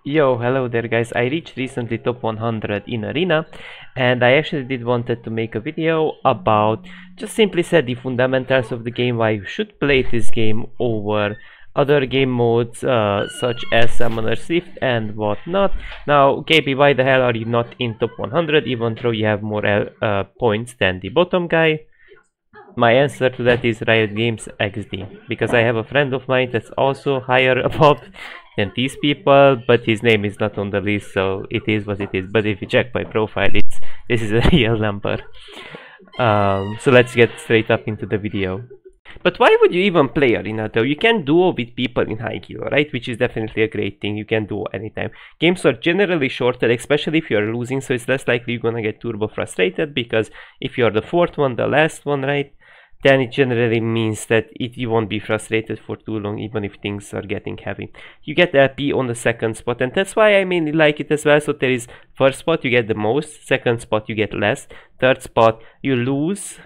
Yo, hello there guys. I reached recently top 100 in Arena, and I actually did wanted to make a video about just simply said the fundamentals of the game, why you should play this game over other game modes such as Summoner's Rift and whatnot. Now KB, why the hell are you not in top 100 even though you have more points than the bottom guy? My answer to that is Riot Games XD, because I have a friend of mine that's also higher above than these people, but his name is not on the list, so it is what it is. But if you check my profile, this is a real number. So let's get straight up into the video. But why would you even play Arena though? You can duo with people in high kilo, right? Which is definitely a great thing. You can duo anytime. Games are generally shorter, especially if you're losing, so it's less likely you're gonna get turbo frustrated, because if you're the fourth one, the last one, right? Then it generally means that you won't be frustrated for too long, even if things are getting heavy. You get LP on the second spot, and that's why I mainly like it as well. So there is first spot you get the most, second spot you get less, third spot you lose,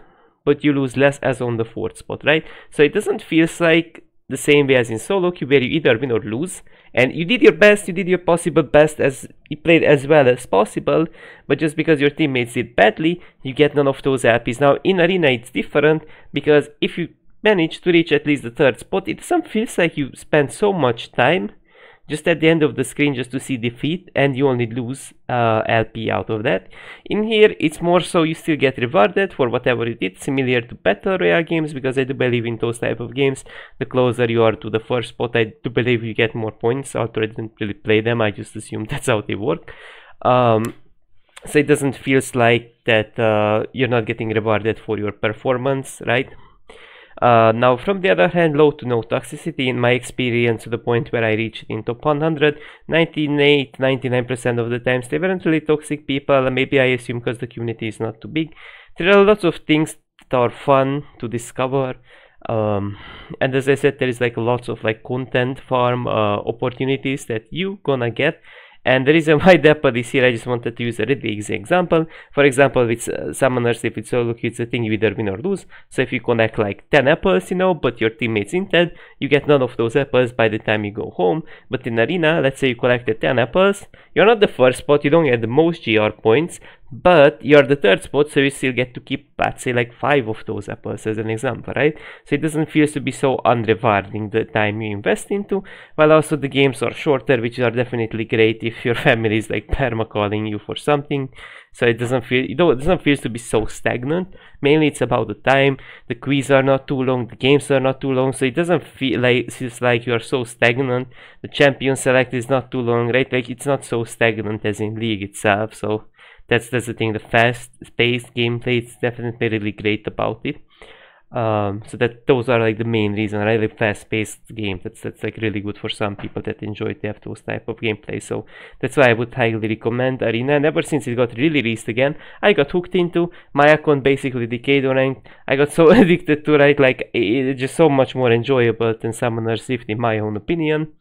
but you lose less as on the fourth spot, right? So it doesn't feel like the same way as in solo queue, where you either win or lose, and you did your best, you did your possible best, as you played as well as possible, but just because your teammates did badly, you get none of those LPs. Now in Arena it's different, because if you manage to reach at least the third spot, it doesn't feel like you spend so much time just at the end of the screen just to see defeat, and you only lose LP out of that. In here it's more so you still get rewarded for whatever you did, similar to Battle Royale games, because I do believe in those type of games, the closer you are to the first spot, I do believe you get more points. Although I didn't really play them, I just assume that's how they work. So it doesn't feel like that you're not getting rewarded for your performance, right? Now from the other hand, low to no toxicity in my experience, to the point where I reached in top 100, 99% of the times they weren't really toxic people. Maybe I assume because the community is not too big. There are lots of things that are fun to discover, and as I said, there is like lots of like content farm opportunities that you gonna get. And the reason why the apple is here, I just wanted to use a really easy example. For example, with summoners, if it's solo queue, it's a thing you either win or lose. So if you connect like 10 apples, you know, but your teammate's instead, you get none of those apples by the time you go home. But in Arena, let's say you collected 10 apples, you're not the first spot, you don't get the most GR points, but you're the third spot, so you still get to keep, let's say, like 5 of those apples as an example, right? So it doesn't feel to be so unrewarding the time you invest into, while also the games are shorter, which are definitely great if your family is like perma-calling you for something. So it doesn't feel, it doesn't feel to be so stagnant. Mainly it's about the time, the quiz are not too long, the games are not too long, so it doesn't feel like it's like you are so stagnant. The champion select is not too long, right? Like it's not so stagnant as in League itself. So that's the thing. The fast-paced gameplay is definitely really great about it. So that those are like the main reason, right? Like fast-paced game. That's like really good for some people that enjoy to have those type of gameplay. So that's why I would highly recommend Arena. And ever since it got really released again, I got hooked into. My account basically decayed on ranked. I got so addicted to it, like it's just so much more enjoyable than Summoner's Rift, in my own opinion.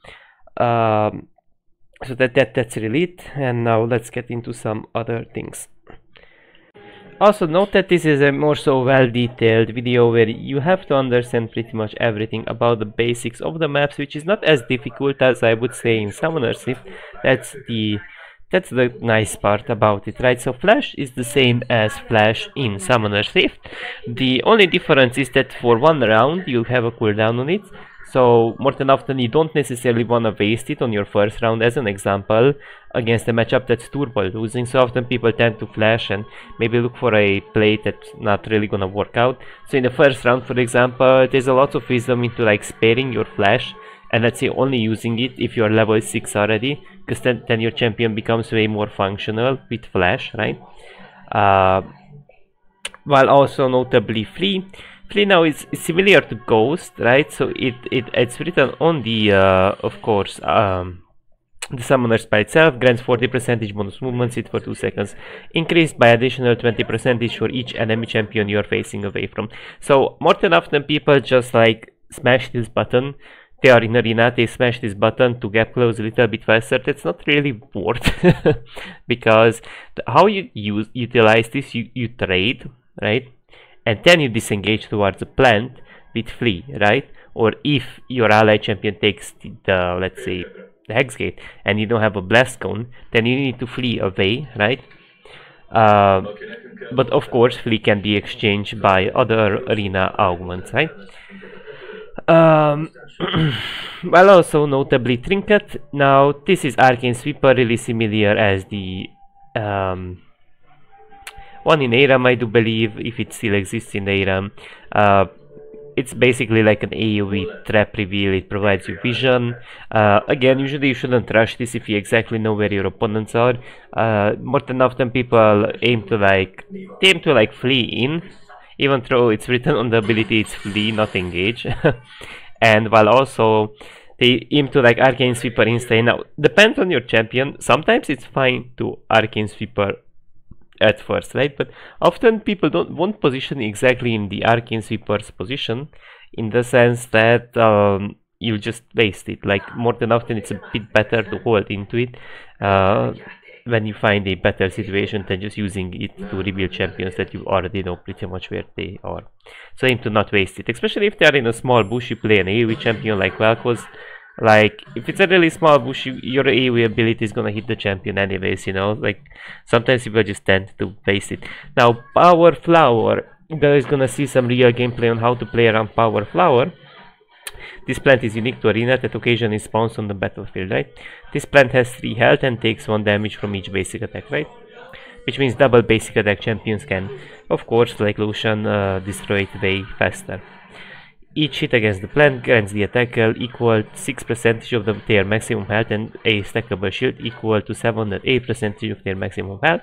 So that's really it, and now let's get into some other things. Also note that this is a more so well detailed video where you have to understand pretty much everything about the basics of the maps, which is not as difficult as I would say in Summoner's Rift. That's the nice part about it, right? So Flash is the same as Flash in Summoner's Rift. The only difference is that for one round you'll have a cooldown on it. So more than often you don't necessarily want to waste it on your first round, as an example, against a matchup that's turbo losing. So often people tend to flash and maybe look for a play that's not really gonna work out. So in the first round, for example, there's a lot of wisdom into like sparing your flash, and let's say only using it if you're level 6 already, because then your champion becomes way more functional with flash, right? While also notably Flea now is similar to Ghost, right? So it's written on the of course the summoner by itself, grants 40% bonus movement speed for 2 seconds, increased by additional 20% for each enemy champion you are facing away from. So more than often people just like smash this button. They are in Arena, they smash this button to get close a little bit faster. That's not really worth because how you utilize this, you trade, right? And then you disengage towards the plant with Flea, right? Or if your ally champion takes the let's say hex gate and you don't have a blast cone, then you need to flee away, right? But of course flee can be exchanged by other arena augments, right? Well, also notably trinket. Now this is arcane sweeper, really similar as the one in ARAM, I do believe, if it still exists in ARAM. It's basically like an AoE trap reveal. It provides you vision. Again, usually you shouldn't rush this if you exactly know where your opponents are. More than often people aim to like flee in, even though it's written on the ability it's flee, not engage. And while also they aim to like arcane sweeper instead. Now depends on your champion. Sometimes it's fine to arcane sweeper at first, right? But often people won't position exactly in the arcane sweeper's position, in the sense that you just waste it. Like more than often it's a bit better to hold into it when you find a better situation than just using it to reveal champions that you already know pretty much where they are. So aim to not waste it, especially if they are in a small bush. You play an AoE champion like Vel'Koz. Like, if it's a really small bush, your AoE ability is gonna hit the champion anyways, you know? Like, sometimes people just tend to waste it. Now, Power Flower. You guys gonna see some real gameplay on how to play around Power Flower. This plant is unique to Arena that occasionally spawns on the battlefield, right? This plant has 3 health and takes 1 damage from each basic attack, right? Which means double basic attack champions can, of course, like Lucian, destroy it way faster. Each hit against the plant grants the attacker equal 6% of their maximum health and a stackable shield equal to 7.8% of their maximum health.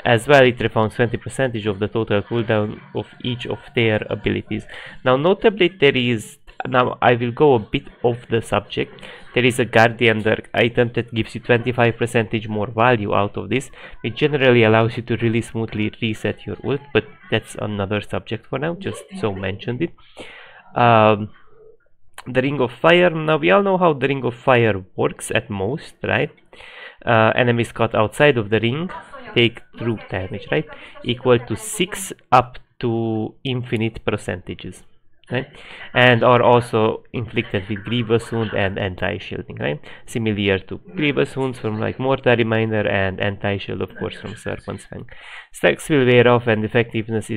As well, it refunds 20% of the total cooldown of each of their abilities. Now, notably, there is... Now, I will go a bit off the subject. There is a Guardian Dark item that gives you 25% more value out of this, which generally allows you to really smoothly reset your ult, but that's another subject for now, just so mentioned it. The Ring of Fire. Now we all know how the Ring of Fire works at most, right? Enemies caught outside of the ring take true damage, right? Equal to 6 up to infinite percentages, right? And are also inflicted with Grievous Wound and Anti-Shielding, right? Similar to Grievous Wounds from like Mortar Reminder and Anti-Shield, of course, from Serpent's Fang. Stacks will wear off and effectiveness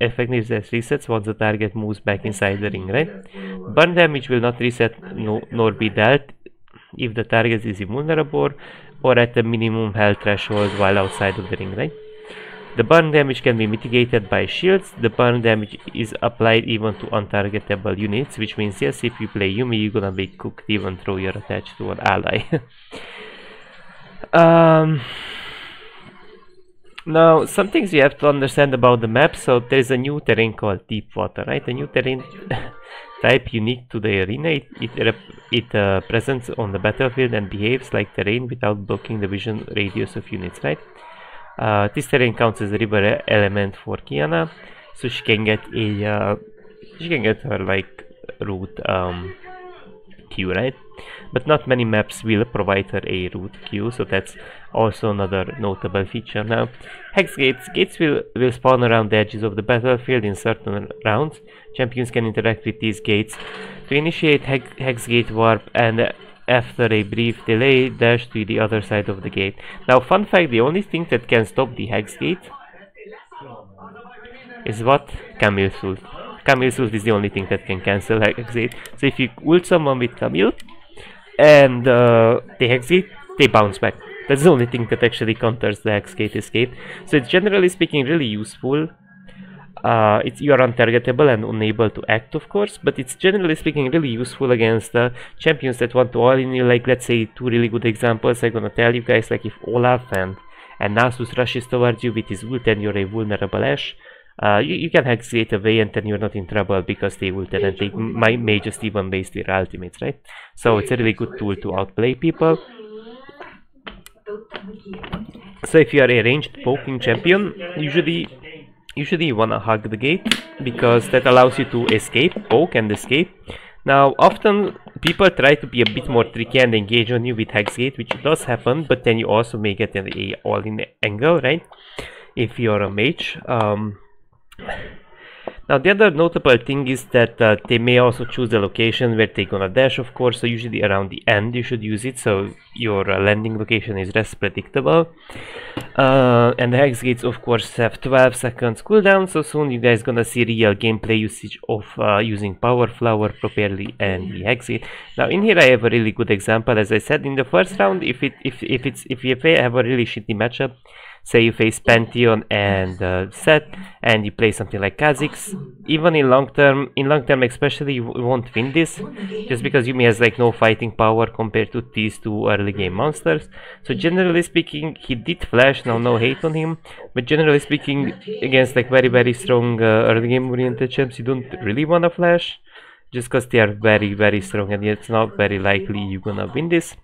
resets once the target moves back inside the ring, right? Burn damage will not reset nor be dealt if the target is invulnerable or at the minimum health threshold while outside of the ring, right? The burn damage can be mitigated by shields. The burn damage is applied even to untargetable units, which means yes, if you play Yuumi, you're gonna be cooked even though you're attached to an ally. Now, some things you have to understand about the map. So there is a new terrain called Deep Water, right? A new terrain type unique to the arena. It presents on the battlefield and behaves like terrain without blocking the vision radius of units, right? This terrain counts as a river element for Kiana, so she can get her like route queue, right? But not many maps will provide her a route queue, so that's also another notable feature. Now, hex gates will spawn around the edges of the battlefield in certain rounds. Champions can interact with these gates to initiate hex gate warp, and after a brief delay, dash to the other side of the gate. Now, fun fact, the only thing that can stop the hex gate is what? Camille's ult. Camille's ult is the only thing that can cancel hex gate. So if you ult someone with Camille and they hex gate, they bounce back. That's the only thing that actually counters the hex gate escape. So it's generally speaking really useful. You are untargetable and unable to act, of course, but it's generally speaking really useful against champions that want to all-in you. Like, let's say, 2 really good examples I'm gonna tell you guys. Like, if Olaf and Nasus rushes towards you with his ult and you're a vulnerable Ashe, you can hex gate away and then you're not in trouble because they ulted and they may just even waste their ultimates, right? So it's a really good tool to outplay people. So if you are a ranged poking champion, usually you wanna hug the gate because that allows you to escape, poke and escape. Now, often people try to be a bit more tricky and engage on you with hex gate, which does happen, but then you also may get an all-in angle, right? If you're a mage. Now the other notable thing is that they may also choose the location where they're gonna dash, of course, so usually around the end you should use it, so your landing location is less predictable. And the hex gates, of course, have 12 seconds cooldown, so soon you guys gonna see real gameplay usage of using power flower properly and the hex gate. Now in here I have a really good example. As I said in the first round, if you have a really shitty matchup, say you face Pantheon and Set, and you play something like Kha'Zix, even in long term especially, you won't win this, just because Yuumi has like no fighting power compared to these two early game monsters. So generally speaking, he did flash, now no hate on him, but generally speaking, against like very strong early game oriented champs, you don't really wanna flash, just because they are very strong, and it's not very likely you're gonna win this.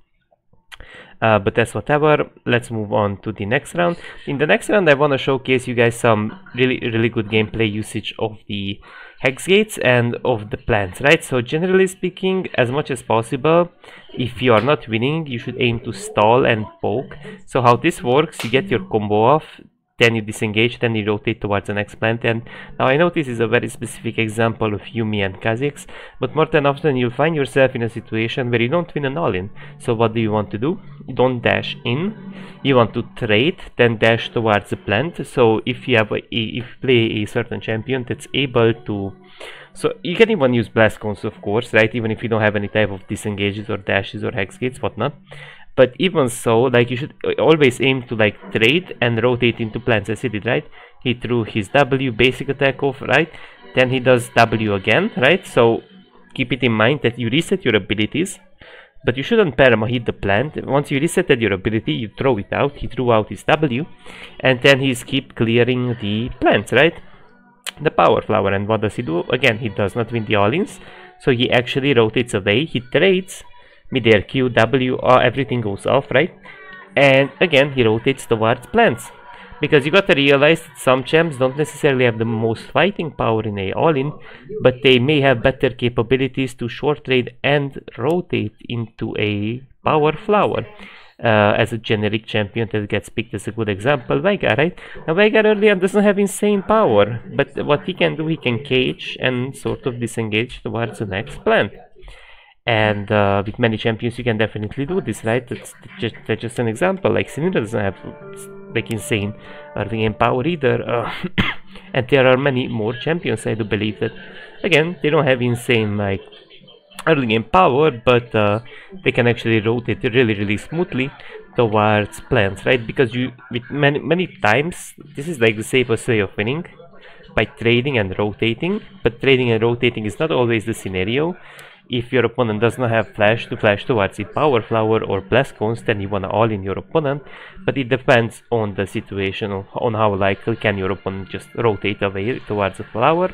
But that's whatever. Let's move on to the next round. In the next round I want to showcase you guys some really good gameplay usage of the hex gates and of the plants, right? So generally speaking, as much as possible, if you are not winning, you should aim to stall and poke. So how this works, you get your combo off, then you disengage, then you rotate towards the next plant. And now I know this is a very specific example of Yuumi and Kha'Zix, but more than often you'll find yourself in a situation where you don't win an all-in. So what do you want to do? You don't dash in, you want to trade, then dash towards the plant. So if you play a certain champion that's able to, so you can even use blast cones, of course, right? Even if you don't have any type of disengages or dashes or hex gates, whatnot. But even so, like, you should always aim to like trade and rotate into plants, as he did, right? He threw his W basic attack off, right? Then he does W again, right? So keep it in mind that you reset your abilities, but you shouldn't perma hit the plant. Once you resetted your ability, you throw it out. He threw out his W, and then he's keep clearing the plants, right? The power flower. And what does he do? Again, he does not win the all-ins, so he actually rotates away. He trades mid-air Q, W, everything goes off, right? And again, he rotates towards plants. Because you gotta realize that some champs don't necessarily have the most fighting power in a all-in, but they may have better capabilities to short trade and rotate into a power flower. As a generic champion that gets picked as a good example, Veigar, right? Now Veigar early on doesn't have insane power, but what he can do, he can cage and sort of disengage towards the next plant. And with many champions you can definitely do this, right? That's just an example. Like Sinira doesn't have like insane early game power either, and there are many more champions, I do believe, that again they don't have insane like early game power, but they can actually rotate really smoothly towards plants, right? Because you, with many times, this is like the safest way of winning, by trading and rotating. But trading and rotating is not always the scenario. If your opponent does not have flash to flash towards the power flower or blast cones, then you wanna all in your opponent. But it depends on the situation, on how likely can your opponent just rotate away towards the power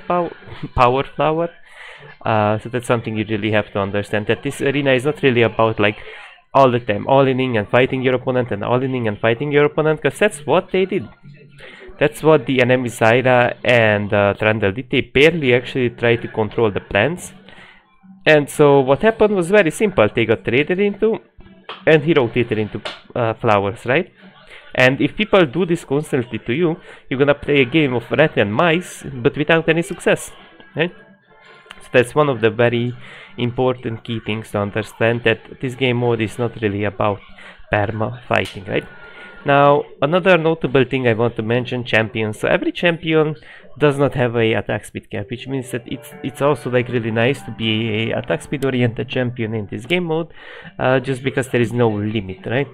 flower. So that's something you really have to understand, that this arena is not really about like all the time all-inning and fighting your opponent and all-inning and fighting your opponent, because that's what they did. That's what the enemy Zyra and Trundle did. They barely actually tried to control the plants. And so what happened was very simple. They got traded into, and he rotated into flowers, right? And if people do this constantly to you, you're gonna play a game of rat and mice, but without any success, right? So that's one of the very important key things to understand, that this game mode is not really about perma fighting, right? Now, another notable thing I want to mention, champions. So every champion does not have a attack speed cap, which means that it's also like really nice to be a attack speed oriented champion in this game mode, just because there is no limit, right,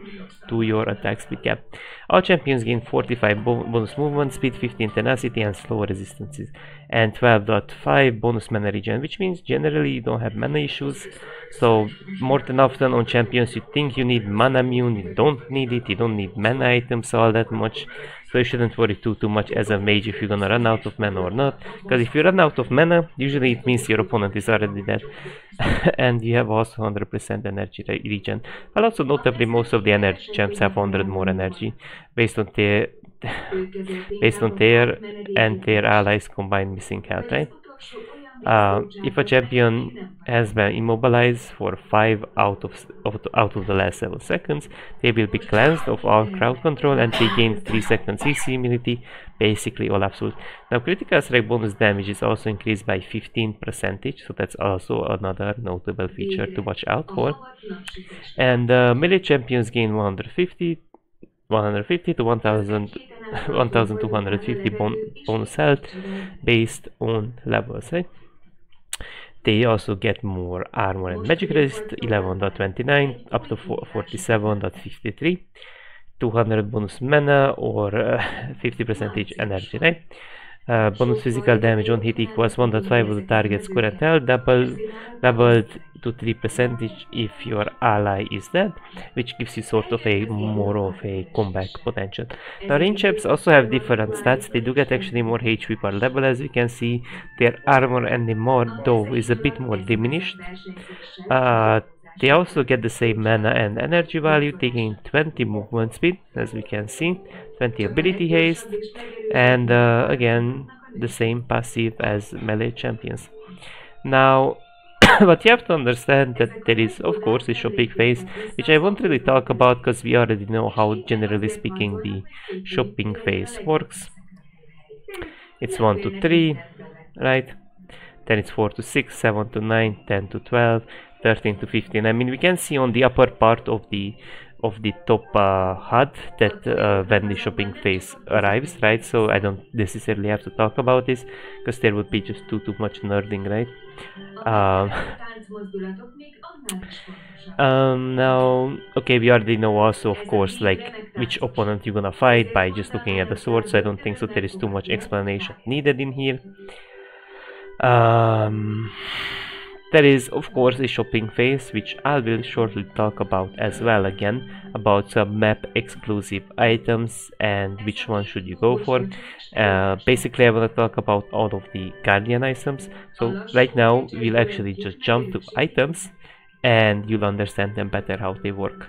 to your attack speed cap. All champions gain 45 bonus movement speed, 15 tenacity and slow resistances, and 12.5 bonus mana regen, which means generally you don't have mana issues. So more than often on champions you think you need mana immune, you don't need it, you don't need mana items all that much. So you shouldn't worry too much as a mage if you're gonna run out of mana or not, because if you run out of mana, usually it means your opponent is already dead. And you have also 100% energy regen. But also notably most of the energy champs have 100 more energy based on their and their allies combined missing health, right? If a champion has been immobilized for 5 out of the last 7 seconds, they will be cleansed of all crowd control and they gain 3 seconds CC immunity, basically all absolute. Now critical strike bonus damage is also increased by 15%, so that's also another notable feature to watch out for. And melee champions gain 150 to 1250 bonus health based on levels, right? They also get more armor and magic resist, 11.29 up to 47.53, 200 bonus mana or 50% energy, right? Bonus physical damage on hit equals 1.5 of the target's current health, doubled to 3% if your ally is dead, which gives you sort of a more of a comeback potential. Now range champs also have different stats. They do get actually more HP per level, as we can see. Their armor and the mod though is a bit more diminished. They also get the same mana and energy value, taking 20 movement speed, as we can see, 20 ability haste, and again the same passive as melee champions. Now but you have to understand that there is of course a shopping phase, which I won't really talk about because we already know how generally speaking the shopping phase works. It's 1 to 3, right? Then it's 4 to 6, 7 to 9, 10 to 12, 13 to 15. I mean, we can see on the upper part of the top HUD that when the shopping phase arrives, right? So I don't necessarily have to talk about this because there would be just too much nerding, right? Now, okay, we already know also, of course, like which opponent you're gonna fight by just looking at the sword, so I don't think so there is too much explanation needed in here. There is of course a shopping phase, which I will shortly talk about as well, again about some map exclusive items and which one should you go for. Basically I want to talk about all of the guardian items, so right now we'll actually just jump to items and you'll understand them better how they work.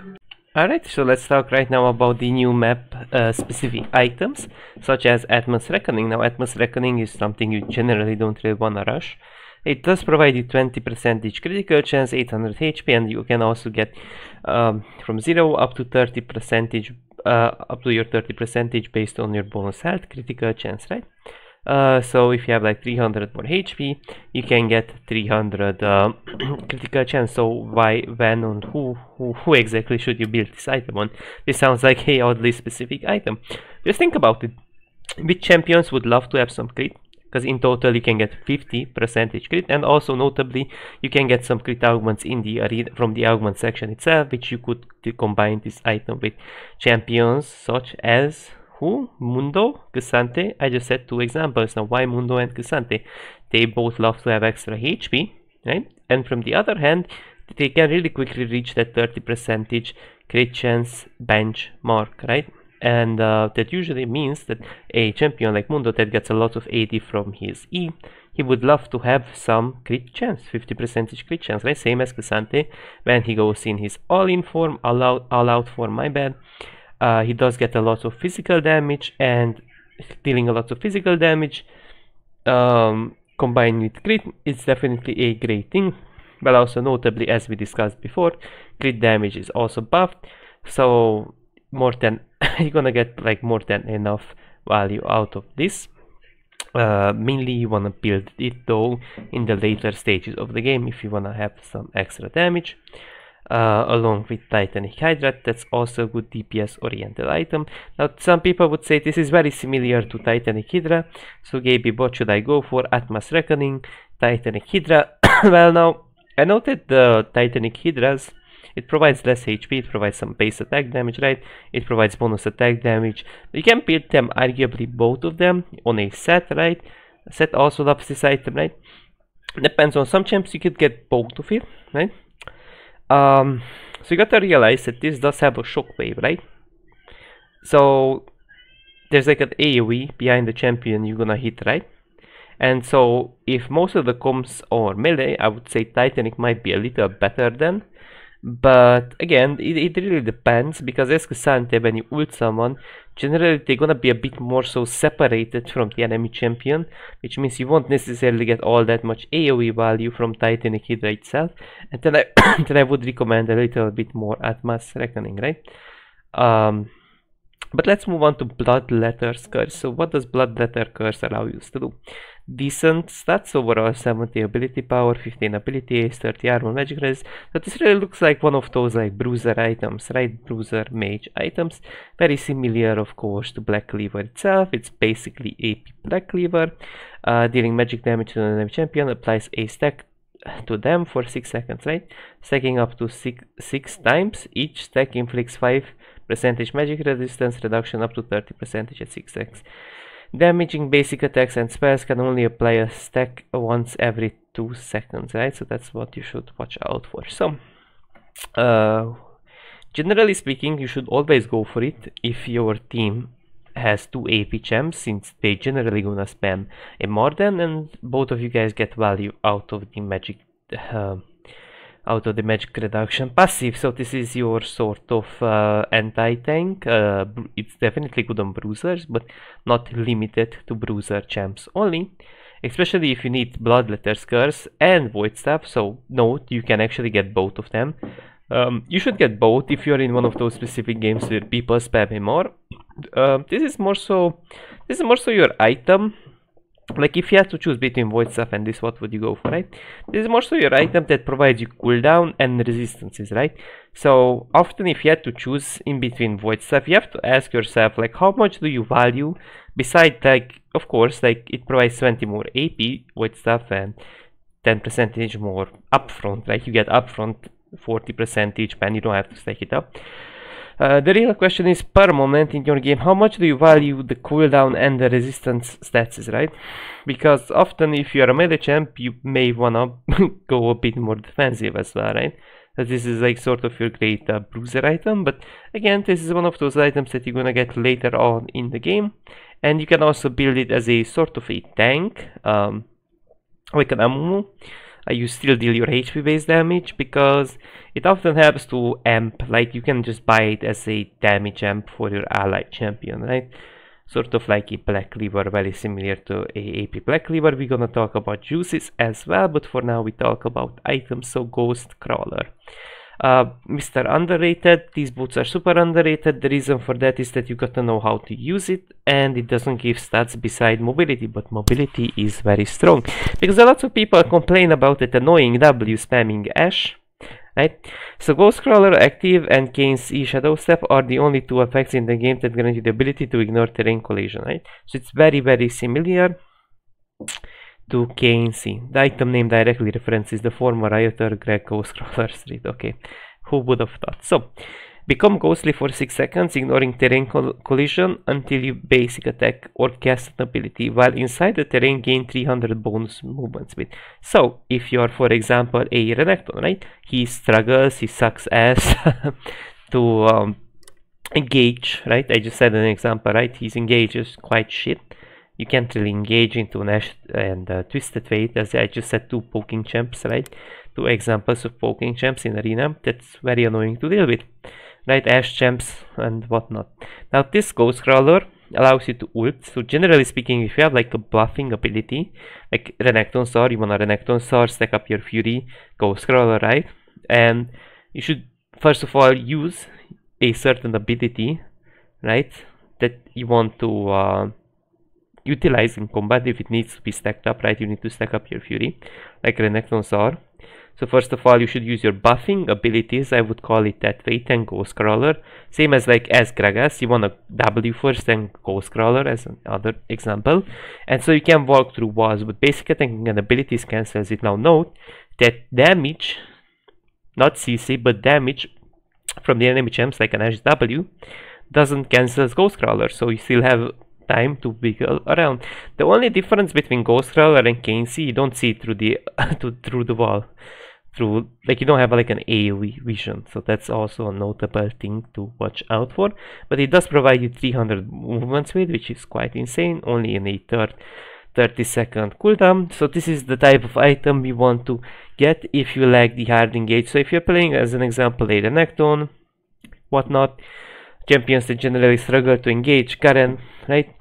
Alright, so let's talk right now about the new map specific items, such as Atmos Reckoning. Now Atmos Reckoning is something you generally don't really wanna rush. It does provide you 20% critical chance, 800 HP, and you can also get from 0 up to 30%, up to your 30% based on your bonus health critical chance, right? So if you have like 300 more HP, you can get 300 critical chance. So why, when, and who exactly should you build this item on? This sounds like a oddly specific item. Just think about it. Which champions would love to have some crit? Because in total you can get 50% crit, and also notably you can get some crit augments in the arena from the augment section itself, which you could combine this item with champions such as who? Mundo, Cassante. I just said 2 examples. Now why Mundo and Cassante? They both love to have extra HP, right? And from the other hand, they can really quickly reach that 30% crit chance benchmark, right? And that usually means that a champion like Mundo that gets a lot of AD from his E, he would love to have some crit chance, 50% crit chance, right? Same as Cassante when he goes in his all-in form, all out form, my bad. He does get a lot of physical damage, and dealing a lot of physical damage combined with crit is definitely a great thing. But also notably, as we discussed before, crit damage is also buffed, so more than you're gonna get like more than enough value out of this. Mainly you wanna build it though in the later stages of the game if you wanna have some extra damage. Along with Titanic Hydra, that's also a good DPS oriented item. Now some people would say this is very similar to Titanic Hydra, so Gaby, what should I go for? Atmos Reckoning, Titanic Hydra? Well, now I noted the Titanic Hydras, it provides less HP, it provides some base attack damage, right? It provides bonus attack damage. You can build them, arguably both of them, on a set, right? Set also loves this item, right? Depends on some champs, you could get both of it, right? So you gotta realize that this does have a shockwave, right? So there's like an AoE behind the champion you're gonna hit, right? And so if most of the comps are melee, I would say Titanic might be a little better than But again, it really depends, because Escusante, when you ult someone, generally they're gonna be a bit more so separated from the enemy champion, which means you won't necessarily get all that much AoE value from Titanic Hydra itself. And then I then I would recommend a little bit more Atmas Reckoning, right? But let's move on to Bloodletter's Curse. So what does Bloodletter Curse allow you to do? Decent stats overall, 70 ability power, 15 ability ace, 30 armor, magic resist. So this really looks like one of those like bruiser items, right? Bruiser mage items. Very similar, of course, to Black Cleaver itself. It's basically AP Black Cleaver. Dealing magic damage to the enemy champion, applies a stack to them for 6 seconds, right? Stacking up to six times. Each stack inflicts 5% magic resistance reduction up to 30% at 6 seconds. Damaging basic attacks and spells can only apply a stack once every 2 seconds, right? So that's what you should watch out for. So, generally speaking, you should always go for it if your team has 2 AP champs, since they generally gonna spam a Morden, and both of you guys get value out of the magic reduction passive. So this is your sort of anti-tank. It's definitely good on bruisers, but not limited to bruiser champs only, especially if you need Bloodletter's Curse and Void Staff. So note, you can actually get both of them. You should get both if you're in one of those specific games where people spam him more. This is more so your item. Like if you had to choose between Void Staff and this, what would you go for, right? This is more so your item that provides you cooldown and resistances, right? So often if you had to choose in between Void Staff, you have to ask yourself, like, how much do you value, besides, like, of course, like, it provides 20 more AP Void Staff and 10% more upfront, right? You get upfront 40% each pen, you don't have to stack it up. The real question is, per moment in your game, how much do you value the cooldown and the resistance stats, right? Because often if you are a melee champ, you may wanna go a bit more defensive as well, right? So this is like sort of your great bruiser item, but again, this is one of those items that you're gonna get later on in the game, and you can also build it as a sort of a tank, like an Amumu. You still deal your HP based damage, because it often helps to amp, like you can just buy it as a damage amp for your allied champion, right? Sort of like a Black Cleaver, very similar to a AP Black Cleaver. We're gonna talk about juices as well, but for now we talk about items. So Ghost Crawler, Mr. Underrated. These boots are super underrated. The reason for that is that you got to know how to use it, and it doesn't give stats beside mobility, but mobility is very strong, because a lot of people complain about that annoying W spamming Ash, right? So Ghost Crawler active and Kane's E Shadow Step are the only 2 effects in the game that grant you the ability to ignore terrain collision, right? So it's very, very similar to KNC. The item name directly references the former rioter Greg Ghostcrawler Street. Okay, who would have thought? So, become ghostly for 6 seconds, ignoring terrain collision until you basic attack or cast an ability. While inside the terrain, gain 300 bonus movement speed. So, if you are, for example, a Renekton, right? He struggles, he sucks ass to engage, right? I just said an example, right? His engage is quite shit. You can't really engage into Nash and Twisted Fate, as I just said, 2 poking champs, right? 2 examples of poking champs in Arena. That's very annoying to deal with, right? Ash champs and whatnot. Now this Ghost Crawler allows you to ult. So generally speaking, if you have like a buffing ability, like Renekton Sword, you wanna Renekton Sword, stack up your Fury, Ghost Crawler, right? And you should first of all use a certain ability, right? That you want to utilize in combat. If it needs to be stacked up, right, you need to stack up your Fury, like Renekton Sword. So first of all, you should use your buffing abilities, I would call it that way, then Ghost Crawler. Same as like as Gragas, you want to W first, then Ghost Crawler as another example. And so you can walk through walls, but basic attacking and abilities cancels it. Now note that damage, not CC, but damage from the enemy champs like an Ash W doesn't cancel Ghost Crawler, so you still have time to wiggle around. The only difference between Ghost Crawler and KNC, you don't see through the through the wall, through, like, you don't have like an AoE vision, so that's also a notable thing to watch out for. But it does provide you 300 movement speed, which is quite insane, only in a 30-second cooldown. So this is the type of item we want to get if you like the hard engage. So if you're playing, as an example, a Renekton, whatnot, champions that generally struggle to engage Karen, right?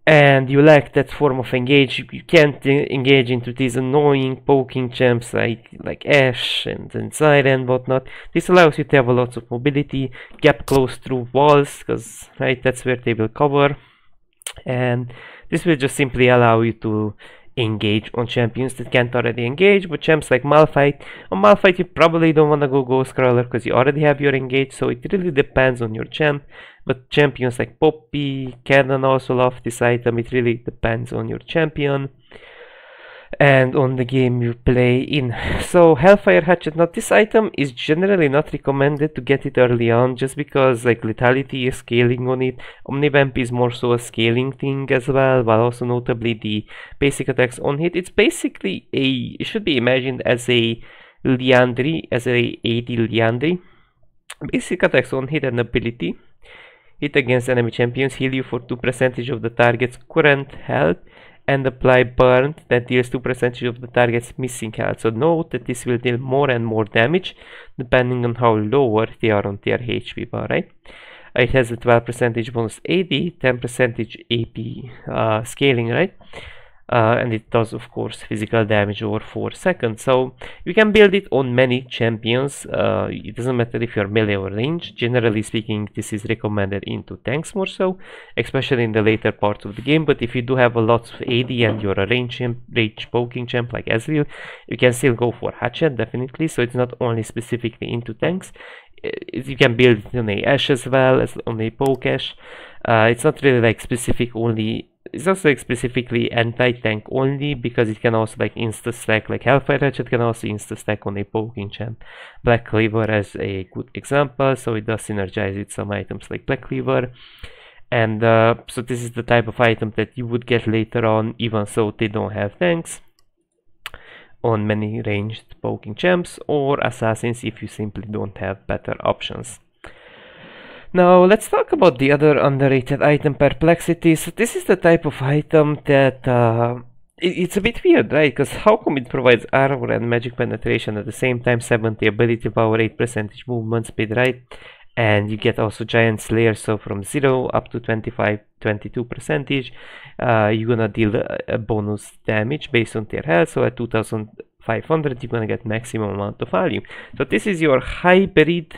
And you lack that form of engage, you can't engage into these annoying poking champs like Ashe and Siren and whatnot. This allows you to have a lot of mobility, gap close through walls, because right, that's where they will cover, and this will just simply allow you to engage on champions that can't already engage. But champs like Malphite, on Malphite you probably don't want to go Ghost Crawler because you already have your engage, so it really depends on your champ. But champions like Poppy, Cannon also love this item. It really depends on your champion and on the game you play in. So Hellfire Hatchet, now this item is generally not recommended to get it early on, just because like lethality is scaling on it. Omnivamp is more so a scaling thing as well, while also notably the basic attacks on hit. It's basically it should be imagined as a Liandry, as a AD Liandry. Basic attacks on hit and ability. Hit against enemy champions, heal you for 2% of the target's current health, and apply burn that deals 2% of the target's missing health. So note that this will deal more and more damage depending on how lower they are on their HP bar, right? It has a 12% bonus AD, 10% AP scaling, right? And it does, of course, physical damage over 4 seconds. So you can build it on many champions. It doesn't matter if you're melee or range. Generally speaking, this is recommended into tanks more so, especially in the later parts of the game. But if you do have a lot of AD and you're a range poking champ like Ezreal, you can still go for Hatchet, definitely. So it's not only specifically into tanks. You can build it on a Ashe as well as on a poke Ashe. It's not really like specific only. It's also like specifically anti-tank only, because it can also like insta-stack, like Hellfire Hatchet can also insta-stack on a poking champ. Black Cleaver as a good example, so it does synergize with some items like Black Cleaver. And so this is the type of item that you would get later on, even so they don't have tanks, on many ranged poking champs or assassins if you simply don't have better options. Now let's talk about the other underrated item, Perplexity. So this is the type of item that it's a bit weird, right? Because how come it provides armor and magic penetration at the same time, 70 ability power, 8% movement speed, right? And you get also Giant Slayer, so from 0 up to 22%, you're gonna deal a bonus damage based on their health. So at 2500 you're gonna get maximum amount of value. So this is your hybrid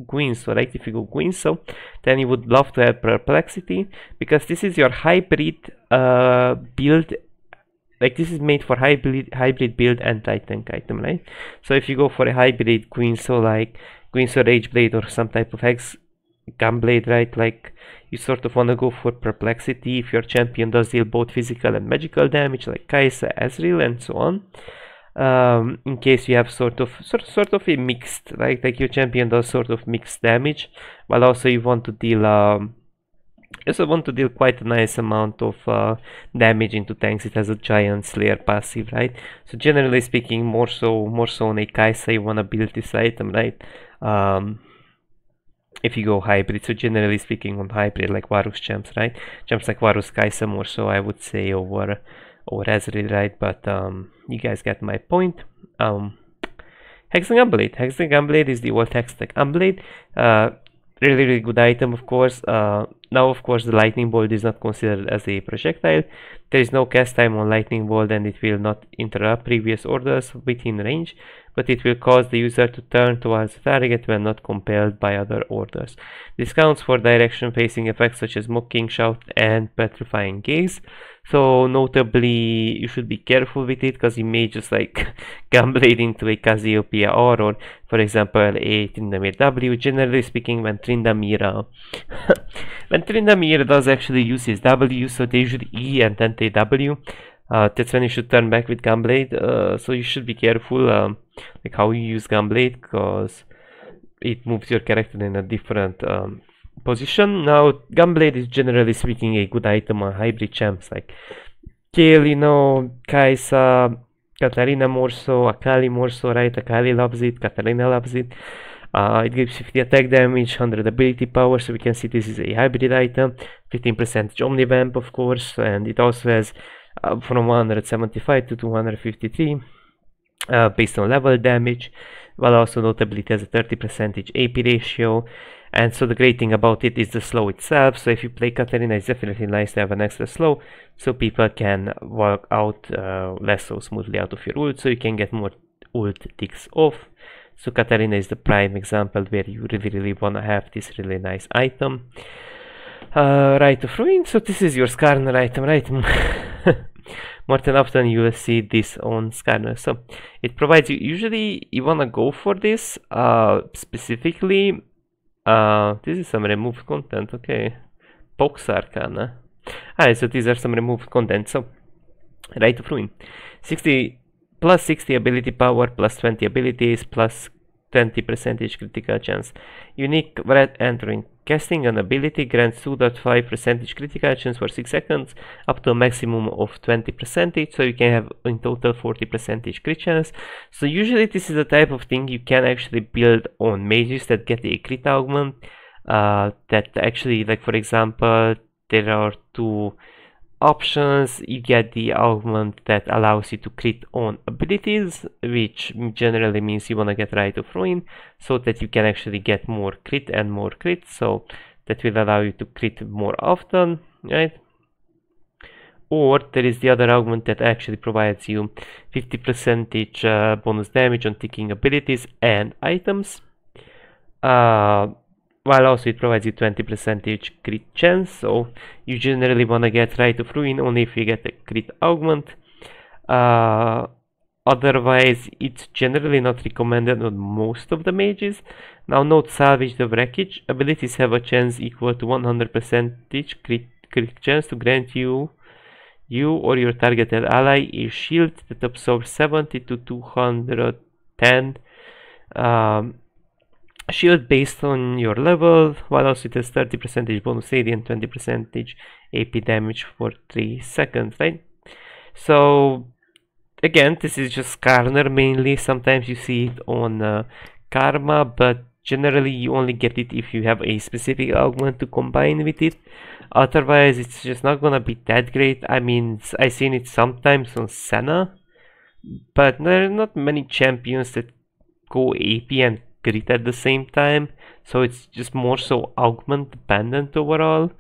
Guinso, right? If you go Guinso, then you would love to have Perplexity, because this is your hybrid build. Like this is made for hybrid build anti-tank item, right? So if you go for a hybrid Guinso, like Guinso Rageblade or some type of Hex Gunblade, right? Like you sort of want to go for Perplexity if your champion does deal both physical and magical damage, like Kai'Sa, Ezreal, and so on. In case you have sort of a mixed, right? Like your champion does sort of mixed damage, while also you want to deal quite a nice amount of damage into tanks. It has a Giant Slayer passive, right? So generally speaking, more so on a Kai'Sa you wanna build this item, right? If you go hybrid, so generally speaking on hybrid, like Varus champs, right? Champs like Varus, Kai'Sa more so, I would say, over Ezreal, right? But you guys get my point. Hexen Gunblade is the old Hextech Gunblade. Really good item, of course. Now of course the lightning bolt is not considered as a projectile. There is no cast time on lightning bolt, and it will not interrupt previous orders within range, but it will cause the user to turn towards the target when not compelled by other orders. This counts for direction facing effects such as Mocking Shout and Petrifying Gaze. So notably you should be careful with it, because you may just like Gunblade into a Cassiopeia R, or for example a Tryndamere W. Generally speaking, when Tryndamere does actually use his W, so they usually E and then they W, that's when you should turn back with Gunblade. So you should be careful like how you use Gunblade, because it moves your character in a different position. Now Gunblade is generally speaking a good item on hybrid champs like Kayle, Kai'Sa, Katarina more so, Akali more so, right? Akali loves it, Katarina loves it. It gives 50 attack damage, 100 ability power, so we can see this is a hybrid item. 15% Omnivamp, of course, and it also has from 175 to 253 based on level damage, while also notably it has a 30% AP ratio. And so the great thing about it is the slow itself. So if you play Katarina, it's definitely nice to have an extra slow, so people can walk out less so smoothly out of your ult, so you can get more ult ticks off. So Katarina is the prime example where you really want to have this really nice item. Rite of Ruin, so this is your Skarner item, right? More than often you will see this on Skarner. So it provides you, usually you want to go for this specifically. This is some removed content, okay. Pox Arcana. Alright, so these are some removed content. So Rite of Ruin, 60 plus 60 ability power, plus 20 abilities, plus 20% critical chance. Unique red entering. Casting an ability grants 2.5% critical chance for 6 seconds, up to a maximum of 20%, so you can have in total 40% crit chance. So usually this is the type of thing you can actually build on mages that get a crit augment. That actually, like for example, there are two options. You get the augment that allows you to crit on abilities, which generally means you want to get Rite of Ruin so that you can actually get more crit and more crit, so that will allow you to crit more often, right? Or there is the other augment that actually provides you 50% bonus damage on ticking abilities and items, while also it provides you 20% crit chance. So you generally want to get Rite of Ruin only if you get a crit augment. Otherwise it's generally not recommended on most of the mages. Now note Salvage the Wreckage. Abilities have a chance equal to 100% crit chance to grant you or your targeted ally a shield that absorbs 70 to 210 shield based on your level, while also it has 30% bonus AD and 20% AP damage for 3 seconds, right? So again, this is just Skarner mainly. Sometimes you see it on Karma, but generally you only get it if you have a specific augment to combine with it. Otherwise it's just not gonna be that great. I mean, I've seen it sometimes on Senna, but there are not many champions that go AP and crit at the same time, so it's just more so augment dependent overall.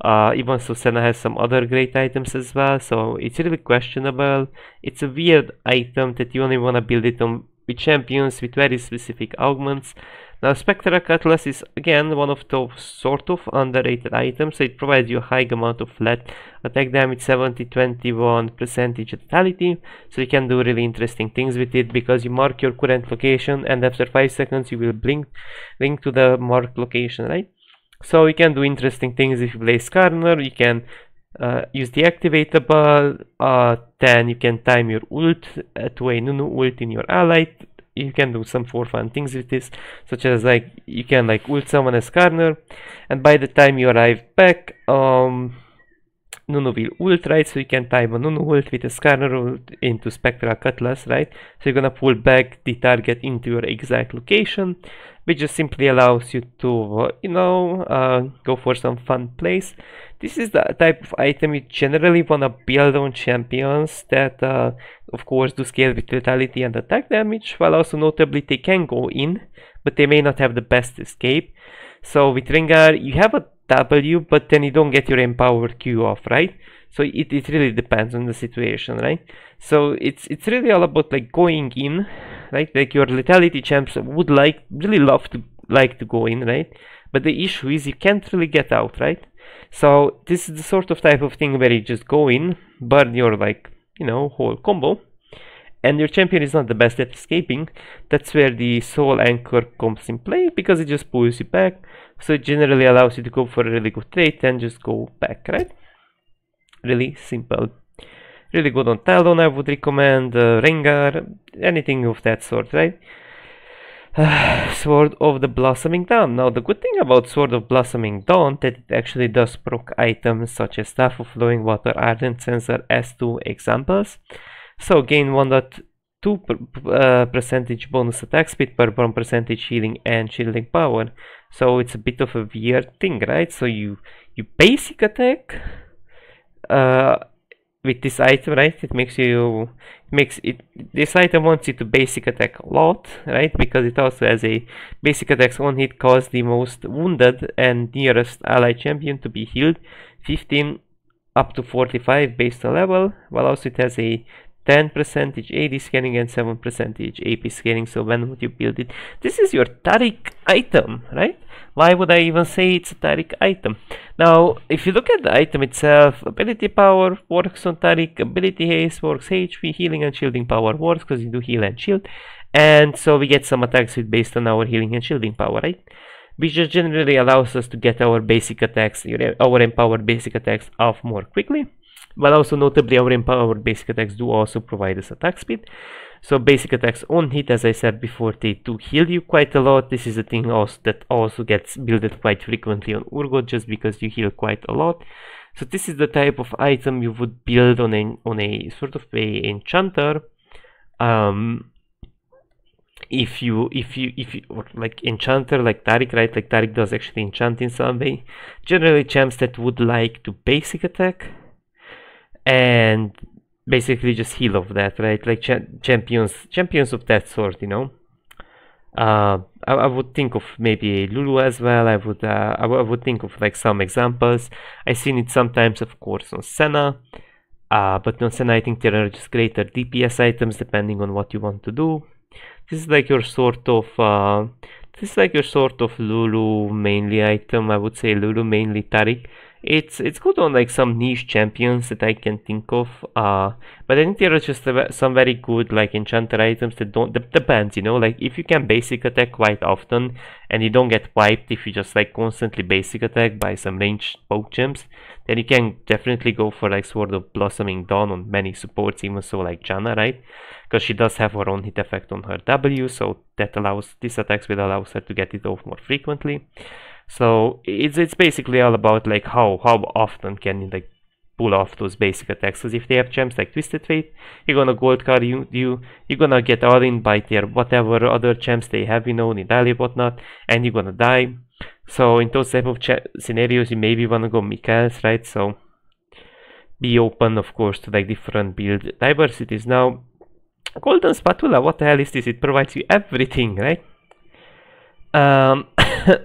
Even so, Senna has some other great items as well, so it's really questionable. It's a weird item that you only want to build it on with champions with very specific augments. Now Spectral Cutlass is again one of those sort of underrated items. So it provides you a high amount of flat attack damage, 70-21% lethality, so you can do really interesting things with it because you mark your current location and after 5 seconds you will blink to the marked location, right? So you can do interesting things if you play Skarner. You can use the activatable, then you can time your ult to a Nunu ult in your ally. You can do some for fun things with this, such as like you can like ult someone as Skarner, and by the time you arrive back, Nunu will ult, right? So you can time a Nunu ult with a Skarner ult into Spectral Cutlass, right? So you're gonna pull back the target into your exact location, which just simply allows you to, go for some fun plays. This is the type of item you generally wanna build on champions that, of course, do scale with lethality and attack damage, while also notably they can go in, but they may not have the best escape. So with Rengar, you have a W, but then you don't get your empowered Q off, right? So it really depends on the situation, right? So it's really all about like going in, right? Like your lethality champs would really love to go in, right? But the issue is you can't really get out, right? So this is the sort of type of thing where you just go in, burn your whole combo, and your champion is not the best at escaping. That's where the Soul Anchor comes in play, because it just pulls you back. So it generally allows you to go for a really good trade and just go back, right? Really simple. Really good on Talon, I would recommend, Rengar, anything of that sort, right? Sword of the Blossoming Dawn. Now the good thing about Sword of Blossoming Dawn that it actually does proc items such as Staff of Flowing Water, Ardent Sensor as two examples. So gain 1.2% bonus attack speed per 1% healing and shielding power. So it's a bit of a weird thing, right? So you basic attack with with this item, right? It makes it this item wants you to basic attack a lot, right? Because it also has a basic attacks on hit cause the most wounded and nearest ally champion to be healed 15 up to 45 based on level, while also it has a 10% AD scaling and 7% AP scaling. So when would you build it? This is your Taric item, right? Why would I even say it's a Taric item? Now, if you look at the item itself, ability power works on Taric, ability haste works, HP, healing and shielding power works because you do heal and shield. And so we get some attacks based on our healing and shielding power, right? Which just generally allows us to get our basic attacks, our empowered basic attacks off more quickly. But also notably our empowered basic attacks do also provide us attack speed. So basic attacks on hit, as I said before, they do heal you quite a lot. This is a thing also that also gets builded quite frequently on Urgot just because you heal quite a lot. So this is the type of item you would build on a sort of a enchanter. If you or like enchanter like Taric, right? Like Taric does actually enchant in some way. Generally champs that would like to basic attack and basically just heal off that, right? Like champions of that sort, you know. I would think of maybe a Lulu as well. I would think of like some examples. I've seen it sometimes, of course, on Senna. But on Senna I think there are just greater DPS items depending on what you want to do. This is like your sort of Lulu mainly item. I would say Lulu mainly Taric. It's good on like some niche champions that I can think of, but I think there are just some very good like enchanter items that don't depends, you know, like if you can basic attack quite often and you don't get wiped if you just like constantly basic attack by some ranged poke gems, then you can definitely go for like Sword of Blossoming Dawn on many supports, even so like Janna, right? Because she does have her own hit effect on her W, so that allows this attacks will allow her to get it off more frequently. So it's basically all about like how often can you like pull off those basic attacks. Because if they have champs like Twisted Fate, you're gonna gold card you're gonna get all in by their whatever other champs they have, you know, Nidalee, whatnot, and you're gonna die. So in those type of scenarios, you maybe wanna go Mikhail's, right? So be open, of course, to like different build diversities. Now, Golden Spatula, what the hell is this? It provides you everything, right?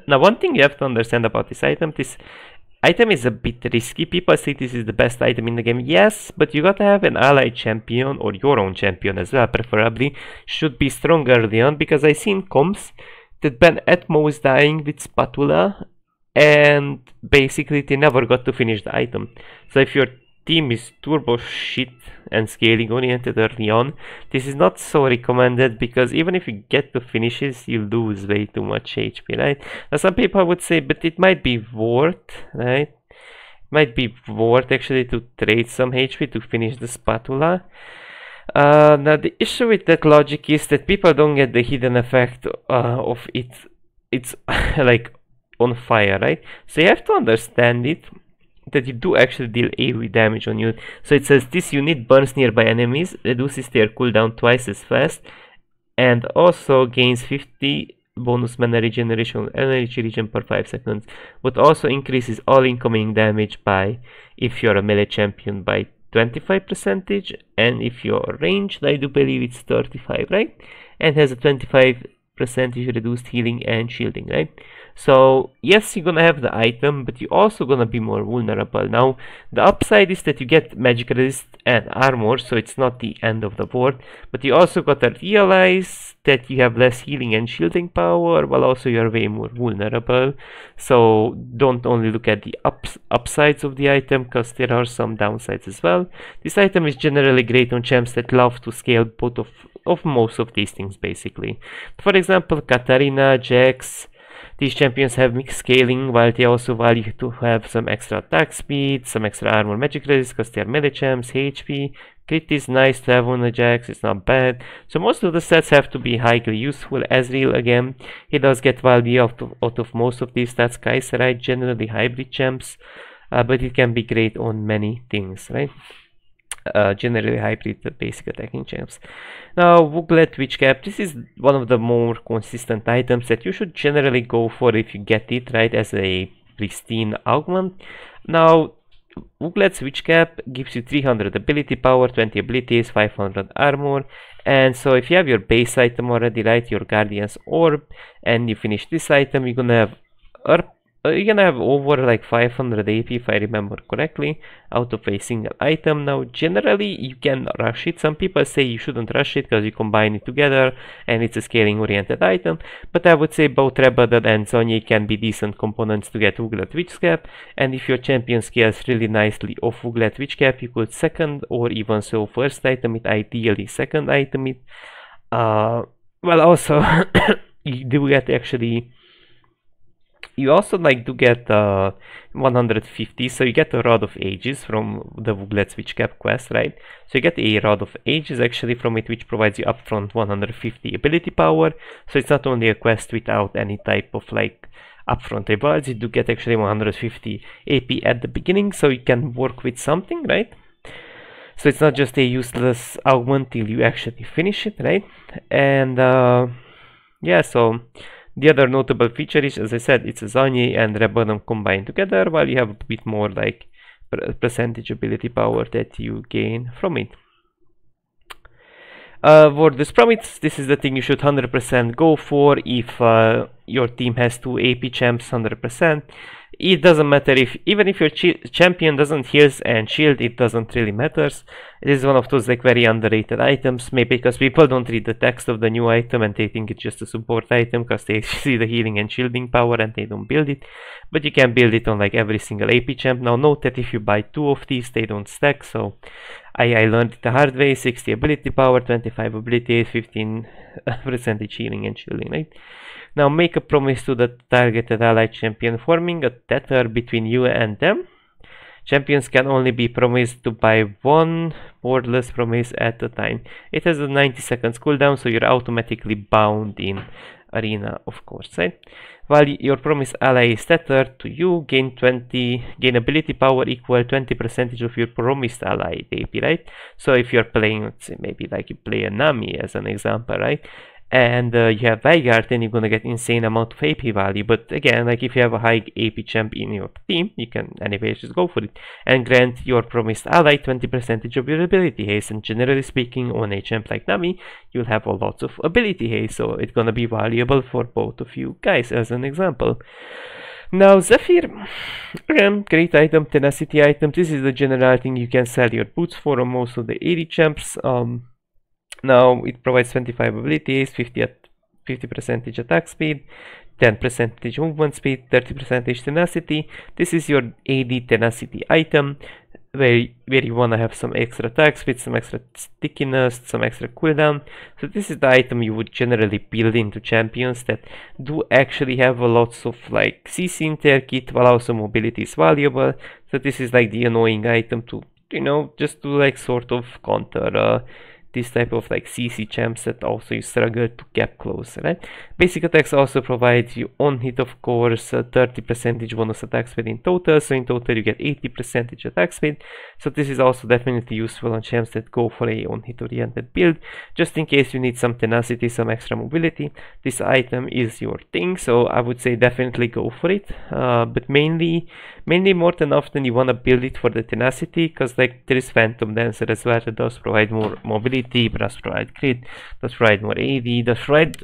Now one thing you have to understand about this item is a bit risky. People say this is the best item in the game. Yes, but you gotta have an ally champion or your own champion as well, preferably. Should be strong early on, because I've seen comps that ban at most dying with Spatula and basically they never got to finish the item. So if your team is turbo shit and scaling oriented early on, this is not so recommended, because even if you get to finishes, you lose way too much HP, right? Now some people would say, but it might be worth, right? It might be worth actually to trade some HP to finish the Spatula. Now the issue with that logic is that people don't get the hidden effect of it. It's like on fire, right? So you have to understand it, that you do actually deal AoE damage on you. So it says this unit burns nearby enemies, reduces their cooldown twice as fast, and also gains 50 bonus mana regeneration energy regen per 5 seconds, but also increases all incoming damage by, if you're a melee champion, by 25%, and if you're ranged, I do believe it's 35, right? And has a 25% reduced healing and shielding, right? So yes, you're gonna have the item, but you're also gonna be more vulnerable. Now the upside is that you get magic resist and armor, so it's not the end of the board, but you also gotta realize that you have less healing and shielding power, while also you're way more vulnerable. So don't only look at the upsides of the item, because there are some downsides as well. This item is generally great on champs that love to scale both of most of these things, basically. For example, Katarina, Jax. These champions have mixed scaling, while they also value to have some extra attack speed, some extra armor, magic resist, because they are melee champs, HP. Crit is nice to have on the Jax, it's not bad. So most of the stats have to be highly useful. Ezreal, again, he does get value out of most of these stats. Kaiserite, generally hybrid champs, but it can be great on many things, right? Generally hybrid basic attacking champs. Now Wooglet Witchcap, this is one of the more consistent items that you should generally go for if you get it, right, as a pristine augment. Now Uglet's Witch Cap gives you 300 ability power, 20 abilities, 500 armor, and so if you have your base item already, right, your Guardian's Orb, and you finish this item, you're gonna have over like 500 AP if I remember correctly out of a single item. Now generally you can rush it. Some people say you shouldn't rush it because you combine it together and it's a scaling oriented item, but I would say both Rebadad and Zonye can be decent components to get Uglet Witch Cap, and if your champion scales really nicely off Uglet Witch Cap, you could second or even so first item it, ideally second item it. Well, also you do get actually, you also like to get 150, so you get a Rod of Ages from the Uglet's Witch Cap quest, right? So you get a Rod of Ages actually from it, which provides you upfront 150 ability power. So it's not only a quest without any type of like upfront rewards, you do get actually 150 AP at the beginning, so you can work with something, right? So it's not just a useless augment till you actually finish it, right? And yeah, so the other notable feature is, as I said, it's a Zonye and Rebadam combined together, while you have a bit more like percentage ability power that you gain from it. For this promise, this is the thing you should 100% go for if your team has 2 AP champs 100%. It doesn't matter if, even if your champion doesn't heals and shield, it doesn't really matters. It is one of those like very underrated items, maybe because people don't read the text of the new item and they think it's just a support item because they see the healing and shielding power and they don't build it. But you can build it on like every single AP champ. Now note that if you buy 2 of these, they don't stack, so I learned it the hard way. 60 ability power, 25 abilities, 15% healing and shielding, right? Now make a promise to the targeted allied champion, forming a tether between you and them. Champions can only be promised to buy one wordless promise at a time. It has a 90 seconds cooldown, so you're automatically bound in arena, of course, right? While your promise ally is tethered to you, gain ability power equal 20% of your promised ally AP, right? So if you're playing, let's say maybe like you play a Nami as an example, right? And you have Vanguard, then you're gonna get insane amount of AP value. But again, like if you have a high AP champ in your team, you can anyway just go for it and grant your promised ally 20% of your ability haste. And generally speaking, on a champ like Nami, you'll have a lot of ability haste, so it's gonna be valuable for both of you guys as an example. Now Zephyr, again, great item, tenacity item. This is the general thing you can sell your boots for on most of the AD champs. Now it provides 25 abilities, 50% attack speed, 10% movement speed, 30% tenacity. This is your AD tenacity item, where you wanna have some extra attack speed, some extra stickiness, some extra cooldown. So this is the item you would generally build into champions that do actually have a lots of like CC in their kit, while also mobility is valuable. So this is like the annoying item to, you know, just to like sort of counter this type of like CC champs that also you struggle to cap close, right? Basic attacks also provide you on hit, of course, 30% bonus attack speed in total, so in total you get 80% attack speed. So this is also definitely useful on champs that go for a on hit oriented build. Just in case you need some tenacity, some extra mobility, this item is your thing, so I would say definitely go for it. But mainly more than often you want to build it for the tenacity, because like there is Phantom Dancer as well that does provide more mobility, does provide crit, does provide more AD, does provide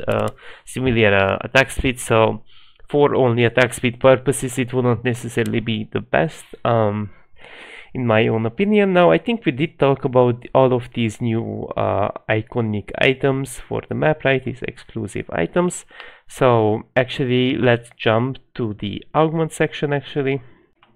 similar attack speed. So for only attack speed purposes it wouldn't necessarily be the best, in my own opinion. Now I think we did talk about all of these new iconic items for the map, right? These exclusive items. So actually let's jump to the augment section actually.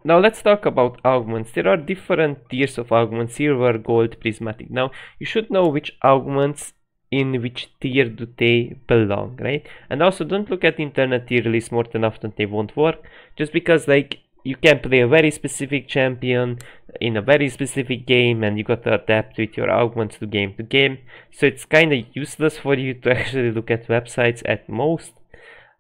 Now let's talk about augments. There are different tiers of augments: silver, gold, prismatic. Now you should know which augments in which tier do they belong, right? And also don't look at internet tier list more than often, they won't work, just because like you can play a very specific champion in a very specific game and you got to adapt with your augments to game, so it's kind of useless for you to actually look at websites at most.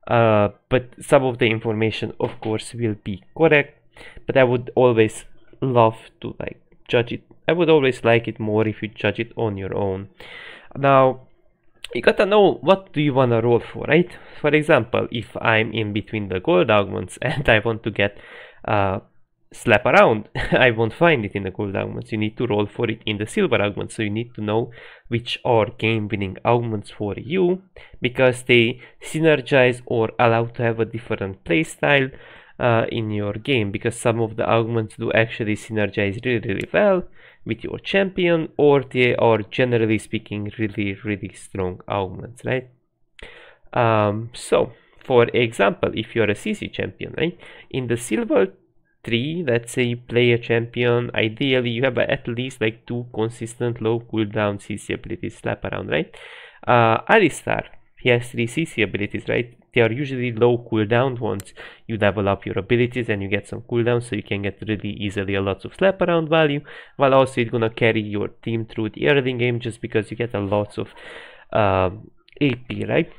But some of the information of course will be correct, but I would always love to like judge it. I would always like it more if you judge it on your own. Now you gotta know what do you wanna roll for, right? For example, if I'm in between the gold augments and I want to get slap around. I won't find it in the gold augments. You need to roll for it in the silver augments. So you need to know which are game winning augments for you, because they synergize or allow to have a different playstyle in your game, because some of the augments do actually synergize really well with your champion, or they are generally speaking really strong augments, right? So for example, if you're a CC champion, right, in the silver 3, let's say you play a champion, ideally you have at least like 2 consistent low cooldown CC abilities slap around, right? Alistar, he has 3 CC abilities, right? They are usually low cooldown ones. You level up your abilities and you get some cooldown, so you can get really easily a lot of slap around value, while also it's gonna carry your team through the early game, just because you get a lot of AP, right?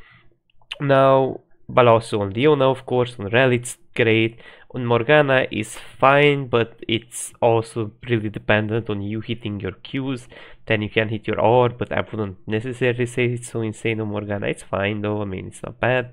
Now, but also on Leona, of course, on Rel it's great, on Morgana is fine, but it's also really dependent on you hitting your Qs. Then you can hit your R, but I wouldn't necessarily say it's so insane on Morgana. It's fine though, I mean, it's not bad.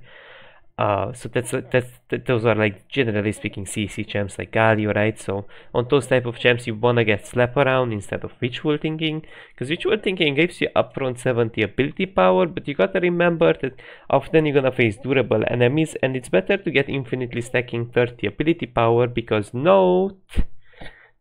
So those are like generally speaking CC champs like Galio, right? So on those type of champs you wanna get slap around instead of wishful thinking, because wishful thinking gives you upfront 70 ability power, but you gotta remember that often you're gonna face durable enemies, and it's better to get infinitely stacking 30 ability power, because note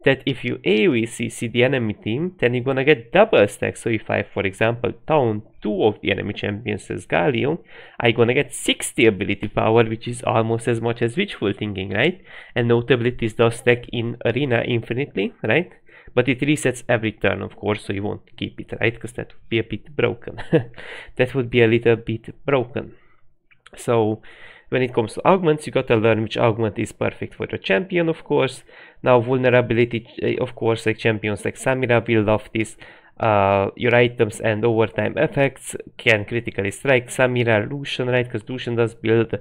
that if you AoE CC the enemy team, then you're gonna get double stack. So if I, for example, taunt 2 of the enemy champions as Galio, I'm gonna get 60 ability power, which is almost as much as wishful thinking, right? And note abilities does stack in arena infinitely, right? But it resets every turn, of course, so you won't keep it, right? Because that would be a bit broken. That would be a little bit broken. So when it comes to augments, you gotta learn which augment is perfect for the champion, of course. Now vulnerability, of course, like champions like Samira will love this. Your items and overtime effects can critically strike Samira, Lucian, right? Because Lucian does build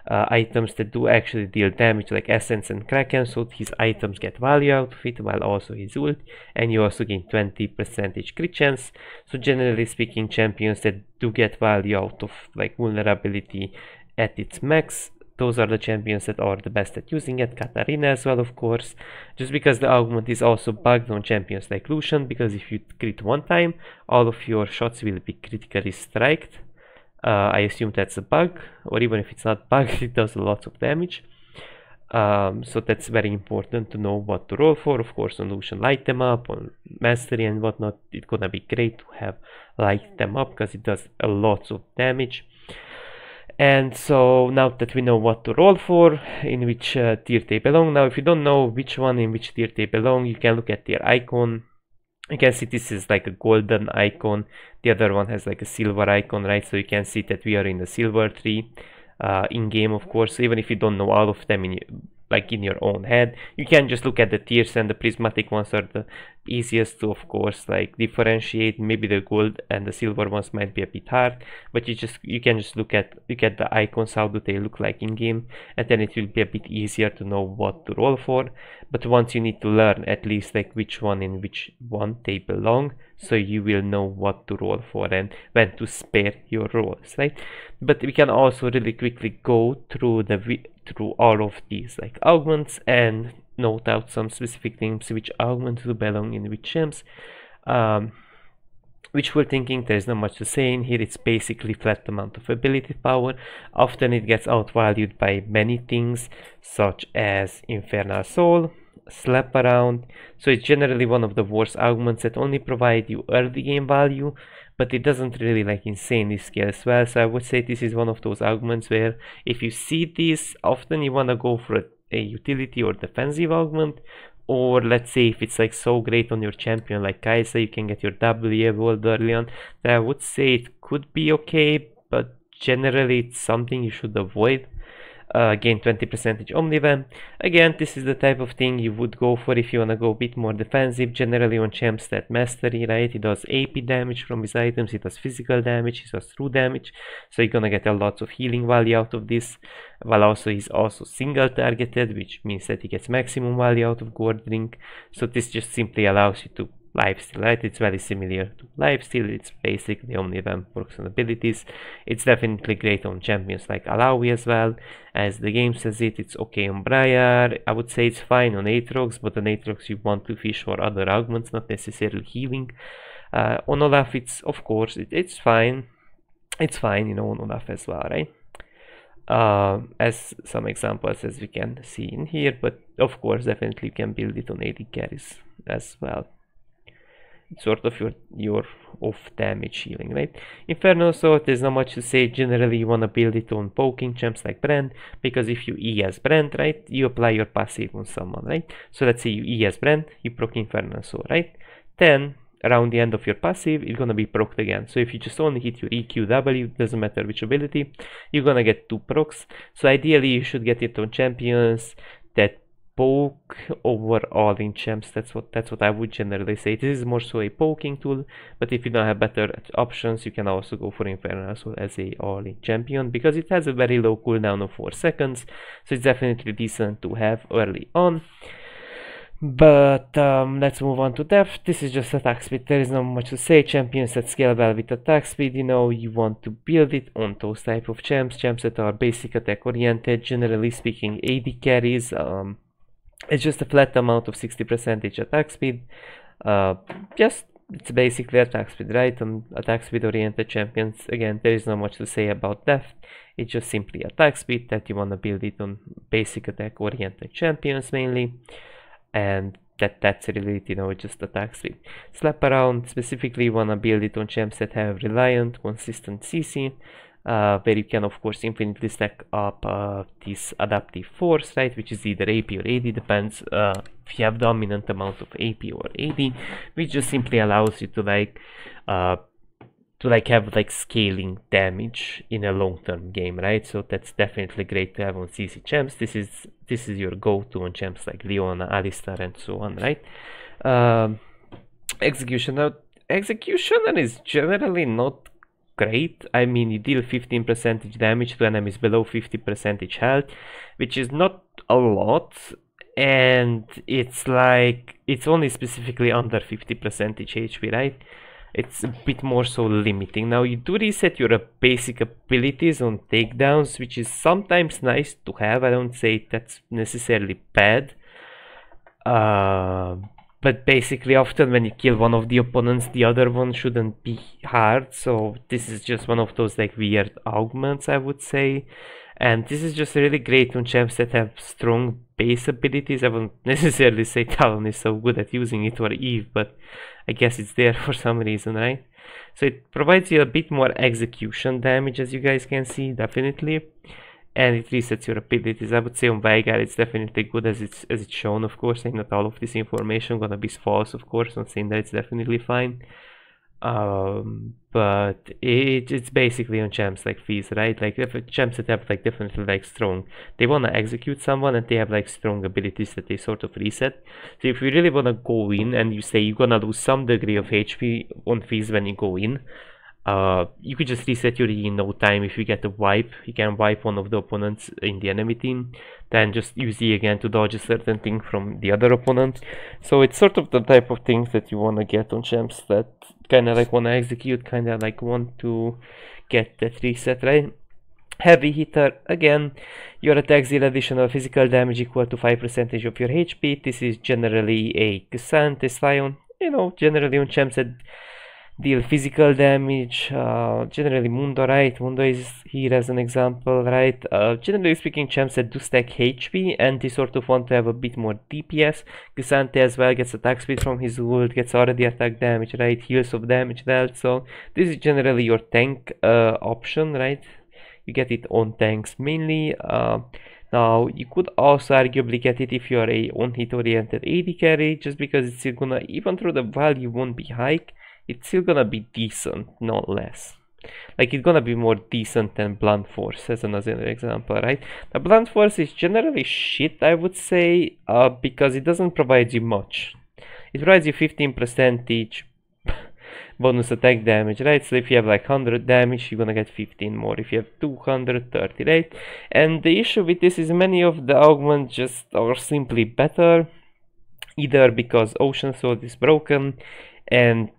items that do actually deal damage, like Essence and Kraken, so his items get value out of it, while also his ult, and you also gain 20% crit chance. So generally speaking, champions that do get value out of like vulnerability at its max, those are the champions that are the best at using it. Katarina as well, of course, just because the augment is also bugged on champions like Lucian, because if you crit one time, all of your shots will be critically striked. I assume that's a bug, or even if it's not bugged, it does a lot of damage. So that's very important to know what to roll for. Of course, on Lucian, light them up, on mastery and whatnot, it's gonna be great to have light them up, because it does a lot of damage. And so now that we know what to roll for, in which tier they belong, now if you don't know which one in which tier they belong, you can look at their icon. You can see this is like a golden icon, the other one has like a silver icon, right? So you can see that we are in the silver tree in game, of course. So even if you don't know all of them in your own head, you can just look at the tiers, and the prismatic ones are the easiest to, of course, like differentiate. Maybe the gold and the silver ones might be a bit hard, but you can just look at the icons, how do they look like in game, and then it will be a bit easier to know what to roll for. But once you need to learn at least like which one in which one they belong, so you will know what to roll for and when to spare your rolls, right? But we can also really quickly go through all of these like augments and note out some specific things, which augments do belong in which gems. Wishful thinking, there's not much to say in here. It's basically flat amount of ability power. Often it gets outvalued by many things, such as Infernal Soul, Slap Around. So it's generally one of the worst augments that only provide you early game value, but it doesn't really like insanely scale as well. So I would say this is one of those augments where if you see this, often you want to go for a utility or defensive augment, or let's say if it's like so great on your champion like Kaisa, you can get your W evolved early on, then I would say it could be okay, but generally it's something you should avoid. Gain 20% Omnivan. Again, this is the type of thing you would go for if you want to go a bit more defensive. Generally on champs that mastery, right? He does AP damage from his items, he does physical damage, he does true damage, so you're gonna get a lot of healing value out of this, while also he's also single targeted, which means that he gets maximum value out of Gold Ring. So this just simply allows you to lifesteal, right? It's very similar to lifesteal. It's basically only when works on abilities. It's definitely great on champions like Alawi as well. As the game says it's okay on Briar. I would say it's fine on Aatrox, but on Aatrox you want to fish for other augments, not necessarily healing. On Olaf, it's of course it's fine. It's fine, you know, on Olaf as well, right? As some examples as we can see in here, but of course definitely you can build it on AD carries as well. It's sort of your off damage healing, right? Inferno Sword, there's not much to say. Generally you want to build it on poking champs like Brand, because if you E as Brand, right, you apply your passive on someone, right? So let's say you E as Brand, you proc Inferno Sword, right? Then around the end of your passive, it's gonna be procced again. So if you just only hit your EQW, doesn't matter which ability, you're gonna get 2 procs. So ideally you should get it on champions that poke overall in champs. That's what I would generally say. This is more so a poking tool, but if you don't have better options, you can also go for Inferno as a all-in champion, because it has a very low cooldown of 4 seconds, so it's definitely decent to have early on. But let's move on to depth. This is just attack speed. There is not much to say. Champions that scale well with attack speed, you know, you want to build it on those type of champs that are basic attack oriented. Generally speaking, AD carries. It's just a flat amount of 60% attack speed. It's basically attack speed, right? On attack speed oriented champions, again, there is not much to say about depth. It's just simply attack speed that you want to build it on basic attack oriented champions mainly. And that's really it, you know, just attack speed. Slap around, specifically you wanna build it on champs that have reliant, consistent CC, where you can of course infinitely stack up this adaptive force, right, which is either AP or AD, depends if you have dominant amount of AP or AD, which just simply allows you to have like scaling damage in a long-term game, right? So that's definitely great to have on CC champs. This is your go-to on champs like Leona, Alistar, and so on, right? Executioner is generally not great. I mean, you deal 15% damage to enemies below 50% health, which is not a lot, and it's like it's only specifically under 50% HP, right? It's a bit more so limiting. Now you do reset your basic abilities on takedowns, which is sometimes nice to have. I don't say that's necessarily bad, but basically often when you kill one of the opponents, the other one shouldn't be hard. So this is just one of those like weird augments, I would say. And this is just really great on champs that have strong base abilities. I wouldn't necessarily say Talon is so good at using it, or Eve, but I guess it's there for some reason, right? So it provides you a bit more execution damage, as you guys can see, definitely. And it resets your abilities. I would say on Veigar it's definitely good as it's shown, of course, and not all of this information gonna be false, of course. I'm saying that it's definitely fine. But it's basically on champs like Fizz, right? Like if champs that have like definitely like strong, they wanna execute someone and they have like strong abilities that they sort of reset. So if you really wanna go in and you say you're gonna lose some degree of HP on Fizz when you go in, you could just reset your E in no time. If you get a wipe, you can wipe one of the opponents in the enemy team, then just use E again to dodge a certain thing from the other opponent. So it's sort of the type of things that you want to get on champs that kind of like want to execute, kind of like want to get that reset, right? Heavy hitter, again, your attacks deal additional physical damage equal to 5% of your HP. This is generally a Xanth, a Scion, you know, generally on champs that deal physical damage, generally Mundo, right? Mundo is here as an example, right? Generally speaking, champs that do stack HP and they sort of want to have a bit more DPS. Xanth as well gets attack speed from his ult, gets already attack damage, right? Heals of damage dealt. So this is generally your tank option, right? You get it on tanks mainly. Now you could also arguably get it if you are a on-hit oriented AD carry, just because it's still gonna, even though the value won't be high, it's still gonna be decent, not less. Like it's gonna be more decent than Blunt Force as another example, right? The Blunt Force is generally shit, I would say, because it doesn't provide you much. It provides you 15% bonus attack damage, right? So if you have like 100 damage, you're gonna get 15 more. If you have 230, right? And the issue with this is many of the augments just are simply better. either because Ocean Sword is broken and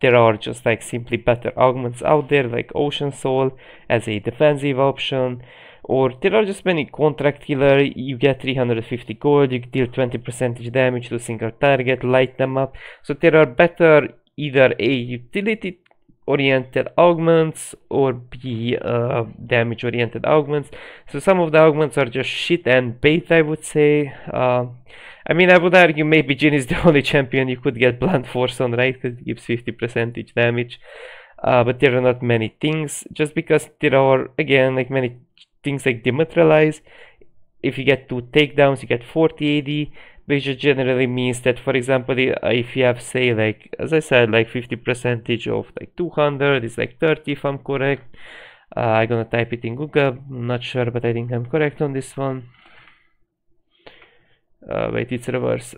there are just like simply better augments out there like Ocean Soul as a defensive option, or there are just many contract killer. You get 350 gold, you deal 20% damage to a single target, light them up. So there are better either a utility oriented augments or B damage oriented augments. So some of the augments are just shit and bait, I would say. I mean, I would argue maybe Jin is the only champion you could get blunt force on, right? Because it gives 50% damage. But there are not many things, just because there are, again, like many things like Dematerialize. If you get 2 takedowns, you get 40 AD, which just generally means that, for example, if you have, say, like, as I said, like 50% of like 200, it's like 30 if I'm correct. I'm gonna type it in Google, I'm not sure, but I think I'm correct on this one. Wait, it's reverse.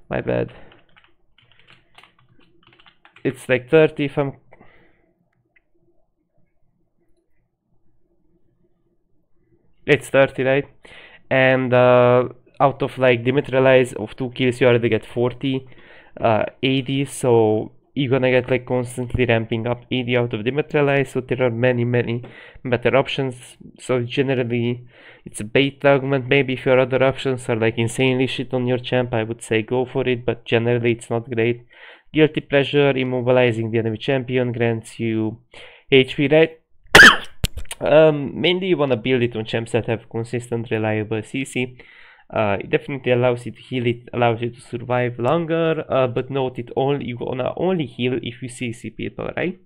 My bad. It's like 30 if I'm... It's 30, right? And out of like Dematerialize of 2 kills, you already get 40 AD, so you're gonna get like constantly ramping up AD out of Dematerialize. So there are many better options. So generally it's a bait augment. Maybe if your other options are like insanely shit on your champ, I would say go for it, but generally it's not great. Guilty Pleasure, immobilizing the enemy champion, grants you HP, right? Mainly you wanna build it on champs that have consistent reliable CC. It definitely allows you to heal, it allows you to survive longer, but note it only, you're gonna only heal if you CC people, right?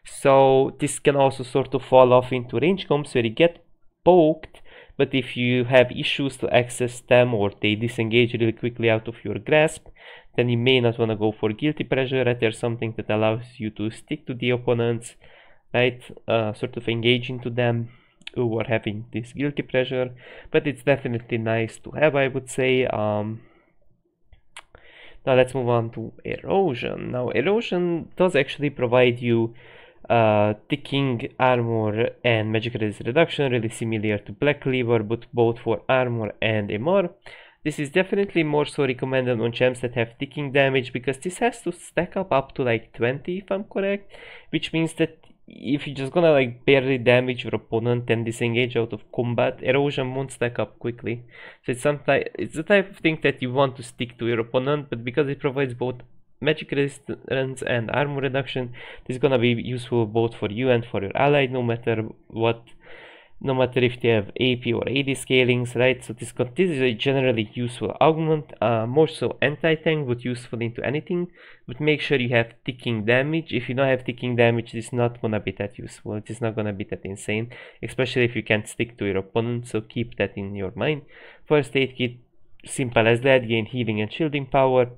So this can also sort of fall off into range comps where you get poked, but if you have issues to access them or they disengage really quickly out of your grasp, then you may not want to go for Guilty Pleasure. Rather something that allows you to stick to the opponents, right? Sort of engage into them who are having this guilty pleasure, but it's definitely nice to have, I would say. Now let's move on to Erosion. Now Erosion does actually provide you ticking armor and magic resist reduction, really similar to Black Cleaver, but both for armor and MR. This is definitely more so recommended on champs that have ticking damage, because this has to stack up to like 20 if I'm correct, which means that if you're just gonna like barely damage your opponent and disengage out of combat, Erosion won't stack up quickly. So it's the type of thing that you want to stick to your opponent, but because it provides both magic resistance and armor reduction, this is gonna be useful both for you and for your ally, no matter what. No matter if they have AP or AD scalings, right? So this is a generally useful augment, more so anti-tank, but useful into anything. But make sure you have ticking damage. If you don't have ticking damage, it's not gonna be that useful. It is not gonna be that insane, especially if you can't stick to your opponent. So keep that in your mind. First aid kit, simple as that, gain healing and shielding power.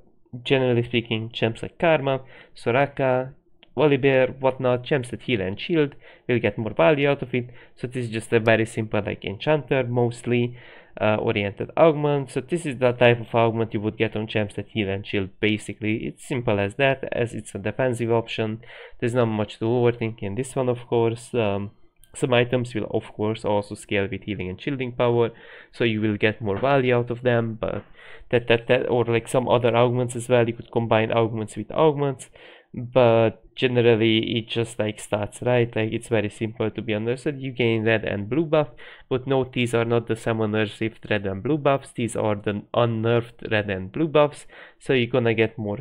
Generally speaking, champs like Karma, Soraka, Volibear, whatnot, champs that heal and shield will get more value out of it. So this is just a very simple like enchanter mostly oriented augment. So this is the type of augment you would get on champs that heal and shield. Basically it's simple as that, as it's a defensive option. There's not much to overthink in this one, of course. Some items will of course also scale with healing and shielding power, so you will get more value out of them, but that or like some other augments as well. You could combine augments with augments, but generally it just like starts, right? Like it's very simple to be understood. You gain red and blue buff, but note these are not the summoners with red and blue buffs. These are the unnerfed red and blue buffs, so you're gonna get more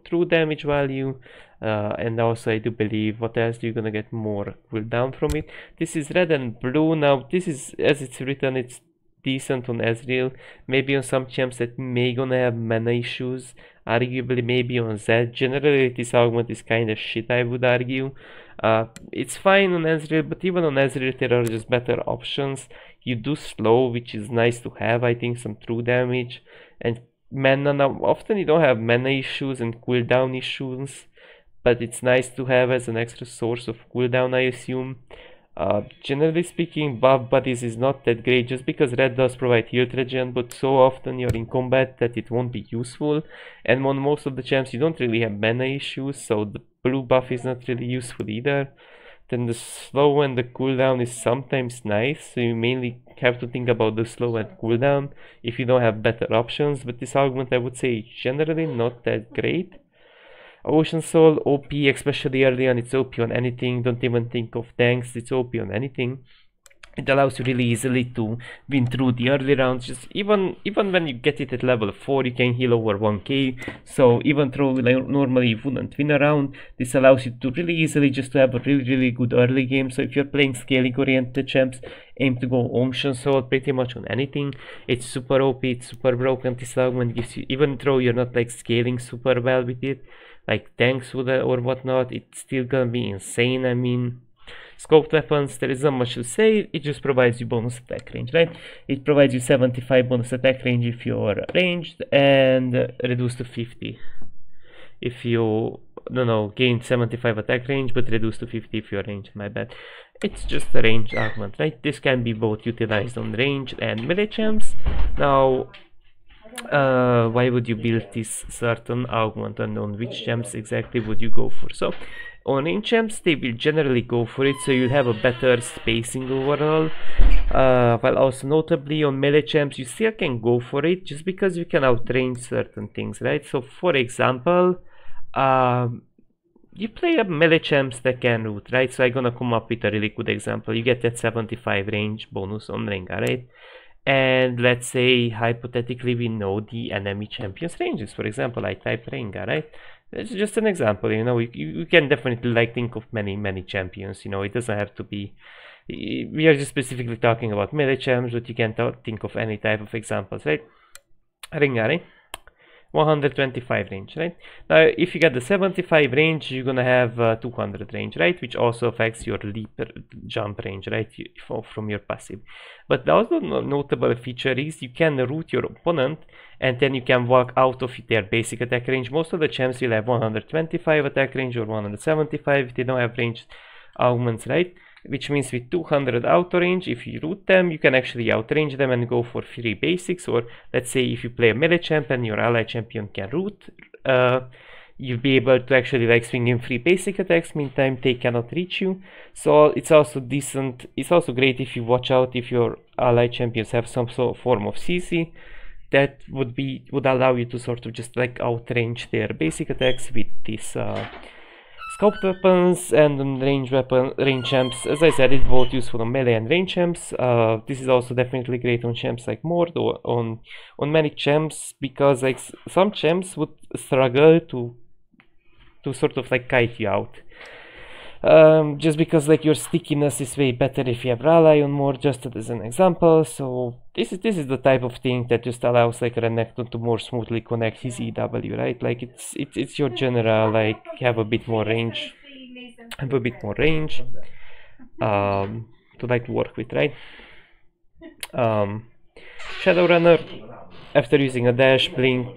true damage value, and also I do believe, what else, you're gonna get more cooldown from it. This is red and blue. Now this is, as it's written, it's decent on Ezreal, maybe on some champs that may gonna have mana issues, arguably maybe on Zed. Generally this augment is kinda shit, I would argue. It's fine on Ezreal, but even on Ezreal there are just better options. You do slow, which is nice to have, I think, some true damage, and mana. Now often you don't have mana issues and cooldown issues, but it's nice to have as an extra source of cooldown, I assume. Generally speaking, buff buddies is not that great, just because red does provide heal regen, but so often you're in combat that it won't be useful, and on most of the champs you don't really have mana issues, so the blue buff is not really useful either. then the slow and the cooldown is sometimes nice, so you mainly have to think about the slow and cooldown if you don't have better options, but this augment I would say generally not that great. Ocean Soul, OP, especially early on, it's OP on anything, don't even think of tanks, it's OP on anything. It allows you really easily to win through the early rounds. Just even when you get it at level 4, you can heal over 1k. So even though normally you wouldn't win a round, this allows you to really easily just to have a really good early game. So if you're playing scaling oriented champs, aim to go Ocean Soul pretty much on anything. It's super OP, it's super broken. This augment gives you, even though you're not like scaling super well with it, like tanks or whatnot, it's still gonna be insane. I mean, scoped weapons, there is not much to say, it just provides you bonus attack range, right? It provides you 75 bonus attack range if you're ranged, and reduced to 50 if you, gain 75 attack range, but reduced to 50 if you're ranged, my bad. It's just a range augment, right? This can be both utilized on ranged and melee champs. Now, why would you build this certain augment, and on which champs exactly would you go for? So on range champs they will generally go for it, so you'll have a better spacing overall, while also notably on melee champs you still can go for it just because you can outrange certain things, right? So for example, you play a melee champs that can root, right? So I'm gonna come up with a really good example. You get that 75 range bonus on Rengar, right? And let's say hypothetically we know the enemy champion's ranges. For example, I type Rengar, right? It's just an example, you can definitely like think of many champions, it doesn't have to be, we are just specifically talking about melee champs, but you can think of any type of examples, right? Rengar, right? 125 range, right? Now if you get the 75 range, you're gonna have 200 range, right? Which also affects your leap jump range, right? From your passive. But the also notable feature is you can root your opponent and then you can walk out of their basic attack range. Most of the champs will have 125 attack range or 175 if they don't have ranged augments, right? Which means with 200 auto range, if you root them, you can actually outrange them and go for free basics. Or let's say if you play a melee champ and your ally champion can root, you'll be able to actually like swing in free basic attacks, meantime they cannot reach you. So it's also decent, it's also great if you watch out if your ally champions have some sort of form of CC. That would allow you to sort of just like outrange their basic attacks with this scoped weapons. And on range champs, as I said, it's both useful on melee and range champs. This is also definitely great on champs like Mord or on many champs, because like some champs would struggle to sort of like kite you out. Just because like your stickiness is way better if you have Rally on more, just as an example. So this is the type of thing that just allows like Renekton to more smoothly connect his EW, right? Like it's your general like have a bit more range to like work with, right? Shadowrunner, after using a dash, blink,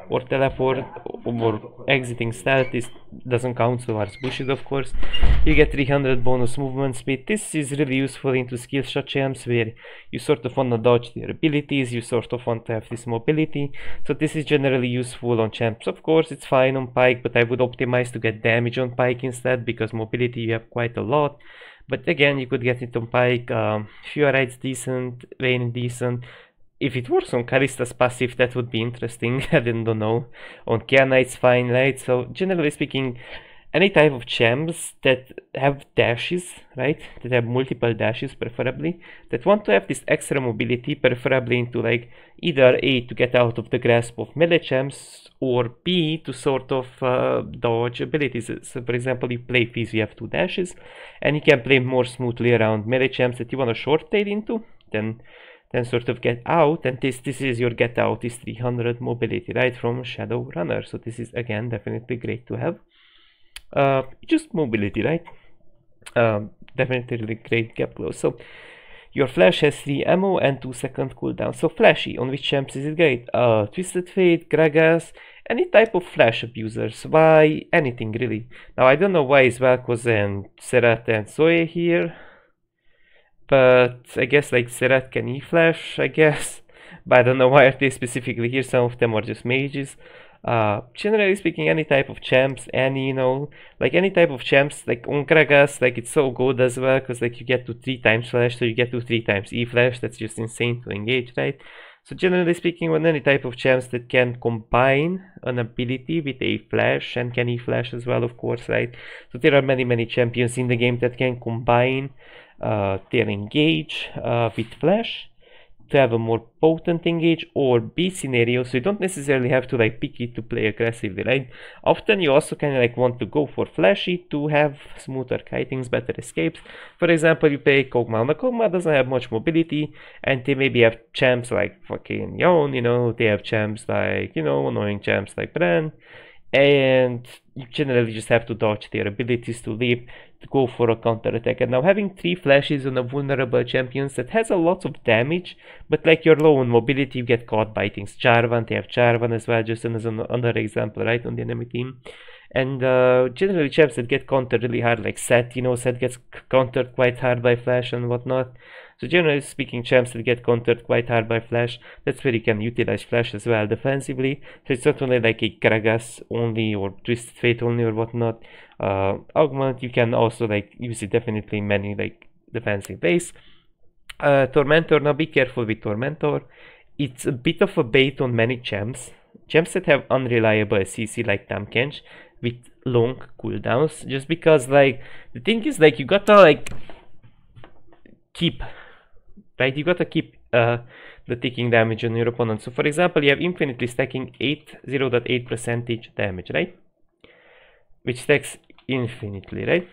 or teleport, or exiting stealth, this doesn't count towards bushes, of course. You get 300 bonus movement speed. This is really useful into skill shot champs where you sort of want to dodge their abilities, you sort of want to have this mobility. So this is generally useful on champs. Of course, it's fine on Pike, but I would optimize to get damage on Pike instead, because mobility you have quite a lot. But again, you could get it on Pike. Furite's decent, Vayne decent. If it works on Kalista's passive, that would be interesting. I don't know. On Kiana it's fine, right? So generally speaking, any type of champs that have dashes, right? That have multiple dashes preferably, that want to have this extra mobility, preferably into like either A, to get out of the grasp of melee champs, or B, to sort of dodge abilities. So for example, you play Fizz, you have 2 dashes, and you can play more smoothly around melee champs that you want to short tail into, then sort of get out, and this is your get out is 300 mobility, right, from Shadowrunner. So this is again definitely great to have. Just mobility, right? Definitely really great gap close. So your flash has 3 ammo and 2-second cooldown. So flashy, on which champs is it great? Twisted Fate, Gragas, any type of flash abusers. Why? Anything really. Now I don't know why is Vel'Koz and Serat and Zoe here, but I guess like Serat can E-flash, I guess. But I don't know why are they specifically here. Some of them are just mages. Generally speaking, any type of champs, any, you know, like any type of champs, like on Kragas, like it's so good as well, because like you get to 3 times flash, so you get to 3 times E flash. That's just insane to engage, right? So generally speaking, on any type of champs that can combine an ability with a flash and can E flash as well, of course, right? So there are many champions in the game that can combine their engage with flash to have a more potent engage or B scenario, so you don't necessarily have to like pick it to play aggressively, right? Often you also kind of like want to go for flashy to have smoother kitings, better escapes. For example, you play Kog'Maw. Now Kog'Maw doesn't have much mobility, and they maybe have champs like fucking Yon, you know, they have champs like, you know, annoying champs like Bran, and you generally just have to dodge their abilities to leap to go for a counter attack. And now having 3 flashes on a vulnerable champions that has a lot of damage, but like you're low on mobility, you get caught by things. Jarvan, they have Jarvan as well, just as another example, right, on the enemy team. And generally champs that get countered really hard, like Sett, you know, Sett gets countered quite hard by flash and whatnot. So generally speaking, champs that get countered quite hard by flash, that's where you can utilize flash as well defensively. So it's not only like a Gragas only or Twisted Fate only or whatnot. Augment, you can also like use it definitely in many like defensive ways. Tormentor, now be careful with Tormentor. It's a bit of a bait on many champs. Champs that have unreliable CC like Tahm with long cooldowns, just because like the thing is like you gotta like keep, right? You gotta keep the ticking damage on your opponent. So for example, you have infinitely stacking 0.8% damage, right? Which stacks infinitely, right?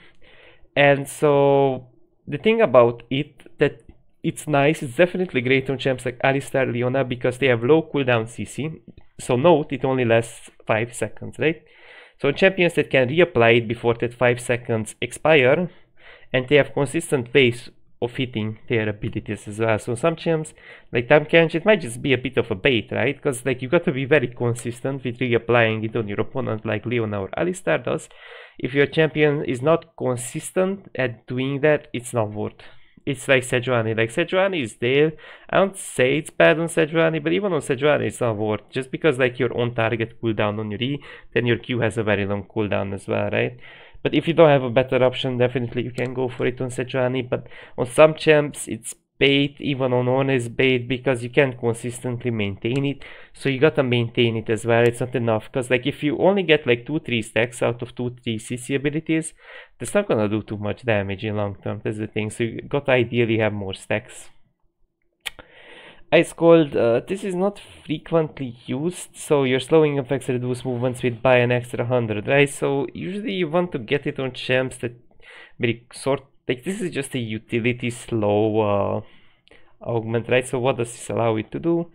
And so the thing about it that it's nice, it's definitely great on champs like Alistar, Leona, because they have low cooldown CC. So note, it only lasts 5 seconds, right? So champions that can reapply it before that 5 seconds expire, and they have consistent ways of hitting their abilities as well. So some champs like Tahm, it might just be a bit of a bait, right? Because like you got to be very consistent with reapplying it on your opponent like Leona or Alistar does. If your champion is not consistent at doing that, it's not worth. It's like Sejuani. Like Sejuani is there. I don't say it's bad on Sejuani, but even on Sejuani it's not worth. Just because like your on target cooldown on your E, then your Q has a very long cooldown as well, right? But if you don't have a better option, definitely you can go for it on Sejuani. But on some champs it's bait, even on honest bait, because you can't consistently maintain it. So you gotta maintain it as well. It's not enough, because like if you only get like 2-3 stacks out of 2-3 CC abilities, that's not gonna do too much damage in long term. That's the thing. So you gotta ideally have more stacks. Ice Cold, this is not frequently used, so your slowing effects reduce movement speed by an extra 100, right? So usually you want to get it on champs that very sort, like this is just a utility slow augment, right? So what does this allow it to do?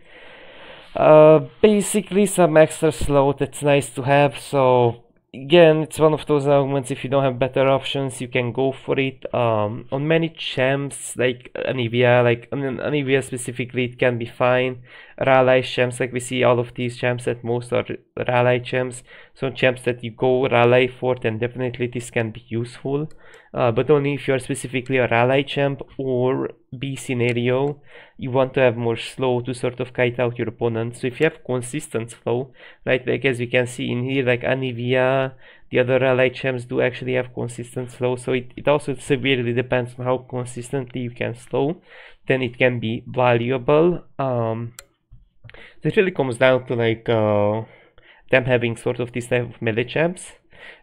Basically some extra slow that's nice to have. So again, it's one of those augments, if you don't have better options, you can go for it. On many champs, like Anivia, like Anivia specifically, it can be fine. Raleigh champs, like we see all of these champs at most are Raleigh champs. So champs that you go Raleigh for, then definitely this can be useful. But only if you're specifically a Raleigh champ or B scenario, you want to have more slow to sort of kite out your opponent. So if you have consistent slow, right, like as we can see in here, like Anivia, the other Raleigh champs do actually have consistent slow. So it also severely depends on how consistently you can slow, then it can be valuable. So it really comes down to like them having sort of this type of melee champs,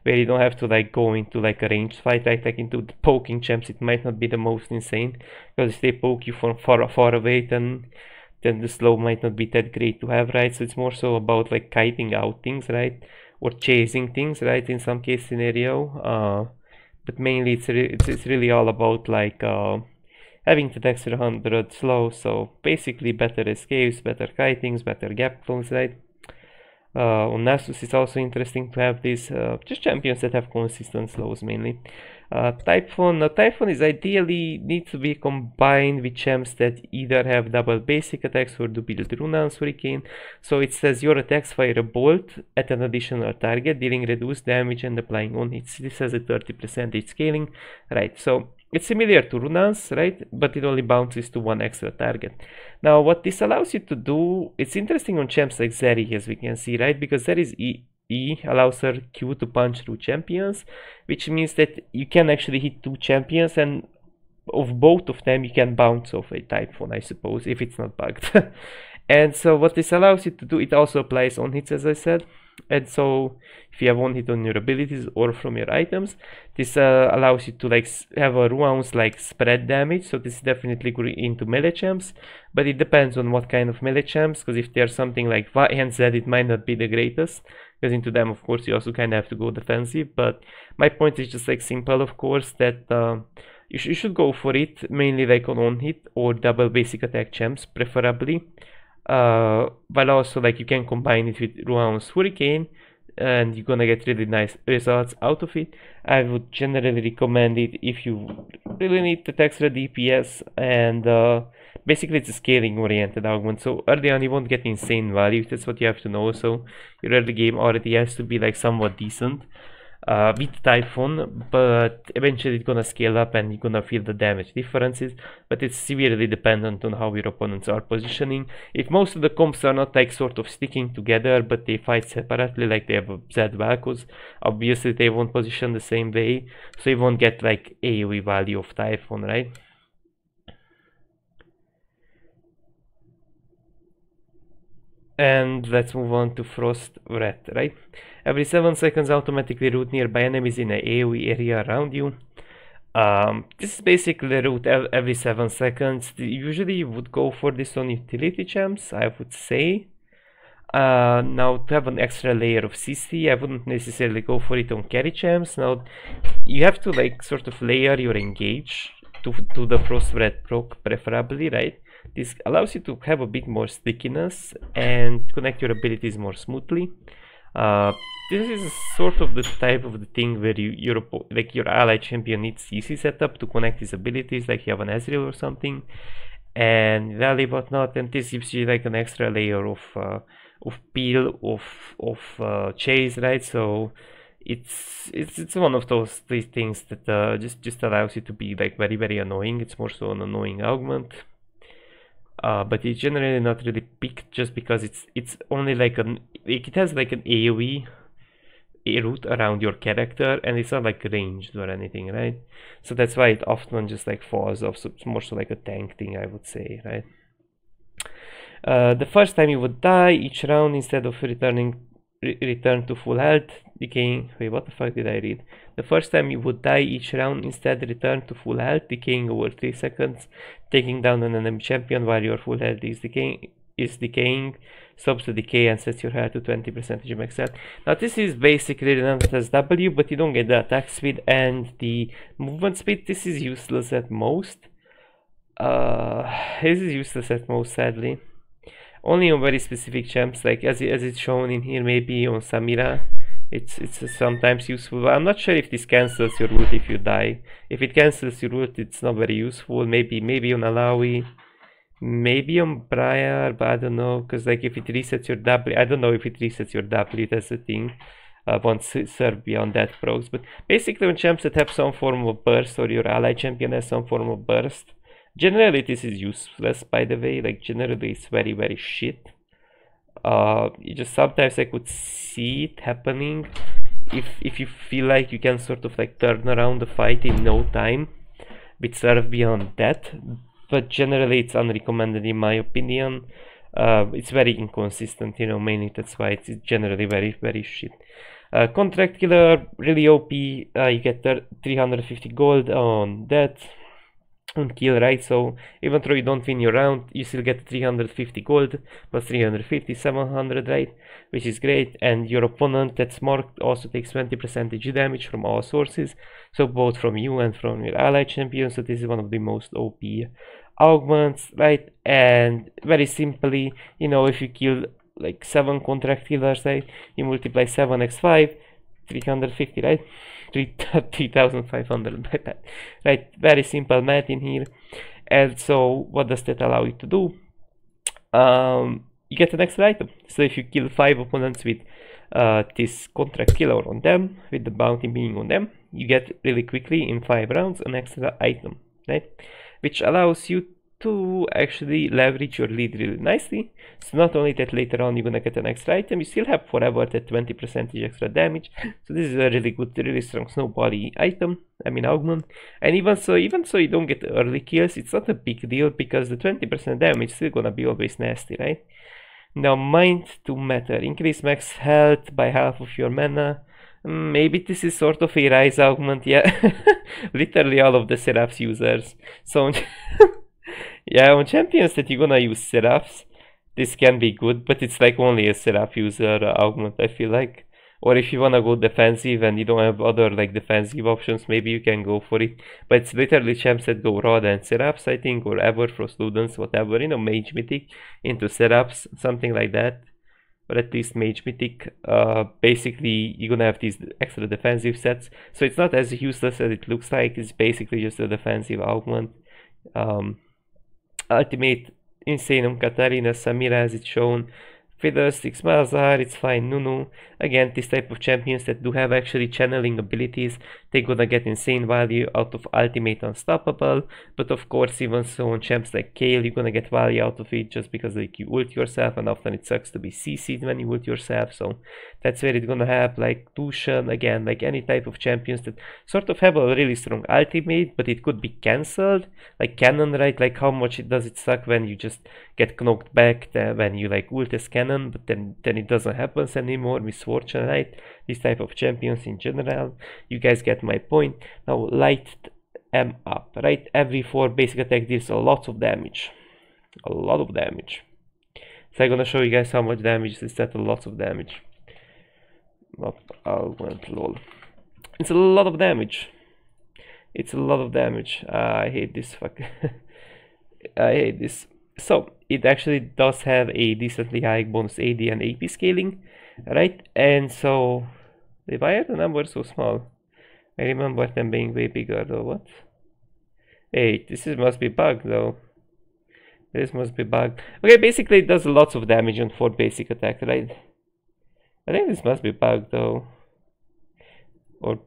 where you don't have to like go into like a ranged fight, right? Like into the poking champs, it might not be the most insane, because if they poke you from far away, then the slow might not be that great to have, right? So it's more so about like kiting out things, right, or chasing things, right, in some case scenario. But mainly it's really all about like having that extra 100 slow. So basically better escapes, better kitings, better gap close, right? On Nasus it's also interesting to have these just champions that have consistent slows mainly. Typhon, now Typhon is ideally needs to be combined with champs that either have double basic attacks or do build Runaan's Hurricane. So it says your attacks fire a bolt at an additional target, dealing reduced damage and applying on hits. This has a 30% scaling, right? So It's similar to runas, right? But it only bounces to one extra target. Now, what this allows you to do, it's interesting on champs like Zeri, as we can see, right? Because Zeri's E allows her Q to punch through champions, which means that you can actually hit two champions, and of both of them you can bounce off a Typhon, I suppose, if it's not bugged. And so what this allows you to do, it also applies on hits, as I said. And so if you have one hit on your abilities or from your items, this allows you to like have a rounds like spread damage. So this is definitely good into melee champs, but it depends on what kind of melee champs, because if they're something like Vi and Zed, it might not be the greatest, because into them of course you also kind of have to go defensive. But my point is just like simple, of course, that you should go for it mainly like on one hit or double basic attack champs preferably. But also like you can combine it with Ruan's Hurricane and you're gonna get really nice results out of it. I would generally recommend it if you really need the extra DPS, and basically it's a scaling oriented augment, so early on you won't get insane value. That's what you have to know. So your early game already has to be like somewhat decent with Typhon, but eventually it's gonna scale up and you're gonna feel the damage differences. But it's severely dependent on how your opponents are positioning. If most of the comps are not like sort of sticking together but they fight separately, like they have Zed Valkos, obviously they won't position the same way, so you won't get like AoE value of Typhon, right? And let's move on to Frost Wrath, right? Every 7 seconds automatically root nearby enemies in an AoE area around you. This is basically a root every 7 seconds. Usually you would go for this on utility champs, I would say. Now to have an extra layer of CC, I wouldn't necessarily go for it on carry champs. Now you have to like sort of layer your engage to the Frost Wrath proc preferably, right? This allows you to have a bit more stickiness and connect your abilities more smoothly. This is sort of the type of the thing where your ally champion needs CC setup to connect his abilities, like you have an Ezreal or something, and rally whatnot, and this gives you like an extra layer of peel of chase, right? So it's one of those three things that just allows you to be like very annoying. It's more so an annoying augment. But it's generally not really picked just because it's only like it has like an AoE route around your character, and it's not like ranged or anything, right? So that's why it often just like falls off. So it's more so like a tank thing, I would say, right? The first time you would die each round, instead of return to full health, decaying. Wait, what the fuck did I read? The first time you would die each round, instead return to full health, decaying over 3 seconds, taking down an enemy champion while your full health is decaying, stops the decay and sets your health to 20% max health. Now this is basically rendered as W, but you don't get the attack speed and the movement speed. This is useless at most. Sadly. Only on very specific champs, like as it's shown in here, maybe on Samira, it's sometimes useful. But I'm not sure if this cancels your ult if you die. If it cancels your ult, it's not very useful. Maybe on Alawi, maybe on Briar, but I don't know, because like if it resets your W, I don't know if it resets your W. That's the thing. Once serve beyond that procs, but basically on champs that have some form of burst, or your ally champion has some form of burst. Generally this is useless, by the way. Like generally it's very shit. You just sometimes I could see it happening if you feel like you can sort of like turn around the fight in no time with serve beyond that, but generally it's unrecommended in my opinion. It's very inconsistent, you know, mainly that's why it's generally very shit. Contract killer, really OP. You get 350 gold on that on kill, right? So even though you don't win your round, you still get 350 gold plus 350, 700, right? Which is great. And your opponent that's marked also takes 20% damage from all sources, so both from you and from your ally champion. So this is one of the most OP augments, right? And very simply, you know, if you kill like 7 contract killers, right, you multiply 7x5, 350, right? 3,500, right? Very simple math in here. And so what does that allow you to do? You get an extra item. So if you kill 5 opponents with this contract killer on them, with the bounty being on them, you get really quickly in 5 rounds an extra item, right? Which allows you to actually leverage your lead really nicely. So not only that later on you're gonna get an extra item, you still have forever that 20% extra damage. So this is a really good, really strong snowbally item, I mean augment. And even so you don't get early kills, it's not a big deal because the 20% damage is still gonna be always nasty, right? Now mind to matter, increase max health by half of your mana. Maybe this is sort of a rise augment, yeah. Literally all of the Seraphs users. So yeah, on champions that you're gonna use Seraphs, this can be good, but it's like only a Seraph user augment, I feel like. Or if you wanna go defensive and you don't have other like defensive options, maybe you can go for it. But it's literally champs that go raw and Seraphs, I think, or Everfrost Ludens, whatever, you know, Mage Mythic into Seraphs, something like that. Or at least Mage Mythic. Basically, you're gonna have these extra defensive sets. So it's not as useless as it looks like, it's basically just a defensive augment. Ultimate Insanum Katarina Samira as it's shown. Fiddlesticks Malzahar, it's fine, Nunu. Again, this type of champions that do have actually channeling abilities, they're gonna get insane value out of Ultimate Unstoppable. But of course, even so on champs like Kale, you're gonna get value out of it just because like you ult yourself, and often it sucks to be CC'd when you ult yourself. So that's where it's gonna have like Tushan, again, like any type of champions that sort of have a really strong ultimate, but it could be cancelled. Like Cannon, right? Like how much does it suck when you just get knocked back when you like ult as Cannon, but then it doesn't happen anymore with Fortune, right? This type of champions in general. You guys get my point. Now light them up, right? Every 4 basic attack deals a lot of damage. A lot of damage. So I'm gonna show you guys how much damage is that. A lot of damage. Lol. It's a lot of damage. It's a lot of damage. I hate this fuck. I hate this. So it actually does have a decently high bonus AD and AP scaling, right? And so why are the numbers so small? I remember them being way bigger though. What? Hey, must be bugged though. This must be bugged. Okay, basically it does lots of damage on 4 basic attack, right? I think this must be bugged though. Or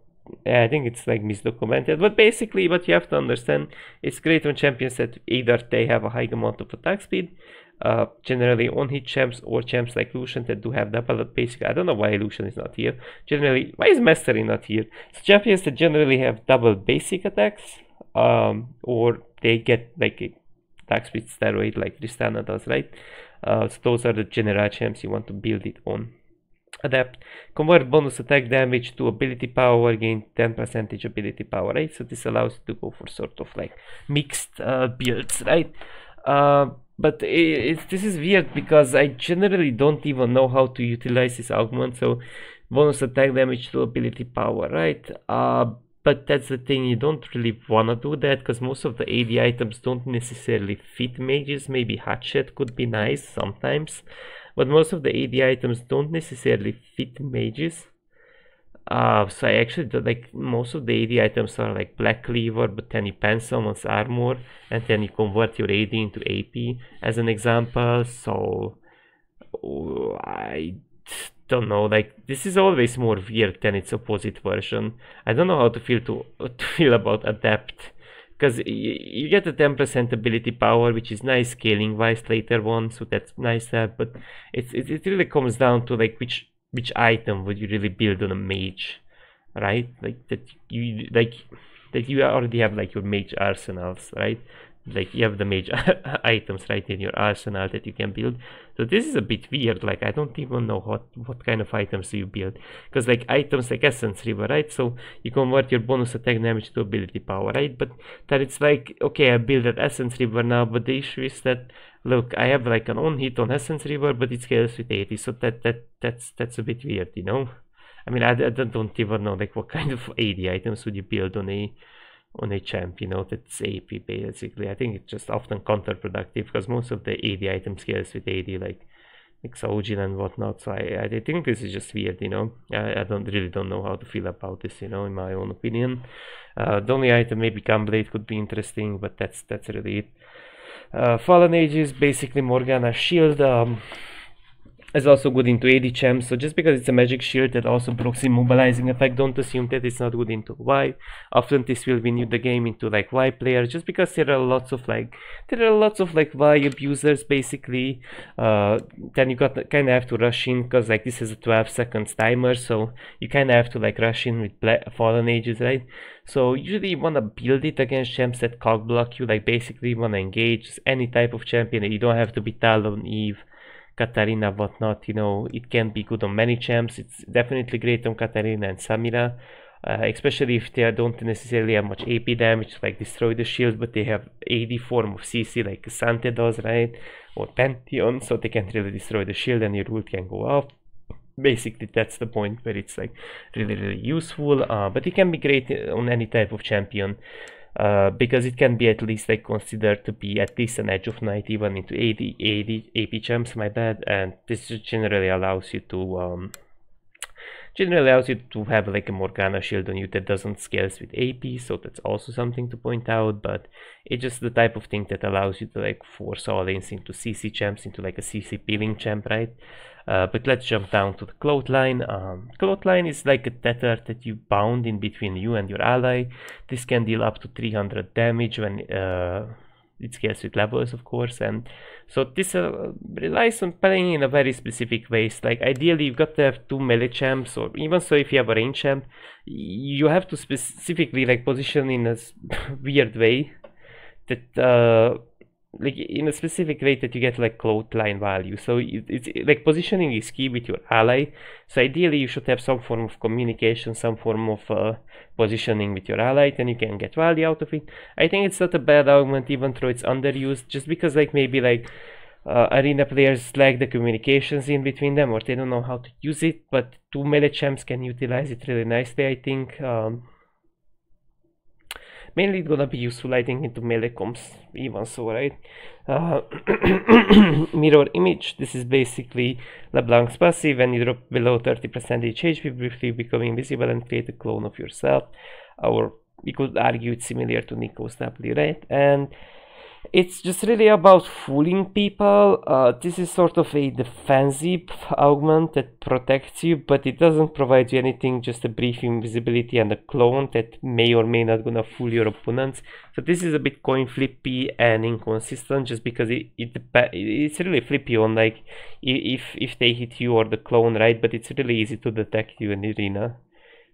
yeah, I think it's like misdocumented, but basically what you have to understand, it's great on champions that either they have a high amount of attack speed, generally on hit champs, or champs like Lucian that do have double basic. I don't know why Lucian is not here. Generally, why is Mastery not here? So champions that generally have double basic attacks, or they get like a attack speed steroid like Tristana does, right? So those are the general champs you want to build it on. Adapt, convert bonus attack damage to ability power, gain 10% ability power, right? So this allows you to go for sort of like mixed builds, right? But this is weird because I generally don't even know how to utilize this augment. So bonus attack damage to ability power, right? But that's the thing, you don't really want to do that because most of the AD items don't necessarily fit mages. Maybe Hatchet could be nice sometimes, but most of the AD items don't necessarily fit mages. So I actually do, like, most of the AD items are like Black Cleaver, but then you pen someone's armor and then you convert your AD into AP as an example. So I don't know, like this is always more weird than its opposite version. I don't know how to feel about Adept, because you get a 10% ability power, which is nice scaling wise later on, so that's nice to have, but it really comes down to like which item would you really build on a mage, right? Like that you already have like your mage arsenals, right? Like you have the mage items right in your arsenal that you can build. So this is a bit weird. Like I don't even know what kind of items do you build, because like items like Essence River, right? So you convert your bonus attack damage to ability power, right? But then it's like, okay, I build that Essence River now, but the issue is that, look, I have like an on hit on Essence River, but it scales with 80, so that's a bit weird, you know. I mean, I don't even know like what kind of AD items would you build on a champ, you know, that's AP basically. I think it's just often counterproductive because most of the AD items scales with AD, like Sojin and whatnot. So I think this is just weird, you know. I don't know how to feel about this, you know, in my own opinion. The only item, maybe Gunblade, could be interesting, but that's really it. Fallen Ages, basically Morgana shield. It's also good into AD champs, so just because it's a magic shield that also blocks immobilizing effect, don't assume that it's not good into Y. Often this will win you the game into like Y players, just because there are lots of like Y abusers basically. Then you got kind of have to rush in, because like this is a 12 seconds timer, so you kind of have to like rush in with fallen ages, right? So usually you want to build it against champs that cock block you, like basically you want to engage any type of champion. You don't have to be Talon, Eve, Katarina, whatnot, you know, it can be good on many champs. It's definitely great on Katarina and Samira, especially if they don't necessarily have much AP damage, like destroy the shield, but they have AD form of CC like Sante does, right? Or Pantheon, so they can't really destroy the shield and your ult can go off. Basically, that's the point where it's like really useful, but it can be great on any type of champion. Because it can be at least like considered to be at least an edge of knight even into 80 AP champs, my bad, and this generally allows you to have like a Morgana shield on you that doesn't scales with AP, so that's also something to point out. But it's just the type of thing that allows you to like force all lanes into CC champs, into like a CC peeling champ, right? But let's jump down to the clothesline. Clothesline is like a tether that you bound in between you and your ally. This can deal up to 300 damage when it scales with levels, of course, and so this relies on playing in a very specific ways. Like ideally you've got to have 2 melee champs, or even so if you have a range champ, you have to specifically like position in a weird way that like in a specific way that you get like clothesline value. So it's like positioning is key with your ally, so ideally you should have some form of communication, some form of positioning with your ally, then you can get value out of it. I think it's not a bad augment even though it's underused, just because like maybe like arena players lack the communications in between them, or they don't know how to use it, but 2 melee champs can utilize it really nicely, I think. Mainly it's gonna be useful, I think, into melee comps, even so, right? Mirror image, this is basically LeBlanc's passive. When you drop below 30% HP, briefly become invisible and create a clone of yourself. Or we could argue it's similar to Nico's W, right? And it's just really about fooling people. This is sort of a defensive augment that protects you, but it doesn't provide you anything, just a brief invisibility and a clone that may or may not gonna fool your opponents. So this is a bit coin flippy and inconsistent, just because it's really flippy on like if they hit you or the clone, right? But it's really easy to detect you in the arena.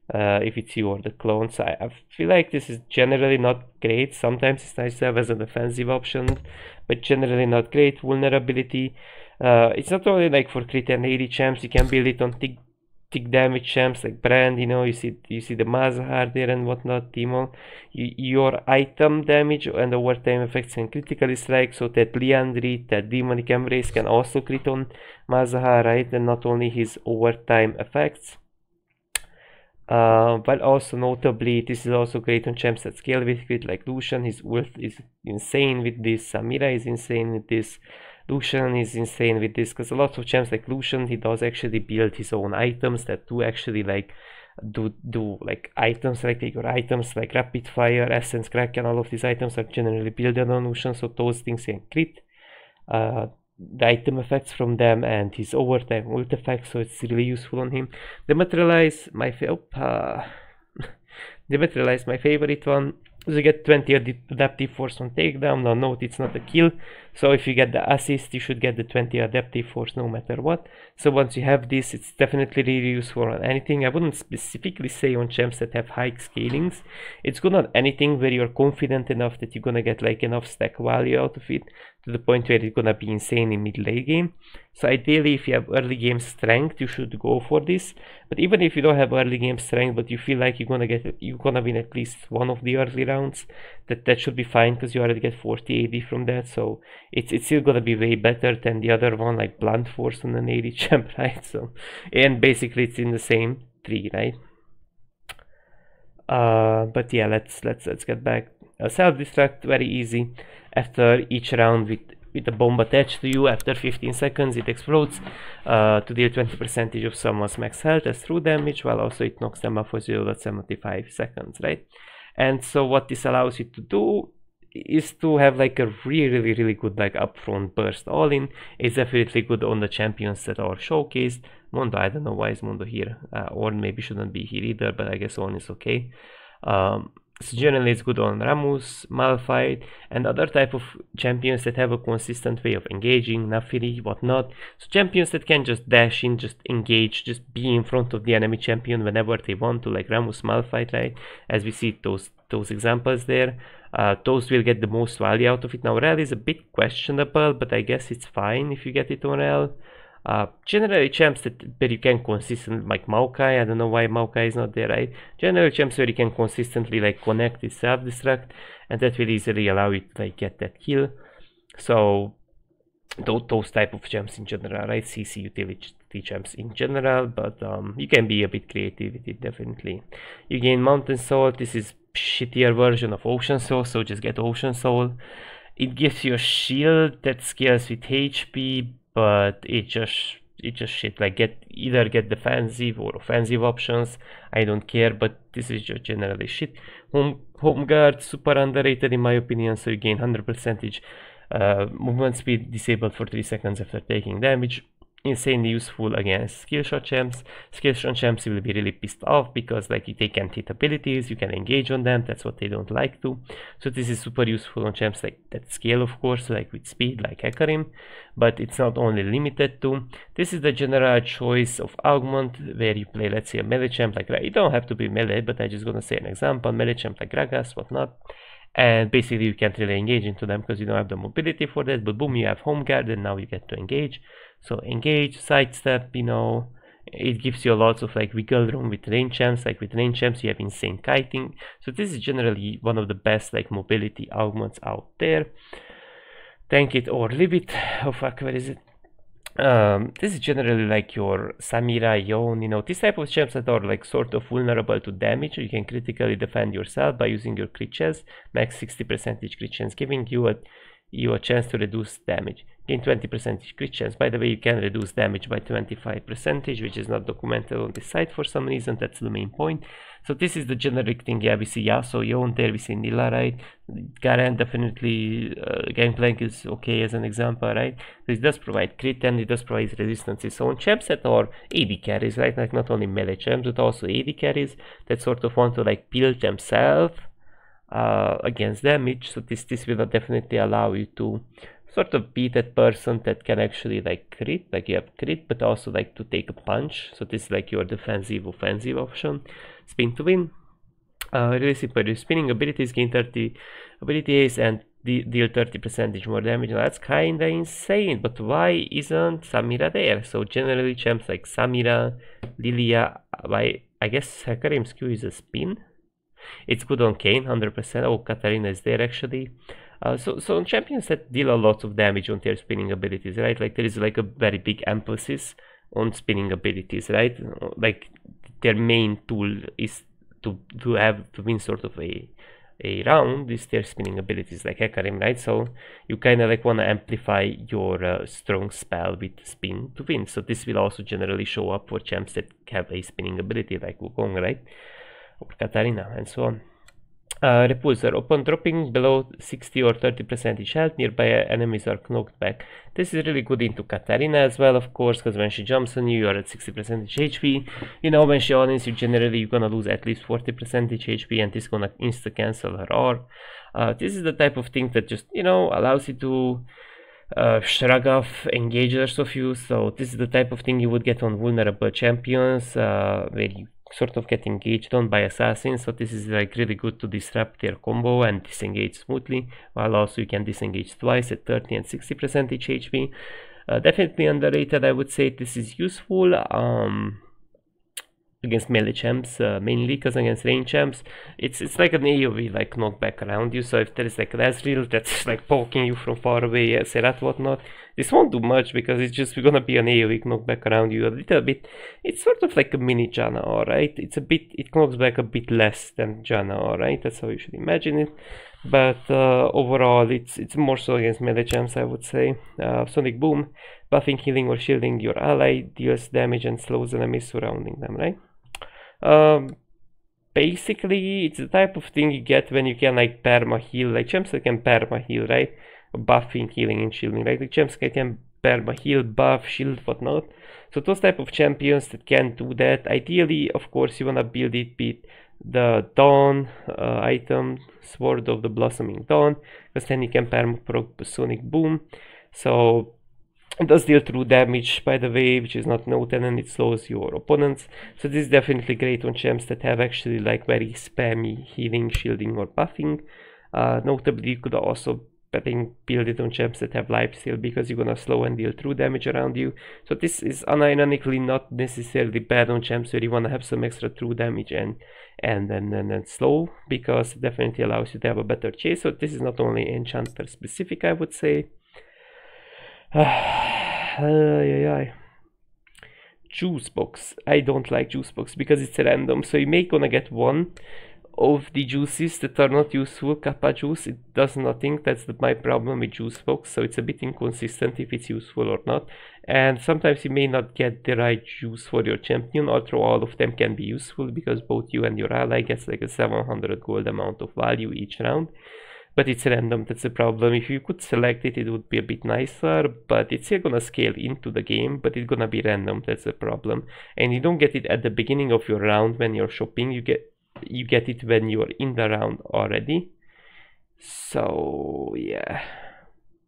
If it's you or the clone. So I feel like this is generally not great. Sometimes it's nice to have as a defensive option, but generally not great. Vulnerability, it's not only like for crit and AD champs, you can build it on tick damage champs like Brand, you know, you see the Mazahar there and whatnot, Timo. Your item damage and overtime effects can critically strike, so that Liandry, that Demonic Embrace can also crit on Mazahar, right? And not only his overtime effects. But also notably, this is also great on champs that scale with crit, like Lucian. His ult is insane with this, Samira is insane with this, Lucian is insane with this, because a lot of champs like Lucian, he does actually build his own items that do actually like do like items, like take your items like Rapid Fire, Essence, Kraken, all of these items are generally built on Lucian, so those things can crit. The item effects from them and his overtime ult effects, so it's really useful on him. Dematerialize, my Dematerialize, my favorite one. So you get 20 adaptive force on takedown. Now note it's not a kill, so if you get the assist you should get the 20 adaptive force no matter what. So once you have this, it's definitely really useful on anything. I wouldn't specifically say on champs that have high scalings. It's good on anything where you're confident enough that you're gonna get like enough stack value out of it to the point where it's gonna be insane in mid-late game. So ideally, if you have early game strength, you should go for this. But even if you don't have early game strength, but you feel like you're gonna win at least one of the early rounds, that should be fine, because you already get 40 AD from that. So it's still gonna be way better than the other one, like blunt force on an AD champ, right? So, and basically it's in the same tree, right? But yeah, let's get back. Self-destruct, very easy. After each round with a bomb attached to you, after 15 seconds it explodes to deal 20% of someone's max health as true damage, while also it knocks them off for 0.75 seconds, right? And so what this allows you to do is to have like a really good like upfront burst all in. It's definitely good on the champions that are showcased. Mondo, I don't know why is Mondo here, or maybe shouldn't be here either, but I guess one is okay. So generally it's good on Ramus, Malphite, and other type of champions that have a consistent way of engaging, Naafiri, whatnot. So champions that can just dash in, just engage, just be in front of the enemy champion whenever they want to, like Ramus, Malphite, right? As we see those examples there. Those will get the most value out of it. Now Rel is a bit questionable, but I guess it's fine if you get it on Rel. Generally champs that you can consistently, like Maokai, I don't know why Maokai is not there, right? Generally champs where you can consistently like connect with self-destruct, and that will easily allow you to like get that kill. So those type of champs in general, right? CC utility champs in general, but you can be a bit creative with it, definitely. You gain Mountain Soul. This is shittier version of Ocean Soul, so just get Ocean Soul. It gives you a shield that scales with HP, but it just shit. Like either get defensive or offensive options. I don't care, but this is just generally shit. Home guard, super underrated in my opinion. So you gain 100% movement speed, disabled for 3 seconds after taking damage. Insanely useful against skill shot champs. Skill shot champs will be really pissed off because like they can't hit abilities, you can engage on them, that's what they don't like to. So this is super useful on champs like that scale, of course, like with speed, like Hecarim, but it's not only limited to. This is the general choice of augment where you play, let's say, a melee champ like you don't have to be melee, but I'm just gonna say an example, melee champ like Gragas, whatnot. And basically you can't really engage into them because you don't have the mobility for that, but boom, you have home guard and now you get to engage. So engage, sidestep, you know, it gives you lots of like wiggle room with range champs. Like with range champs you have insane kiting, so this is generally one of the best like mobility augments out there. Tank it or leave it. Oh fuck, where is it? This is generally like your Samira, Yon, you know, this type of champs that are like sort of vulnerable to damage. You can critically defend yourself by using your crit chance, max 60% crit chance, giving you a chance to reduce damage. Gain 20% crit chance. By the way, you can reduce damage by 25%, which is not documented on this site for some reason. That's the main point. So this is the generic thing. Yeah, we see Yasuo, Yon there, we see Nilla, right? Garen definitely, Gangplank is okay as an example, right? So it does provide crit and it does provide resistances. So on champs that are AD carries, right? Like not only melee champs, but also AD carries that sort of want to like build themselves against damage. So this will definitely allow you to sort of be that person that can actually like crit, like you have crit, but also like to take a punch. So this is like your defensive offensive option. Spin to win. Really simple. Your spinning abilities gain 30 abilities and deal 30% more damage. Now that's kinda insane, but why isn't Samira there? So generally champs like Samira, Lilia, I guess Hecarim's Q is a spin. It's good on Kayn, 100%. Oh, Katarina is there actually. So on champions that deal a lot of damage on their spinning abilities, right? Like there is like a very big emphasis on spinning abilities, right? Like their main tool is to win sort of a round is their spinning abilities, like Hecarim, right? So you kind of like want to amplify your strong spell with spin to win. So this will also generally show up for champs that have a spinning ability like Wukong, right? Or Katarina and so on. Repulsor. Upon dropping below 60 or 30% health, nearby enemies are knocked back. This is really good into Katarina as well, of course, because when she jumps on you, you are at 60% HP. You know, when she audience, you're gonna lose at least 40% HP, and this is gonna insta cancel her R. This is the type of thing that just, you know, allows you to shrug off engagers of you. So this is the type of thing you would get on vulnerable champions, where you sort of get engaged on by assassins. So this is like really good to disrupt their combo and disengage smoothly, while also you can disengage twice at 30 and 60% HP. Definitely underrated, I would say. This is useful against melee champs, mainly, because against range champs it's like an AoE like knockback around you. So if there is like Lazaril that's like poking you from far away, Serat, whatnot, this won't do much because it's just gonna be an AoE knockback around you a little bit. It's sort of like a mini Janna, alright? It knocks back a bit less than Janna, alright? That's how you should imagine it. But overall it's more so against melee champs, I would say. Sonic Boom, buffing, healing or shielding your ally, deals damage and slows enemies surrounding them, right? basically it's the type of thing you get when you can like perma heal, like champs that can perma heal, right? Buffing, healing, and shielding, right? Like champs that can perma heal, buff, shield, whatnot. So those type of champions that can do that, ideally, of course, you wanna build it with the Dawn item, Sword of the Blossoming Dawn, because then you can perma proc Sonic Boom. So it does deal true damage, by the way, which is not noted, and it slows your opponents. So this is definitely great on champs that have actually like very spammy healing, shielding, or buffing. Notably, you could also, I think, build it on champs that have lifesteal, because you're gonna slow and deal true damage around you. So this is unironically not necessarily bad on champs where you wanna have some extra true damage and slow, because it definitely allows you to have a better chase. So this is not only enchanter specific, I would say. Juice box. I don't like juice box because it's random. So you may gonna get one of the juices that are not useful. Kappa juice, it does nothing. That's my problem with juice box. So it's a bit inconsistent if it's useful or not. And sometimes you may not get the right juice for your champion, although all of them can be useful because both you and your ally gets like a 700 gold amount of value each round. But it's random, that's the problem. If you could select it, it would be a bit nicer, but it's still gonna scale into the game, but it's gonna be random, that's the problem. And you don't get it at the beginning of your round when you're shopping, you get it when you're in the round already. So yeah,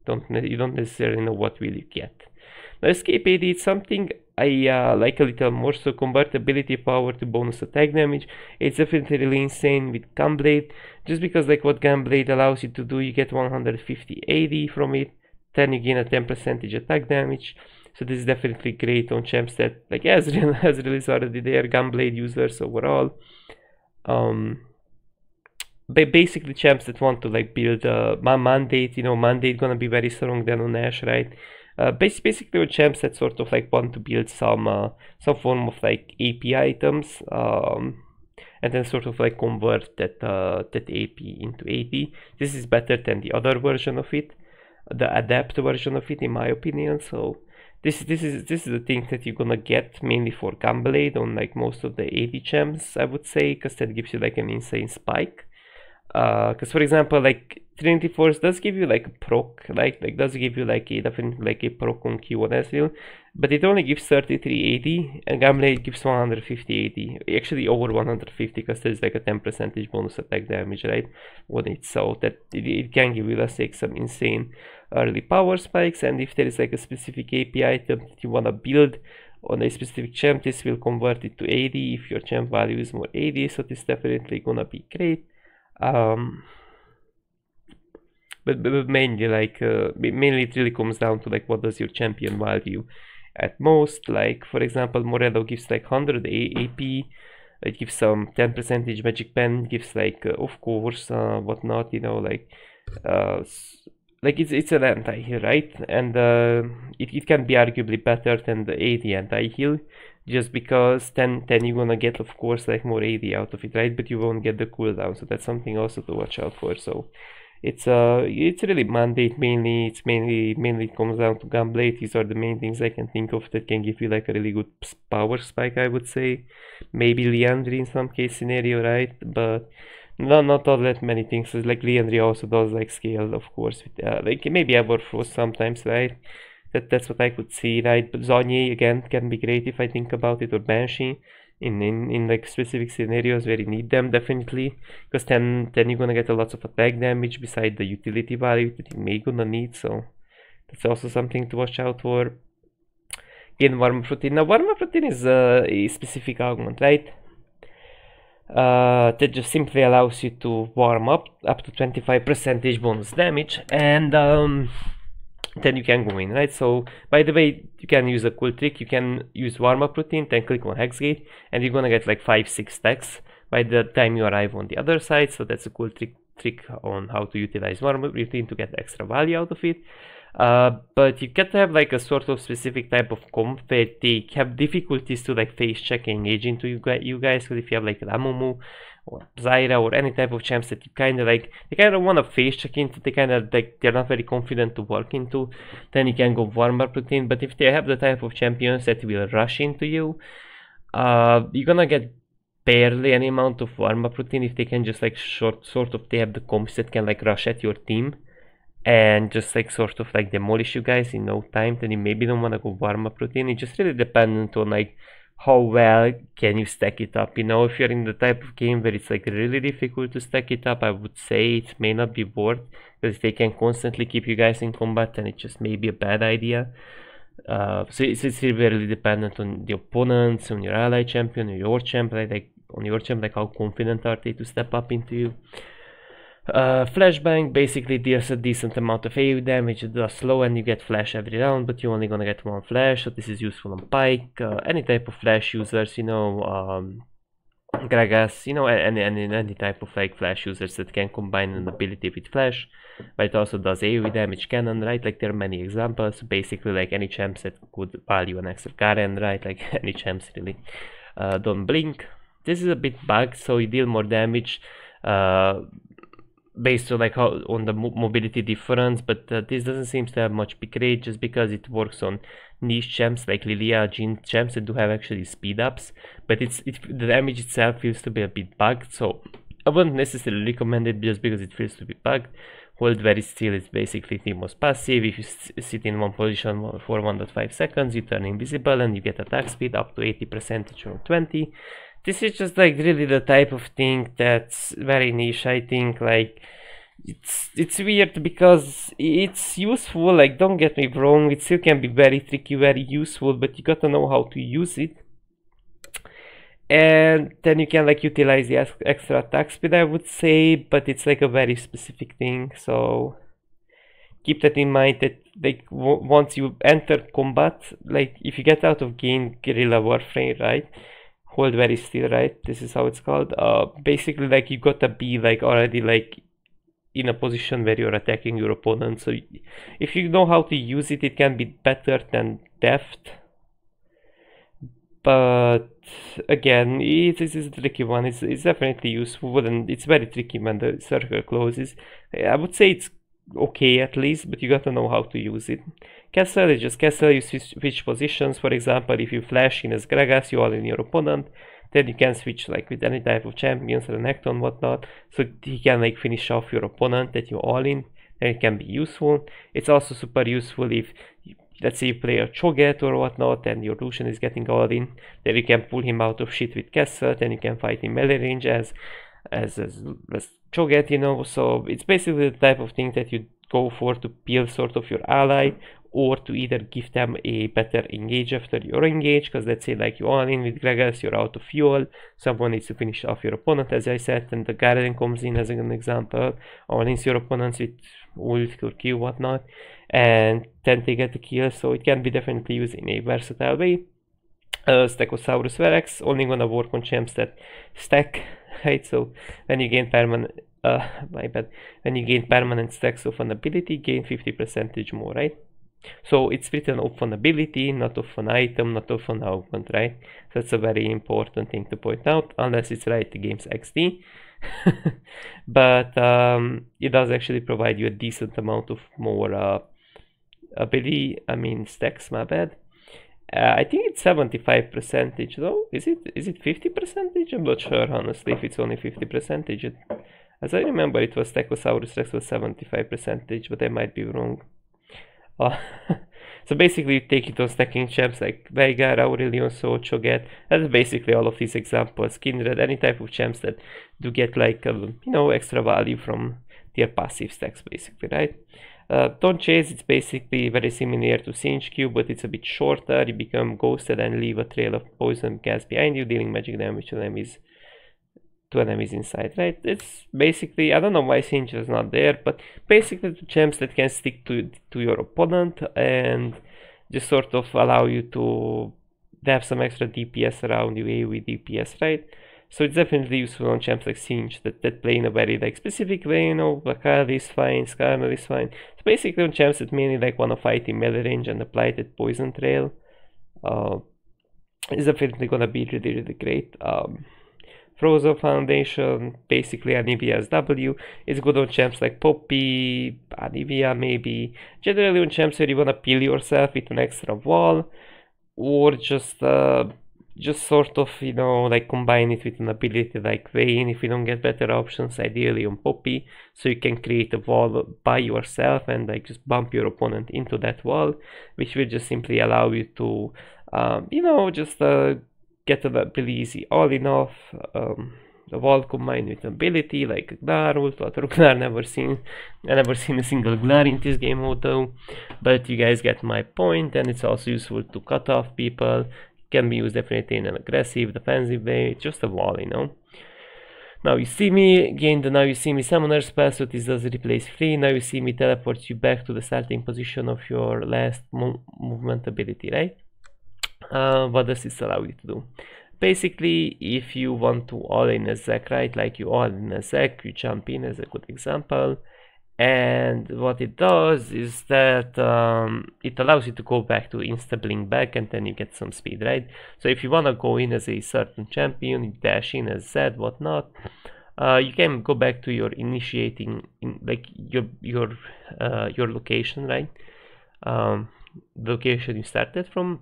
you don't necessarily know what will you get. Now escape AD is something I like a little more, so convert ability power to bonus attack damage. It's definitely really insane with Gunblade, just because like what Gunblade allows you to do, you get 150 AD from it, then you gain a 10% attack damage. So this is definitely great on champs that like as released already, they are Gunblade users overall. Basically champs that want to like build Mandate, you know, Mandate gonna be very strong then on Ash, right? Basically with champs that sort of like want to build some form of like AP items, and then sort of like convert that AP into AD. This is better than the other version of it, the adapt version of it, in my opinion. So this is the thing that you're gonna get mainly for Gunblade on like most of the AD champs, I would say, because that gives you like an insane spike. Because for example, like Trinity Force does give you like a proc, like does give you like a definitely like a proc on Q1 as well, but it only gives 33 AD, and Gunblade gives 150 AD, actually over 150, because there's like a 10% bonus attack damage, right, on it. So that it can give you, let's say, some insane early power spikes. And if there is like a specific AP item that you wanna build on a specific champ, this will convert it to AD if your champ value is more AD. So this is definitely gonna be great. But mainly like mainly it really comes down to like what does your champion value at most. Like for example, Morello gives like 100 AP, it gives some 10% magic pen, gives like of course whatnot, you know, like it's an anti-heal, right? And it can be arguably better than the AD anti-heal, just because then you're gonna get, of course, like more AD out of it, right? But you won't get the cooldown, so that's something also to watch out for. So it's really Mandate mainly. It's mainly comes down to Gunblade. These are the main things I can think of that can give you like a really good power spike, I would say. Maybe Liandry in some case scenario, right? But not all that many things. So, like Liandry also does like scale, of course, with like maybe Everfrost sometimes, right? That's what I could see, right? But Zonye again can be great if I think about it, or Banshee in like specific scenarios where you need them, definitely, because then you're gonna get a lot of attack damage beside the utility value that you may gonna need. So that's also something to watch out for. Again, warm-up routine. Now warm-up routine is a specific augment, right? That just simply allows you to warm up to 25% bonus damage, and then you can go in, right? So by the way, you can use a cool trick. You can use warm-up routine, then click on Hexgate, and you're gonna get like 5-6 stacks by the time you arrive on the other side. So that's a cool trick on how to utilize warm-up routine to get extra value out of it. But you get to have like a sort of specific type of comp where they have difficulties to like face check and engage into you guys. Because if you have like Lamumu or Zyra or any type of champs that you kind of like, they kind of want to face check into, they kind of like, they're not very confident to work into, then you can go warm-up routine. But if they have the type of champions that will rush into you, you're gonna get barely any amount of warm-up routine, if they can just like sort of they have the comps that can like rush at your team and just like sort of like demolish you guys in no time, then you maybe don't want to go warm-up routine. It's just really dependent on like how well can you stack it up. You know, if you're in the type of game where it's like really difficult to stack it up, I would say it may not be worth, because if they can constantly keep you guys in combat, then it just may be a bad idea. So it's really dependent on the opponents, on your ally champion, on your champ, like on your champ, like how confident are they to step up into you. Flashbang basically deals a decent amount of AoE damage. It does slow and you get flash every round, but you're only gonna get one flash, so this is useful on Pike. Any type of flash users, you know, Gragas, you know, any type of like flash users that can combine an ability with flash, but it also does AoE damage cannon, right? Like there are many examples. Basically, like any champs that could value an extra Karen, right? Like any champs really don't blink. This is a bit bugged, so you deal more damage based on like how on the mobility difference, but this doesn't seem to have much pick rate, just because it works on niche champs like Lilia, Jhin champs that do have actually speed ups, but the damage itself feels to be a bit bugged, so I wouldn't necessarily recommend it just because it feels to be bugged. Hold very still is basically the most passive. If you sit in one position for 1.5 seconds, you turn invisible and you get attack speed up to 80% or 20. This is just like really the type of thing that's very niche. I think like it's weird because it's useful, like don't get me wrong, it still can be very tricky, very useful, but you gotta know how to use it. And then you can like utilize the extra attack speed, I would say, but it's like a very specific thing, so keep that in mind, that like once you enter combat, like if you get out of game guerrilla warfare, right, hold very still, right, this is how it's called, basically like you gotta be like already like in a position where you're attacking your opponent, so if you know how to use it, it can be better than deft. But again, it is a tricky one. It's definitely useful, and it's very tricky when the circle closes. I would say it's okay at least, but you gotta know how to use it. Castle is just castle, you switch positions. For example, if you flash in as Gragas, you all in your opponent, then you can switch like with any type of champions, Renekton, whatnot, so he can like finish off your opponent that you all in, and it can be useful. It's also super useful if let's say you play a Cho'Gath or whatnot and your Lucian is getting all in, then you can pull him out of shit with Castle, then you can fight in melee range as Cho'Gath, you know. So it's basically the type of thing that you go for to peel sort of your ally, or to either give them a better engage after you're engaged, because let's say like you all in with Gragas, you're out of fuel, someone needs to finish off your opponent, as I said, and the Guardian comes in as an example, all in your opponents with ult or Q, whatnot, and then they get the kill, so it can be definitely used in a versatile way. Stegosaurus Rex only gonna work on champs that stack, right? So when you gain permanent when you gain permanent stacks of an ability, gain 50% more, right? So it's written off an ability, not off an item, not off an augment, right? So that's a very important thing to point out, unless it's right the game's XD. But it does actually provide you a decent amount of more ability, stacks, my bad. I think it's 75% though. Is it 50%? I'm not sure honestly if it's only 50%. As I remember, it was Stegosaurus Rex was 75%, but I might be wrong. So basically you take it on stacking champs like Veigar, Aurelion, Soul, Cho'Gath. That's basically all of these examples. Kindred, any type of champs that do get like extra value from their passive stacks, basically, right? Don't Chase, it's basically very similar to Singe Q, but it's a bit shorter. You become ghosted and leave a trail of poison gas behind you, dealing magic damage to enemies inside, right? It's basically, I don't know why Singe is not there, but basically the champs that can stick to your opponent and just sort of allow you to have some extra DPS around you, AoE DPS, right? So it's definitely useful on champs like Singe that play in a very like specific way, Bakali is fine, Skarner is fine. So basically on champs that mainly like want to fight in melee range and apply that poison trail, is definitely gonna be really, really great. Frozen Foundation, basically Anivia's W, is good on champs like Poppy, Anivia maybe, generally on champs where you wanna peel yourself with an extra wall, or just just sort of, you know, like combine it with an ability like Vayne if you don't get better options, ideally on Poppy, so you can create a wall by yourself and like just bump your opponent into that wall, which will just simply allow you to, you know, just get a really easy all in off. The wall combined with ability like Gnar ult, but Gnar I never seen a single Gnar in this game mode though, but you guys get my point, and it's also useful to cut off people. Can be used definitely in an aggressive, defensive way, just a wall, you know. Now you see me gain the Now You See Me Summoner spell, so this does replace 3. Now You See Me teleports you back to the starting position of your last movement ability, right? What does this allow you to do? Basically, if you want to all in a Zac, right, like you all in a Zac, you jump in as a good example, and what it does is that it allows you to go back to insta-blink back, and then you get some speed, right? So if you want to go in as a certain champion, you dash in as Zed, whatnot, you can go back to your initiating, like your location, right? The location you started from.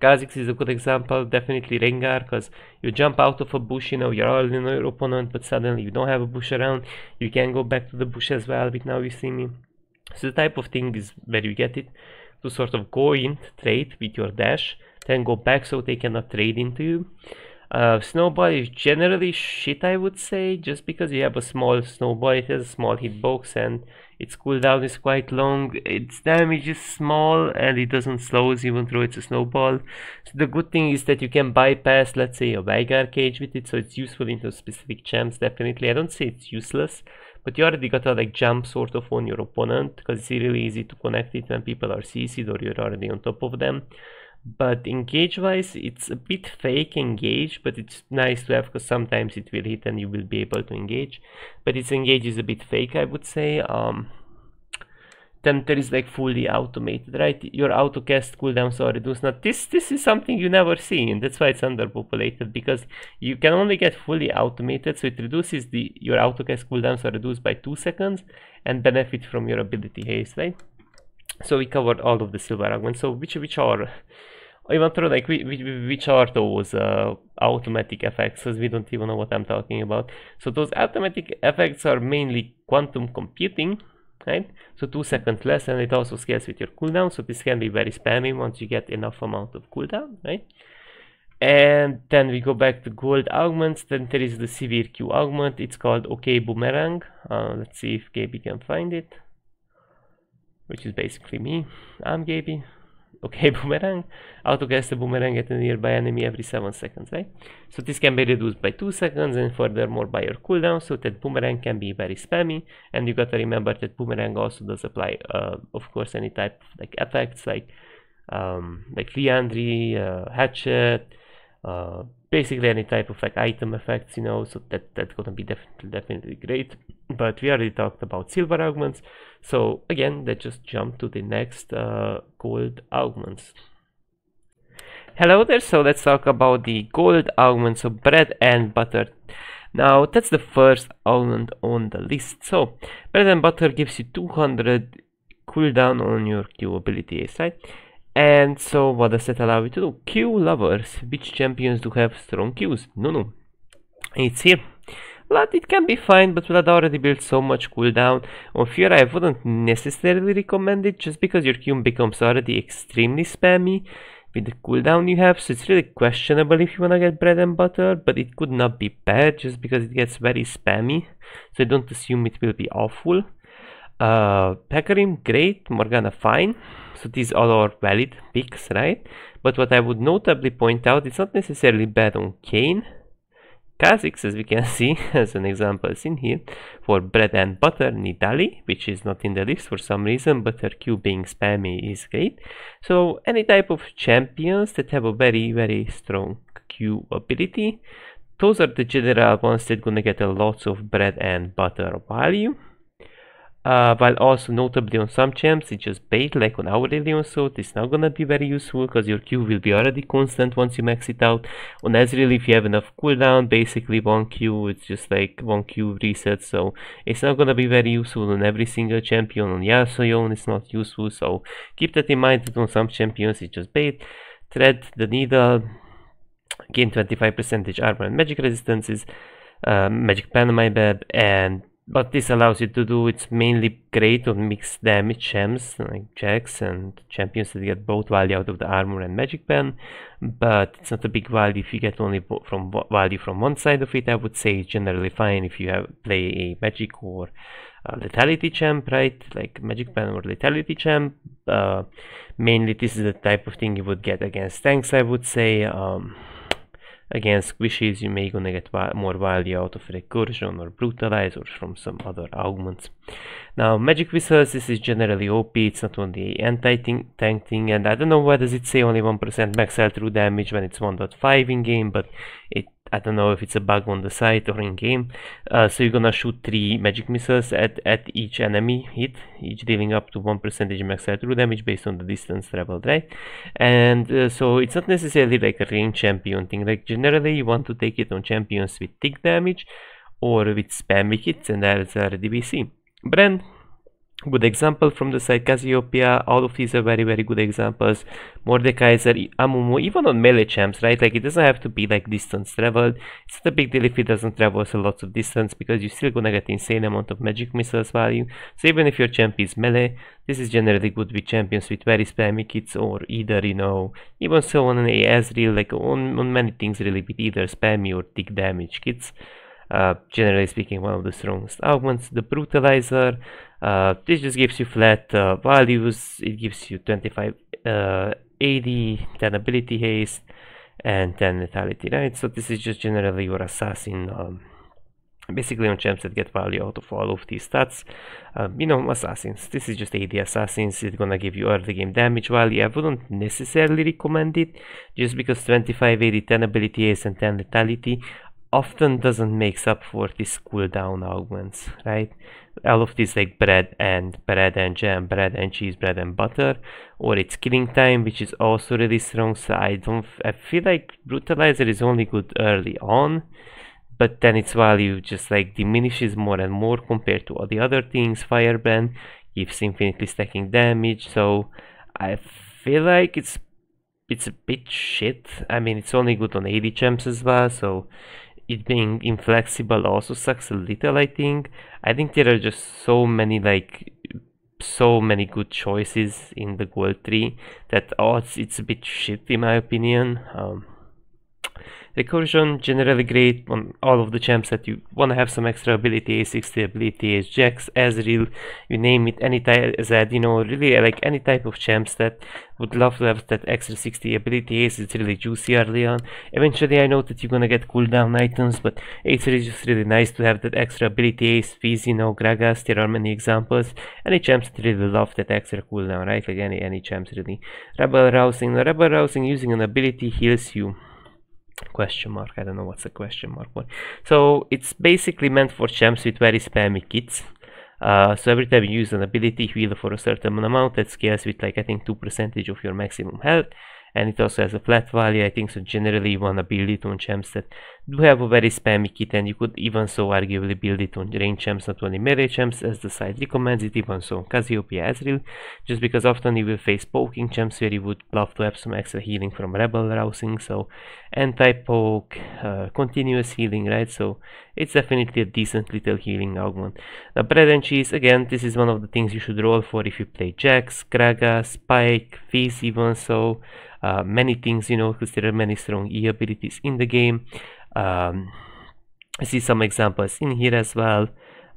Kha'Zix is a good example, definitely Rengar, because you jump out of a bush, you know, you're all in your opponent, but suddenly you don't have a bush around, you can go back to the bush as well, but Now You See Me. So the type of thing is where you get it, to sort of go in, trade with your dash, then go back so they cannot trade into you. Snowball is generally shit, I would say, just because you have a small snowball, it has a small hitbox and its cooldown is quite long, its damage is small, and it doesn't slow even though it's a snowball. So the good thing is that you can bypass, let's say, a Veigar cage with it, so it's useful into specific champs, definitely. I don't say it's useless, but you already gotta like jump sort of on your opponent, because it's really easy to connect it when people are CC'd or you're already on top of them. But engage wise, it's a bit fake engage, but it's nice to have because sometimes it will hit and you will be able to engage. But its engage is a bit fake, I would say. Then there is like fully automated, right? Your auto cast cooldowns are reduced. Now this is something you never see, and that's why it's underpopulated, because you can only get fully automated, so it reduces your auto cast cooldowns are reduced by 2 seconds and benefit from your ability haste, right? So we covered all of the silver augments. So which are, I want to know, like which are those automatic effects, because we don't even know what I'm talking about. So those automatic effects are mainly quantum computing, right? So 2 seconds less, and it also scales with your cooldown, so this can be very spammy once you get enough amount of cooldown, right? And then we go back to gold augments. Then there is the severe Q augment. It's called OK Boomerang. Let's see if Gaby can find it, which is basically me. I'm Gaby. Okay, Boomerang. Autocast a boomerang at a nearby enemy every 7 seconds, right? So this can be reduced by 2 seconds and furthermore by your cooldown, so that boomerang can be very spammy. And you gotta remember that boomerang also does apply, of course, any type of like effects like Liandry, Hatchet, basically any type of like item effects, you know. So that's gonna be definitely great. But we already talked about silver augments, so again, let's just jump to the next gold augments. Hello there, so let's talk about the gold augments of bread and butter. Now that's the first augment on the list. So bread and butter gives you 200 cooldown on your Q abilities, right? And so what does that allow you to do? Q lovers. Which champions do have strong Qs? No, it's here. Blood, it can be fine, but Blood already built so much cooldown. On Fear, I wouldn't necessarily recommend it, just because your Q becomes already extremely spammy with the cooldown you have, so it's really questionable if you wanna get bread and butter, but it could not be bad just because it gets very spammy, so I don't assume it will be awful. Hecarim, great. Morgana, fine. So these all are valid picks, right? But what I would notably point out, it's not necessarily bad on Kayn. Kha'Zix, as we can see, as an example is in here. For bread and butter, Nidalee, which is not in the list for some reason, but her Q being spammy is great. So any type of champions that have a very strong Q ability, those are the general ones that gonna get a lots of bread and butter value. While also notably on some champs it's just bait, like on Aurelion, so it's not gonna be very useful because your Q will be already constant once you max it out. On Ezreal, if you have enough cooldown, basically 1 Q, it's just like 1 Q reset, so it's not gonna be very useful on every single champion. On Yasuo, it's not useful, so keep that in mind that on some champions it's just bait. Thread the needle. gain 25% armor and magic resistances, magic pen my bad, and what this allows you to do, it's mainly great on mixed damage champs like Jax and champions that get both value out of the armor and magic pen, but it's not a big value if you get only value from one side of it. I would say it's generally fine if you play a magic or lethality champ, right? Like magic pen or lethality champ. Mainly this is the type of thing you would get against tanks, I would say. Against squishes, you may gonna get more value out of recursion or brutalize or from some other augments. Now, magic missiles, this is generally OP. It's not only anti-tank thing, and I don't know why does it say only 1% max true damage when it's 1.5 in game, but I don't know if it's a bug on the site or in game. So you're gonna shoot 3 magic missiles at each enemy hit, each dealing up to 1% max true damage based on the distance traveled, right? And so it's not necessarily like a range champion thing. Like generally you want to take it on champions with tick damage or with spammy hits, and that's RDBC. Brand, good example from the side. Cassiopeia, all of these are very good examples. Mordekaiser, Amumu, even on melee champs, right? Like it doesn't have to be like distance traveled. It's not a big deal if it doesn't travel so lots of distance, because you're still gonna get insane amount of magic missiles value. So even if your champ is melee, this is generally good with champions with very spammy kits, or either, you know, even so on an Ezreal, like on many things really, with either spammy or tick damage kits. Generally speaking, one of the strongest augments. The brutalizer, this just gives you flat values. It gives you 25 80, 10 ability haste, and 10 lethality, right? So this is just generally your assassin, basically on champs that get value out of all of these stats. You know, assassins, this is just AD assassins. It's gonna give you early game damage value. I wouldn't necessarily recommend it, just because 25 80, 10 ability haste, and 10 lethality often doesn't make up for this cooldown augments, right? All of these like bread and jam, bread and cheese, bread and butter, or it's killing time, which is also really strong. So I feel like brutalizer is only good early on, but then its value just like diminishes more and more compared to all the other things. Firebrand gives infinitely stacking damage, so I feel like it's a bit shit. I mean, it's only good on AD champs as well, so it being inflexible also sucks a little. I think there are just so many good choices in the gold tree that it's a bit shit in my opinion. Recursion, generally great on all of the champs that you want to have some extra ability, 60 ability, Jax, Ezreal, you name it, any type, you know, really like any type of champs that would love to have that extra 60 ability. It's really juicy early on. Eventually I know that you're gonna get cooldown items, but it's really just really nice to have that extra ability. Fizz, you know, Gragas, there are many examples. Any champs that really love that extra cooldown, right? Like any champs really. Rebel Rousing using an ability heals you. Question mark, I don't know what's a question mark for. So it's basically meant for champs with very spammy kits. So every time you use an ability heal for a certain amount, that scales with like I think 2% of your maximum health, and it also has a flat value. I think so generally you want to build it on champs that do have a very spammy kit, and you could even so arguably build it on range champs, not only melee champs, as the site recommends it, even so on Cassiopeia, Ezreal, just because often you will face poking champs where you would love to have some extra healing from Rebel Rousing. So anti-poke, continuous healing, right? So it's definitely a decent little healing augment. Now bread and cheese, again, this is one of the things you should roll for if you play Jax, Gragas, Spike, Fizz, even so. Many things, you know, because there are many strong E abilities in the game. I see some examples in here as well.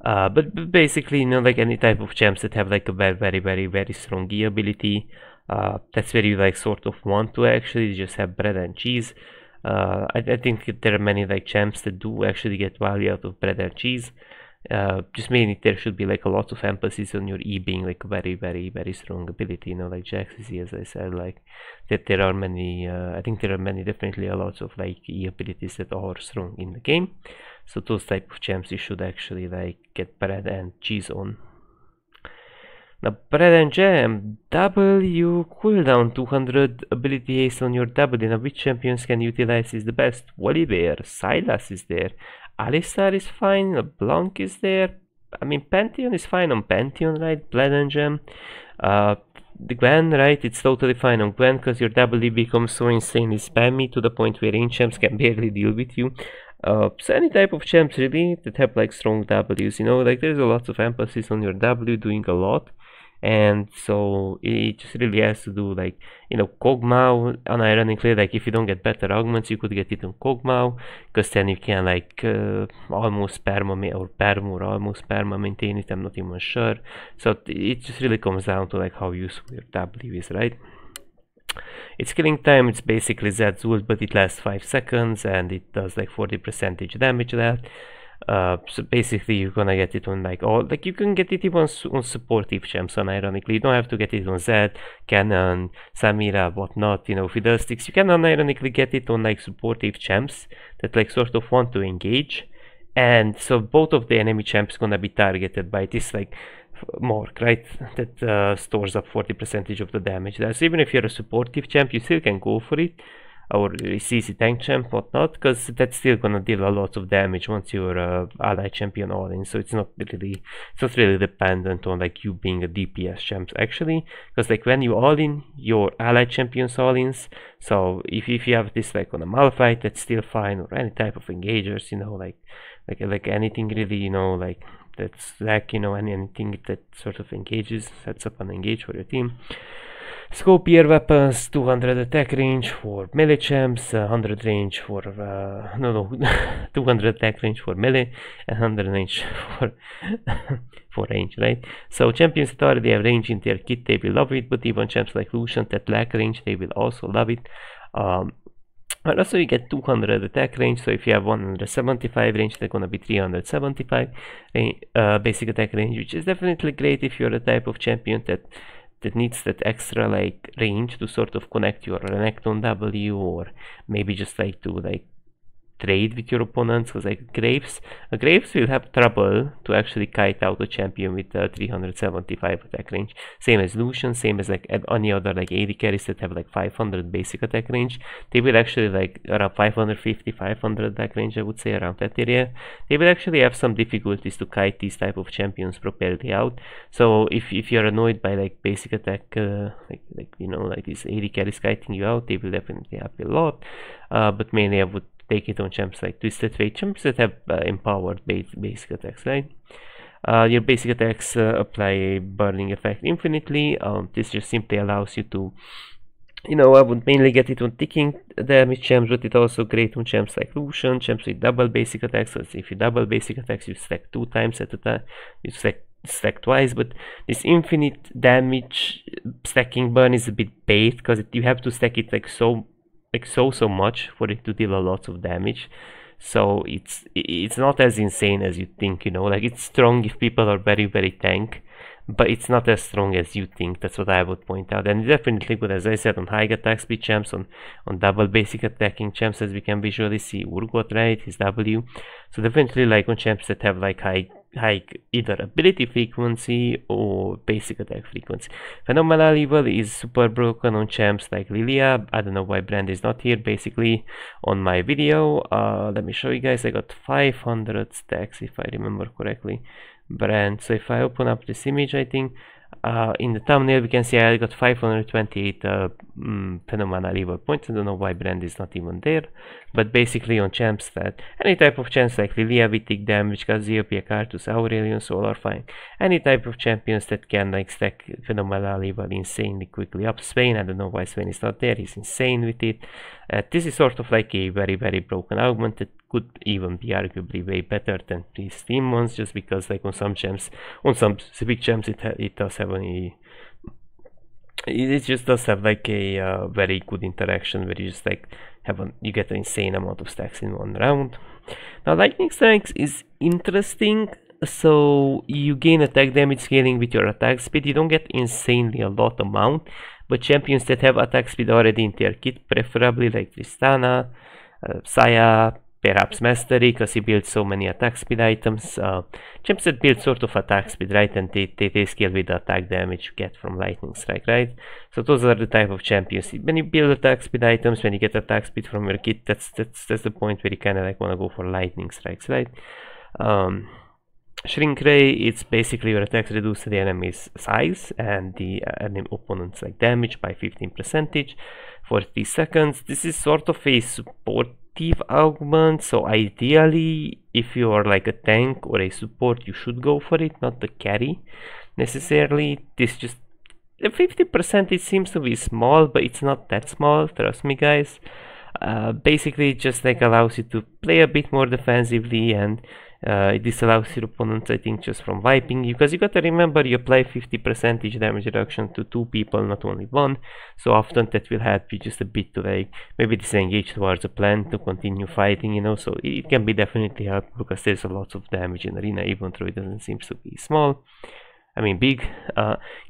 But basically, you know, like any type of champs that have like a very strong E ability, that's where you like sort of want to actually just have bread and cheese. I think there are many like champs that do actually get value out of bread and cheese. Just meaning there should be like a lot of emphasis on your E being like a very strong ability, you know, like Jax is E, as I said, like that there are many, I think there are many, definitely a lot of like E abilities that are strong in the game. So those type of champs you should actually like get bread and cheese on. Now bread and jam, W cooldown 200 ability haste on your W. Now which champions can utilize is the best? Volibear, Sylas is there, Alistar is fine, Blanc is there. I mean Pantheon is fine on Pantheon, right? Blood and Gem. the Gwen, right? It's totally fine on Gwen because your W becomes so insanely spammy to the point where range champs can barely deal with you. So any type of champs really that have like strong Ws, you know, like there's a lot of emphasis on your W doing a lot, and so it just really has to do like, you know, Kog'Maw. Unironically, like if you don't get better augments, you could get it on Kog'Maw, because then you can like almost perma or perm or almost perma maintain it. I'm not even sure. So it just really comes down to like how useful your W is, right? Its killing time, it's basically Zed's ult, but it lasts 5 seconds and it does like 40% damage that. So basically you're gonna get it on like all, like you can get it even on supportive champs, and ironically you don't have to get it on Zed, Cannon, Samira, whatnot, you know, Fiddlesticks. You can unironically get it on like supportive champs that like sort of want to engage, and so both of the enemy champs gonna be targeted by this like Mork, right, that stores up 40% of the damage there. So even if you're a supportive champ, you still can go for it, or a CC tank champ, whatnot, because that's still gonna deal a lot of damage once you're a ally champion all in. So it's not really dependent on like you being a DPS champ actually, because like when you all in, your ally champions all ins. So if you have this like on a Malphite, that's still fine, or any type of engagers, you know, like anything really, you know, like that's like, you know, anything that sort of engages, sets up an engage for your team. Scopier weapons, 200 attack range for melee champs, 100 range for 200 attack range for melee, and 100 range for for range, right? So champions that already have range in their kit, they will love it, but even champs like Lucian that lack range, they will also love it. And also you get 200 attack range, so if you have 175 range, they're gonna be 375 basic attack range, which is definitely great if you're a type of champion that needs that extra like range to sort of connect your Renekton W, or maybe just like to like trade with your opponents, because like Graves will have trouble to actually kite out a champion with 375 attack range. Same as Lucian, same as like any other like AD carries that have like 500 basic attack range. They will actually like around 550, 500 attack range, I would say, around that area. They will actually have some difficulties to kite these type of champions properly out. So if you're annoyed by like basic attack, like you know, like these AD carries kiting you out, they will definitely help you a lot. But mainly I would take it on champs like Twisted Fate, champs that have empowered basic attacks, right? Your basic attacks apply a burning effect infinitely. This just simply allows you to, you know, I would mainly get it on ticking damage champs, but it also great on champs like Lucian, champs with double basic attacks. So if you double basic attacks, you stack 2 times at a time, you stack twice, but this infinite damage stacking burn is a bit bait, because you have to stack it like so much for it to deal a lot of damage. So it's not as insane as you think, you know, like it's strong if people are very, very tank, but it's not as strong as you think. That's what I would point out. And definitely good, as I said, on high attack speed champs, on double basic attacking champs, as we can visually see Urgot, right, his W. So definitely like on champs that have like high either ability frequency or basic attack frequency. Phenomenal Evil is super broken on champs like Lilia. I don't know why Brand is not here. Basically on my video, let me show you guys, I got 500 stacks if I remember correctly. Brand, so if I open up this image, I think in the thumbnail we can see I got 528 phenomenal evil points. I don't know why Brand is not even there, but basically on champs that any type of champs like Lilia, Vitic, Damage, Cassiopeia, Cartus, Aurelion, Soul are fine. Any type of champions that can like stack phenomenal evil insanely quickly up. Swain, I don't know why Swain is not there, he's insane with it. This is sort of like a very, very broken augment that could even be arguably way better than these Steam ones, just because like on some champs, on some specific champs, it does have it just does have like a very good interaction where you just like you get an insane amount of stacks in one round. Now lightning strikes is interesting. So you gain attack damage scaling with your attack speed. You don't get insanely a lot amount, but champions that have attack speed already in their kit, preferably like Tristana, Saya, perhaps Mastery, because he builds so many attack speed items. Champs that build sort of attack speed, right, and they scale with the attack damage you get from lightning strike, right? So those are the type of champions. When you build attack speed items, when you get attack speed from your kit, that's the point where you kind of like want to go for lightning strikes, right? Shrink ray, it's basically your attacks reduce the enemy's size and the enemy opponent's like damage by 15% for 3 seconds. This is sort of a supportive augment, so ideally if you are like a tank or a support you should go for it, not the carry necessarily. This just 50% it seems to be small, but it's not that small, trust me guys. Basically it just like allows you to play a bit more defensively, and this allows your opponents, I think, just from wiping you, because you gotta remember you apply 50% damage reduction to 2 people, not only 1, so often that will help you just a bit to like maybe disengage towards a plan to continue fighting, you know. So it can be definitely helpful because there's a lot of damage in arena, even though it doesn't seem to be small. I mean big.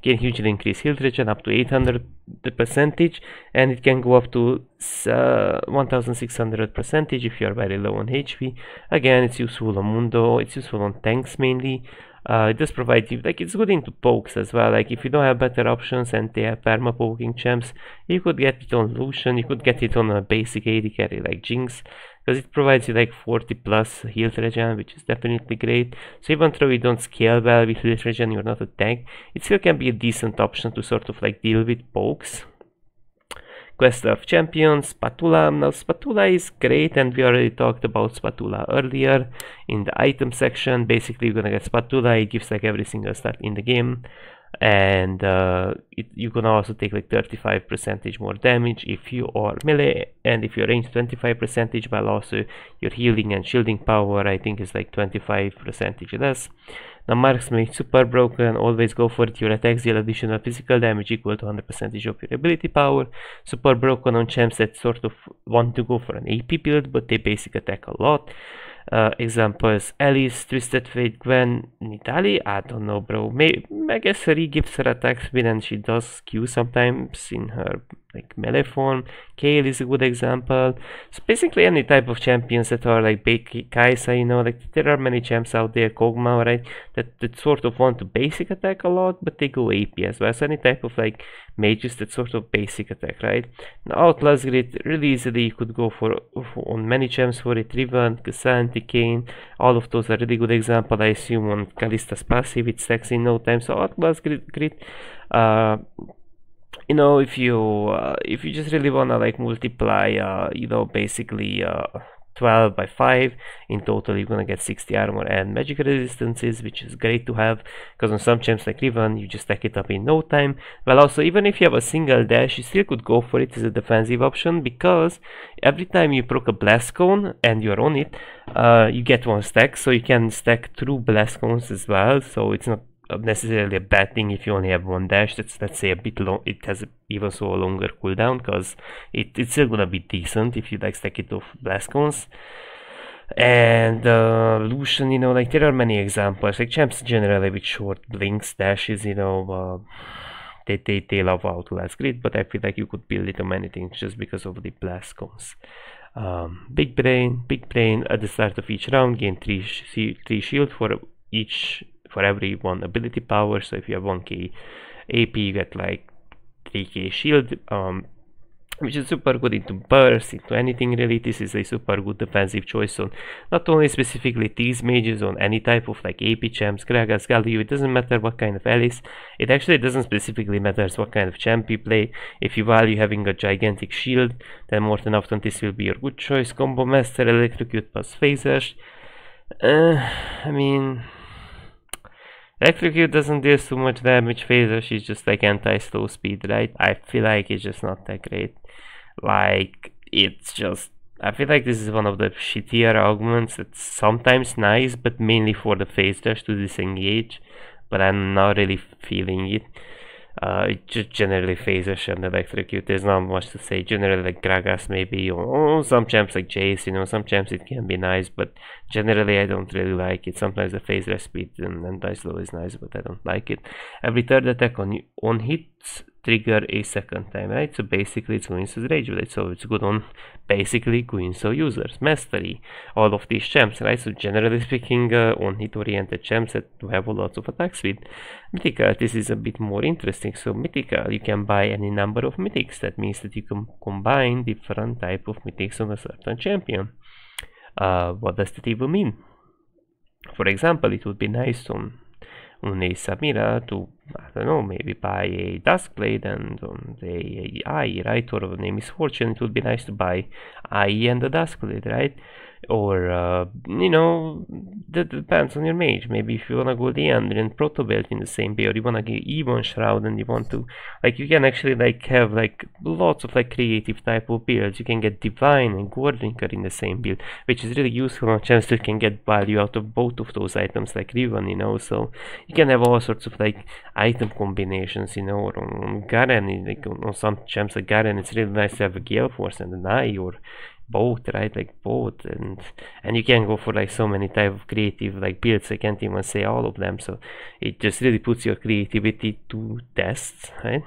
Can hugely increase health regen up to 800%, and it can go up to 1600% if you are very low on HP. Again, it's useful on Mundo, it's useful on tanks mainly. It does provide you, like, it's good into pokes as well. Like if you don't have better options and they have perma poking champs, you could get it on Lucian, you could get it on a basic AD carry like Jinx, because it provides you like 40 plus health regen, which is definitely great. So even though you don't scale well with health regen, you're not a tank, it still can be a decent option to sort of like deal with pokes. Quest of Champions, Spatula. Now Spatula is great, and we already talked about Spatula earlier in the item section. Basically you're gonna get Spatula, it gives like every single stat in the game, and you can also take like 35% more damage if you are melee, and if you're range 25%, while also your healing and shielding power I think is like 25% less. Now marksman is super broken, always go for it, your attacks deal additional physical damage equal to 100% of your ability power. Super broken on champs that sort of want to go for an AP build but they basic attack a lot. Examples: Alice, Twisted Fate, Gwen, Nidali. I don't know, bro. I guess Ree gives her attack speed and she does Q sometimes in her like melee form. Kayle is a good example. So basically any type of champions that are like Kaisa, you know, like there are many champs out there, Kog'Maw, right, that sort of want to basic attack a lot but they go AP as well. So any type of like mages that sort of basic attack, right? Now Outlast Grid, really easily you could go for on many champs for it. Riven, Cassandra, Kane, all of those are really good example. I assume on Kallista's passive it stacks in no time. So Outlast Grid, you know, if you just really wanna like multiply you know, basically 12 by 5 in total, you're gonna get 60 armor and magic resistances, which is great to have, because on some champs like Riven you just stack it up in no time. Well, also even if you have a single dash, you still could go for it as a defensive option, because every time you proc a blast cone and you're on it, you get 1 stack, so you can stack 2 blast cones as well. So it's not necessarily a bad thing if you only have 1 dash. That's, let's say, a bit long. It has even so a longer cooldown, because it's still gonna be decent if you like stack it off blast cones. And Lucian, you know, like there are many examples, like champs generally with short blinks, dashes, you know, they love Outlast Grid, but I feel like you could build it on many things just because of the blast cones. Big brain at the start of each round, gain 3 shield for every 1 ability power. So if you have 1k AP, you get like 3k shield, which is super good into burst, into anything really. This is a super good defensive choice on not only specifically these mages, on any type of like AP champs, Gragas, Galio. It doesn't matter what kind of Alice, it actually doesn't specifically matter what kind of champ you play. If you value having a gigantic shield, then more than often this will be your good choice. Combo Master, Electrocute plus Phasers. I mean, Electrocute doesn't deal too much damage. Phaser, she's just like anti-slow speed, right? I feel like it's just not that great. Like, it's just, I feel like this is one of the shittier augments. It's sometimes nice, but mainly for the phase dash to disengage. But I'm not really feeling it. It just generally Phasers and Electrocute, there's not much to say. Generally like Gragas maybe, or some champs like Jace, you know, some champs it can be nice, but generally I don't really like it. Sometimes the phase dash speed and anti-slow is nice, but I don't like it. Every third attack on hits trigger a second time, right? So basically it's Guinsoo's Rage Blade, so it's good on basically Guinsoo users. Mastery, all of these champs, right? So generally speaking, on hit oriented champs that have a lot of attack speed. Mythical, this is a bit more interesting. So mythical, you can buy any number of mythics. That means that you can combine different type of mythics on a certain champion. What does that even mean? For example, it would be nice on a Samira to, I don't know, maybe buy a Duskblade and a Eye, right? Or on a Misfortune, it would be nice to buy Eye and a Duskblade, right? Or you know, that depends on your mage. Maybe if you wanna go the end and Proto Belt in the same build, you wanna get Even Shroud and you want to, like, you can actually like have like lots of like creative type of builds. You can get Divine and Goredrinker in the same build, which is really useful on champs that can get value out of both of those items, like Riven, you know. So you can have all sorts of like item combinations, you know. Or on Garen, like on some champs like Garen, it's really nice to have a Gale Force and an Eye, or both, right? Like both, and you can go for like so many type of creative like builds. I can't even say all of them, so it just really puts your creativity to test, right?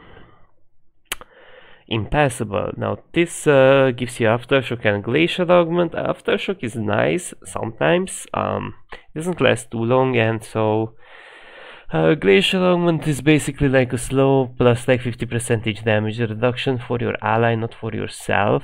Impassable. Now this gives you Aftershock and Glacial Augment. Aftershock is nice sometimes. It doesn't last too long, and so Glacial Augment is basically like a slow plus like 50% damage reduction for your ally, not for yourself.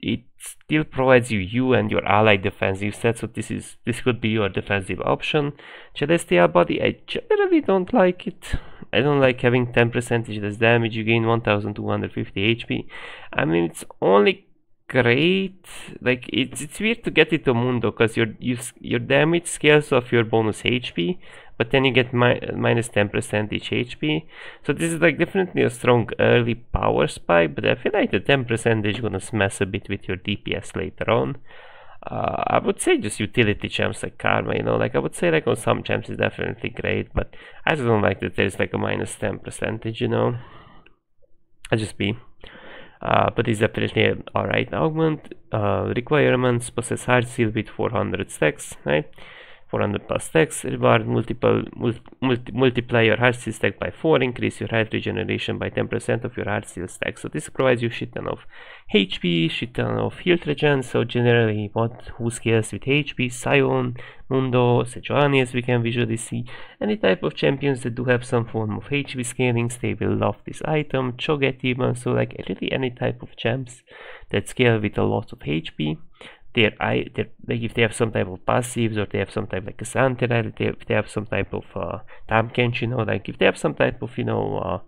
It still provides you and your ally defensive set, so this could be your defensive option. Celestial Body, I generally don't like it. I don't like having 10% less damage. You gain 1250 HP. I mean, it's only great, like it's weird to get it to Mundo, because your damage scales off your bonus HP, but then you get minus 10% HP. So this is like definitely a strong early power spike, but I feel like the 10% is gonna smash a bit with your DPS later on. I would say just utility champs like Karma, you know, like I would say like on some champs is definitely great, but I just don't like that there's like a minus 10%, you know. I just be. But it's definitely an alright augment. Requirements: possess Heart Seal with 400 stacks, right? 400 plus stacks. Reward: multiply your Heart Seal stack by 4. Increase your health regeneration by 10% of your Heart Seal stack. So this provides you shit ton of HP, shit ton of health regen. So generally, who scales with HP? Sion, Mundo, Sejuani, as we can visually see. Any type of champions that do have some form of HP scalings, they will love this item. Cho'Gath even, so like really any type of champs that scale with a lot of HP. Like if they have some type of passives, or they have some type like a Santerai, if they have some type of Tamkench, you know, like if they have some type of, you know,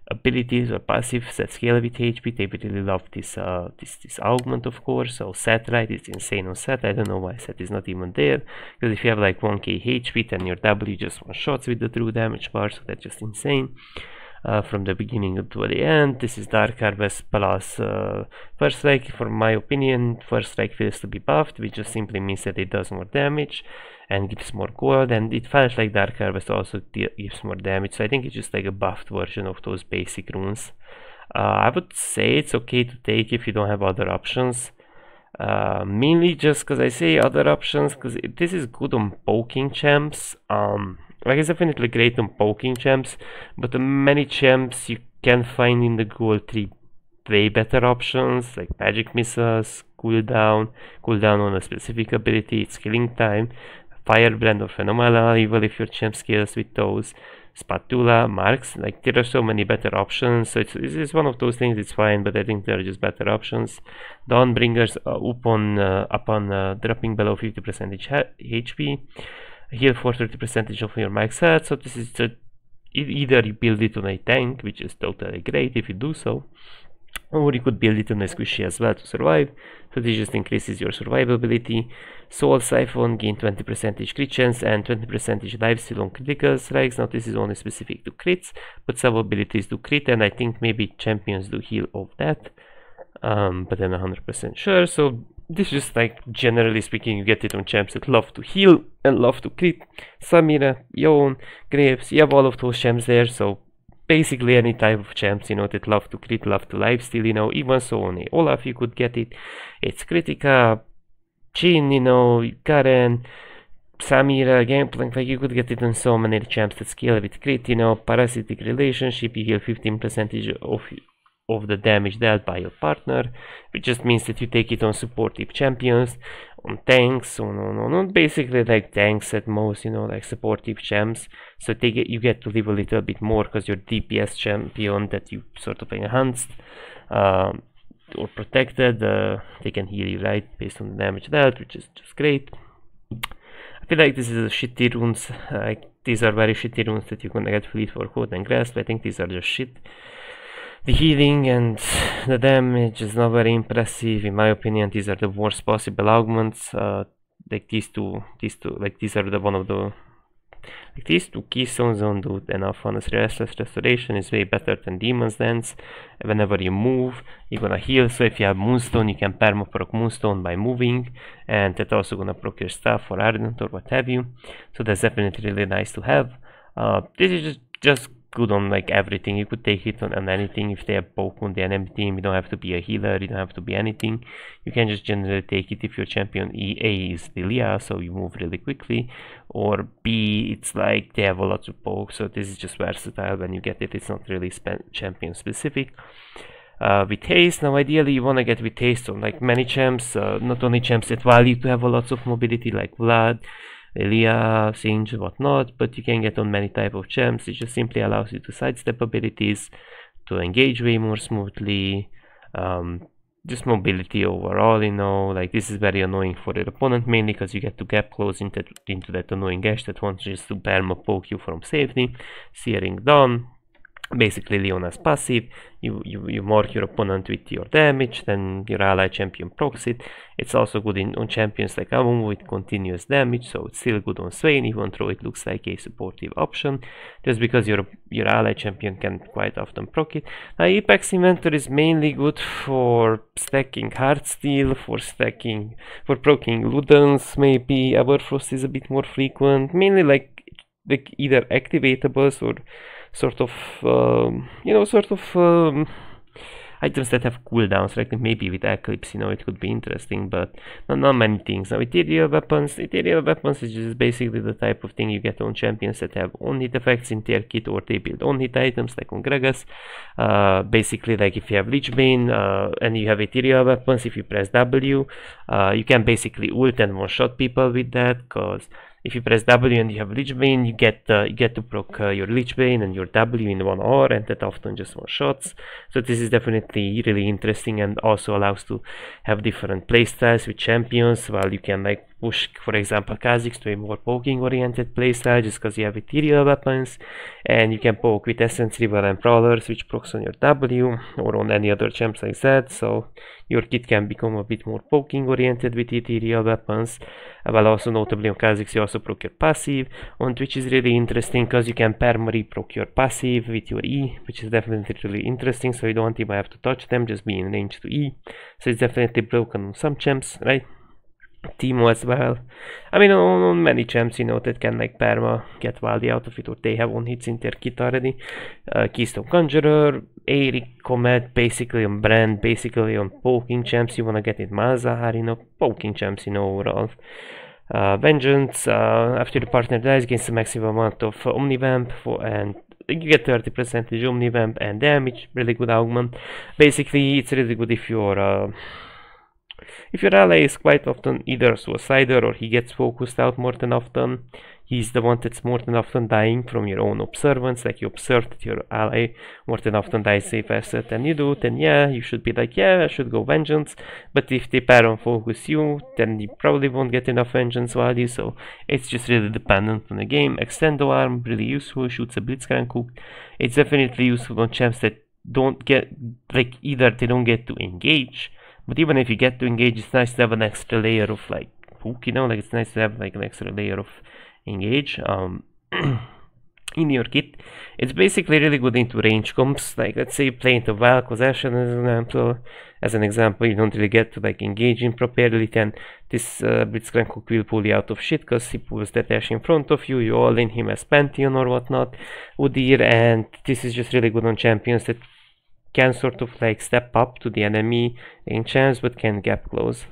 abilities or passives that scale with HP, they really love this this augment, of course. So Set, right, it's insane on Set. I don't know why Set is not even there, because if you have like 1k HP, then your W just one shots with the true damage bar, so that's just insane. From the beginning to the end. This is Dark Harvest plus First Strike. For my opinion, First Strike feels to be buffed, which just simply means that it does more damage and gives more gold, and it felt like Dark Harvest also gives more damage, so I think it's just like a buffed version of those basic runes. I would say it's okay to take if you don't have other options. Mainly just because I say other options, because this is good on poking champs. Like it's definitely great on poking champs, but the many champs you can find in the gold tree way better options, like magic missiles, cooldown on a specific ability, it's killing time, firebrand or phenomenal evil if your champ scales with those, spatula, marks, like there are so many better options. So it's one of those things, it's fine, but I think there are just better options. Dawnbringers upon dropping below 50% HP, heal for 30% of your max health. So this is just either you build it on a tank, which is totally great if you do so, or you could build it on a squishy as well to survive. So this just increases your survivability. Soul Siphon, gain 20% crit chance and 20% lifesteal on critical strikes. Now this is only specific to crits, but some abilities do crit, and I think maybe champions do heal of that, but I'm 100% sure. So this is just like, generally speaking, you get it on champs that love to heal and love to crit. Samira, Yon, Graves, you have all of those champs there, so basically any type of champs, you know, that love to crit, love to lifesteal, you know. Even so on a Olaf you could get it. It's Kritika, Jhin, you know, Karen, Samira, Gangplank, like you could get it on so many champs that scale with crit, you know. Parasitic Relationship, you heal 15% of the damage dealt by your partner, which just means that you take it on supportive champions, on tanks, on basically like tanks at most, you know, like supportive champs. So you get to live a little bit more because your DPS champion that you sort of enhanced or protected, they can heal you, right, based on the damage dealt, which is just great. feel like this is a shitty runes, like these are very shitty runes that you're gonna get fleet for Code and Grass, but I think these are just shit. The healing and the damage is not very impressive, in my opinion. These are the worst possible augments. Like these two, like these are the one of the, like these two keystones don't do enough. Honestly, Restless Restoration is way better than Demon's Dance. Whenever you move, you're gonna heal. So if you have Moonstone, you can perma-proc Moonstone by moving, and that's also gonna proc your stuff for Ardent or what have you. So that's definitely really nice to have. This is just good on like everything. You could take it on anything. If they have poke on the enemy team, you don't have to be a healer, you don't have to be anything. You can just generally take it if your champion A is Lilia, so you move really quickly, or B, it's like they have a lot of poke, so this is just versatile when you get it. It's not really champion specific. With haste, now ideally you want to get with haste on like many champs, not only champs that value to have a lot of mobility like Vlad, Elia, Singe, whatnot, but you can get on many type of champs. It just simply allows you to sidestep abilities, to engage way more smoothly, just mobility overall, you know. Like this is very annoying for your opponent, mainly because you get to gap close into that annoying Ash that wants just to perma poke you from safety. Searing Dawn, basically Leona's passive. You mark your opponent with your damage, then your ally champion procs it. It's also good on champions like Amumu with continuous damage, so it's still good on Swain, even though it looks like a supportive option, just because your ally champion can quite often proc it. Now Apex Inventor is mainly good for stacking Heartsteel, for proccing Ludens, maybe Everfrost is a bit more frequent, mainly like either activatables or sort of items that have cooldowns, like maybe with Eclipse, you know, it could be interesting, but not many things. Now ethereal weapons is just basically the type of thing you get on champions that have on-hit effects in their kit, or they build on-hit items like on Gragas. Basically, like if you have Lichbane and you have ethereal weapons, if you press W, you can basically ult and one-shot people with that, because if you press W and you have Lichbane, you get to proc your Lichbane and your W in 1 hour, and that often just one shots. So this is definitely really interesting, and also allows to have different playstyles with champions, while you can like push, for example, Kha'Zix to a more poking oriented playstyle just because you have ethereal weapons, and you can poke with Essence, Rival and Prowlers, which procs on your W or on any other champs like that. So your kit can become a bit more poking oriented with ethereal weapons. Well, also notably on Kha'Zix you also proc your passive, on which is really interesting because you can perma proc your passive with your E, which is definitely really interesting, so you don't even have to touch them, just be in range to E. So it's definitely broken on some champs, right? Teemo as well. I mean, on many champs, you know, that can like perma get Valdi out of it, or they have on hits in their kit already. Keystone Conjurer, Eric, Comet, basically on Brand, basically on poking champs. You wanna get it Malzahar, you know, poking champs, you know, overall. Vengeance, after the partner dies, gains the maximum amount of Omnivamp and you get 30% Omnivamp and damage. Really good augment. Basically, it's really good if your ally is quite often either suicider or he gets focused out more than often. He's the one that's more than often dying from your own observance, like you observe that your ally more than often dies faster than you do, then yeah, you should be like, yeah, I should go Vengeance. But if they pair on focus you, then you probably won't get enough Vengeance value, so it's just really dependent on the game. Extendo Arm, really useful, shoots a Blitzcrank hook. It's definitely useful on champs that don't get, like either they don't get to engage, but even if you get to engage, it's nice to have an extra layer of like hook, you know, like it's nice to have like an extra layer of engage in your kit. It's basically really good into range comps, like let's say you play into Val Possession as an example, you don't really get to like engage in properly, then this Blitzcrank hook will pull you out of shit because he pulls that Ash in front of you, you all in him as Pantheon or whatnot, Udyr, and this is just really good on champions that can sort of like step up to the enemy in chance but can gap close.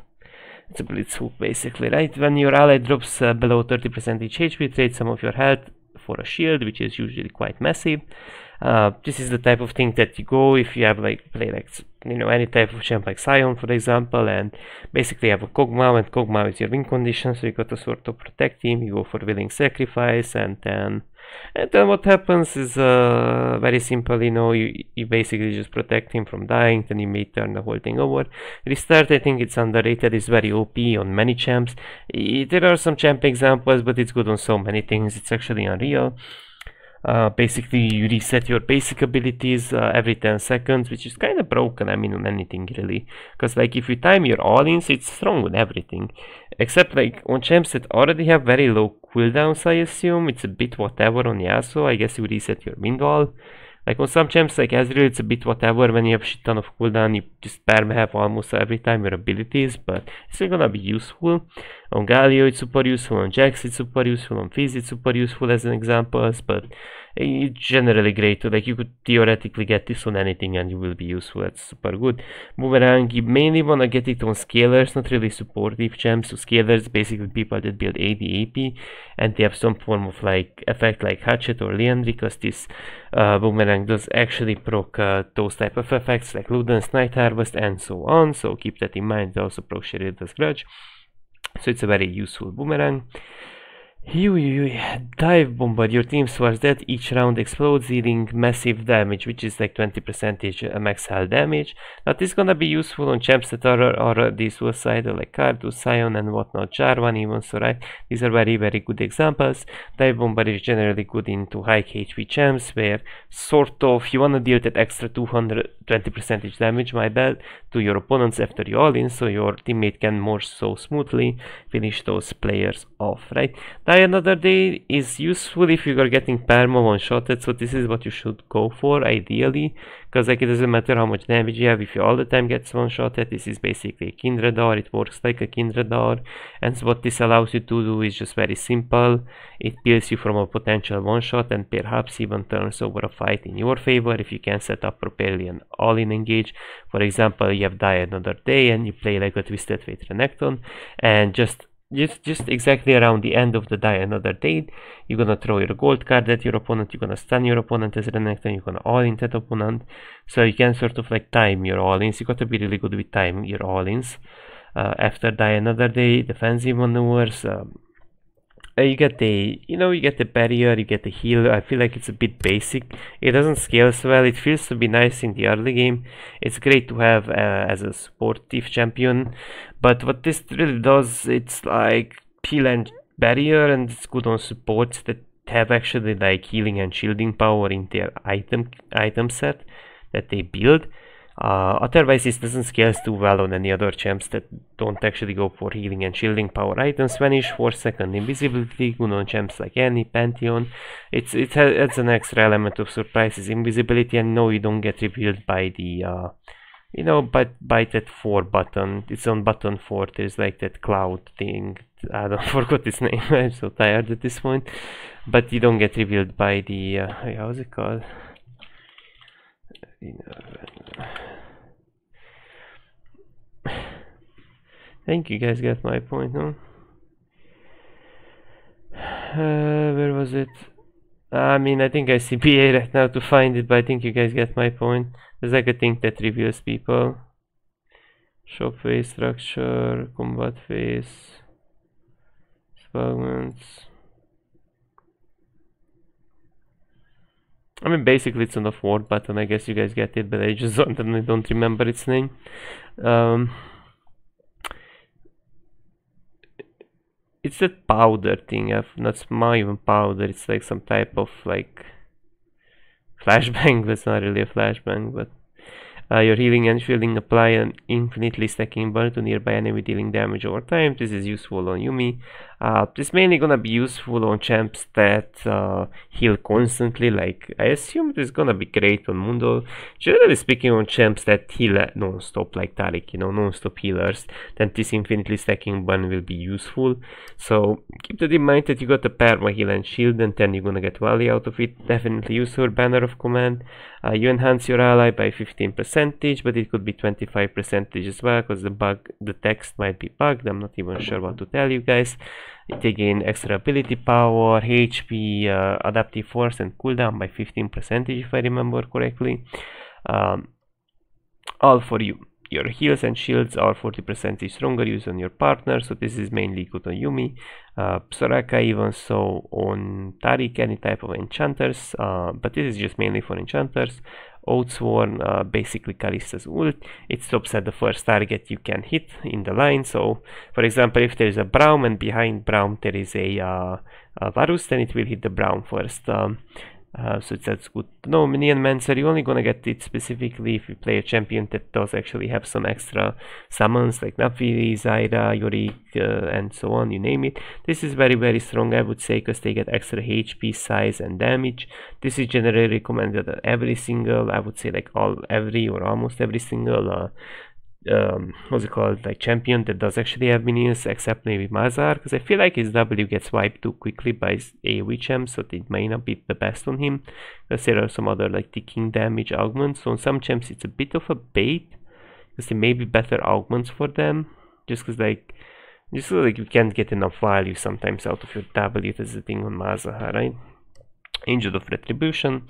It's a blitz hook basically, right? When your ally drops below 30% HP, trade some of your health for a shield, which is usually quite massive. This is the type of thing that you go if you have like play like, you know, any type of champ like Sion for example, and basically have a Kog'Maw, and Kog'Maw is your win condition, so you got to sort of protect him. You go for Willing Sacrifice, and then And then what happens is very simple, you know, you basically just protect him from dying, then you may turn the whole thing over. Restart, I think it's underrated, it's very OP on many champs. There are some champ examples, but it's good on so many things, it's actually unreal. Basically you reset your basic abilities every 10 seconds, which is kind of broken, I mean, on anything really, because like if you time your all-ins, it's strong on everything, except like on champs that already have very low cooldowns. I assume it's a bit whatever on Yasuo. I guess you reset your wind wall. Like on some champs like Ezreal, it's a bit whatever. When you have shit ton of cooldown, you just perma have almost every time your abilities, but it's still gonna be useful. On Galio it's super useful, on Jax it's super useful, on Fizz it's super useful as an examples, but it's generally great to, like, you could theoretically get this on anything and you will be useful. That's super good. Boomerang, you mainly wanna get it on scalers, not really supportive champs. So scalers, basically people that build AD AP and they have some form of like effect like Hatchet or Leandry, because this Boomerang does actually proc those type of effects like Ludens, Night Harvest and so on, so keep that in mind. It also proc Sherida's Grudge, so it's a very useful Boomerang. Dive Bombard, your team swears that each round explodes, dealing massive damage, which is like 20% max health damage. Now this is gonna be useful on champs that are already suicidal, like Karthus, Sion and whatnot, Jarvan even, so right, these are very good examples. Dive Bombard is generally good into high HP champs, where sort of you wanna deal that extra 220% damage, my bad, to your opponents after you all in, so your teammate can more so smoothly finish those players off, right? Another Day is useful if you are getting perma one-shotted, so this is what you should go for ideally, because like it doesn't matter how much damage you have, if you all the time gets one-shotted, this is basically a Kindred Hour, it works like a Kindred Hour, and so what this allows you to do is just very simple. It peels you from a potential one-shot and perhaps even turns over a fight in your favor if you can set up properly an all-in engage. For example, you have Die Another Day and you play like a Twisted Fate Renekton, and just exactly around the end of the Die Another Day, you're gonna throw your gold card at your opponent, you're gonna stun your opponent as Renekton, you're gonna all-in that opponent, so you can sort of like time your all-ins. You gotta be really good with time your all-ins. After Die Another Day, defensive maneuvers, you get the barrier, you get the heal. I feel like it's a bit basic. It doesn't scale so well. It feels to be nice in the early game. It's great to have as a supportive champion, but what this really does, it's like heal and barrier, and it's good on supports that have actually like healing and shielding power in their item set that they build. Otherwise this doesn't scale too well on any other champs that don't actually go for healing and shielding power items. Vanish, 4-second invisibility, good on champs like Annie, Pantheon. It adds an extra element of surprises, invisibility, and no, you don't get revealed by the by that 4 button. It's on button 4, there's like that cloud thing, I don't forgot its name, I'm so tired at this point, but you don't get revealed by the how's it called? I think you guys get my point, no? Where was it? I mean, I think I see BA right now to find it, but I think you guys get my point. There's like a thing that reveals people. Shop phase, structure, combat phase, augments. I mean, basically it's on the 4th button, I guess you guys get it, but I just don't remember its name. It's that powder thing, not even powder, it's like some type of like flashbang, that's not really a flashbang, but your healing and shielding apply an infinitely stacking burn to nearby enemy dealing damage over time. This is useful on Yuumi. This is mainly gonna be useful on champs that heal constantly, like I assume this is gonna be great on Mundo. Generally speaking, on champs that heal non-stop like Taric, non-stop healers, then this infinitely stacking burn will be useful. So keep that in mind that you got the perma heal and shield, and then you're gonna get value out of it. Definitely use your banner of command. You enhance your ally by 15%, but it could be 25% as well, because the text might be bugged. I'm not even sure what to tell you guys. They gain extra ability power, HP, adaptive force, and cooldown by 15%, if I remember correctly. All for you. your heals and shields are 40% stronger used on your partner, so this is mainly good on Yumi, Soraka, even so on Taric, any type of enchanters, but this is just mainly for enchanters. Oathsworn, basically Callista's ult. It stops at the first target you can hit in the line, so for example if there is a Braum and behind Braum there is a Varus, then it will hit the Braum first. So that's good to know. Minion Mancer, you're only gonna get it specifically if you play a champion that does actually have some extra summons like Navi, Zyra, Yorick, and so on, you name it. This is very strong, I would say, because they get extra HP, size, and damage. This is generally recommended on every single, I would say like every or almost every single what's it called, like champion that does actually have minions, except maybe Mazar, because I feel like his W gets wiped too quickly by his AoE champs, so it may not be the best on him, because there are some other like ticking damage augments. So on some champs it's a bit of a bait, because there may be better augments for them, just because like you can't get enough value sometimes out of your W. That's the thing on Mazahar, right? Angel of Retribution,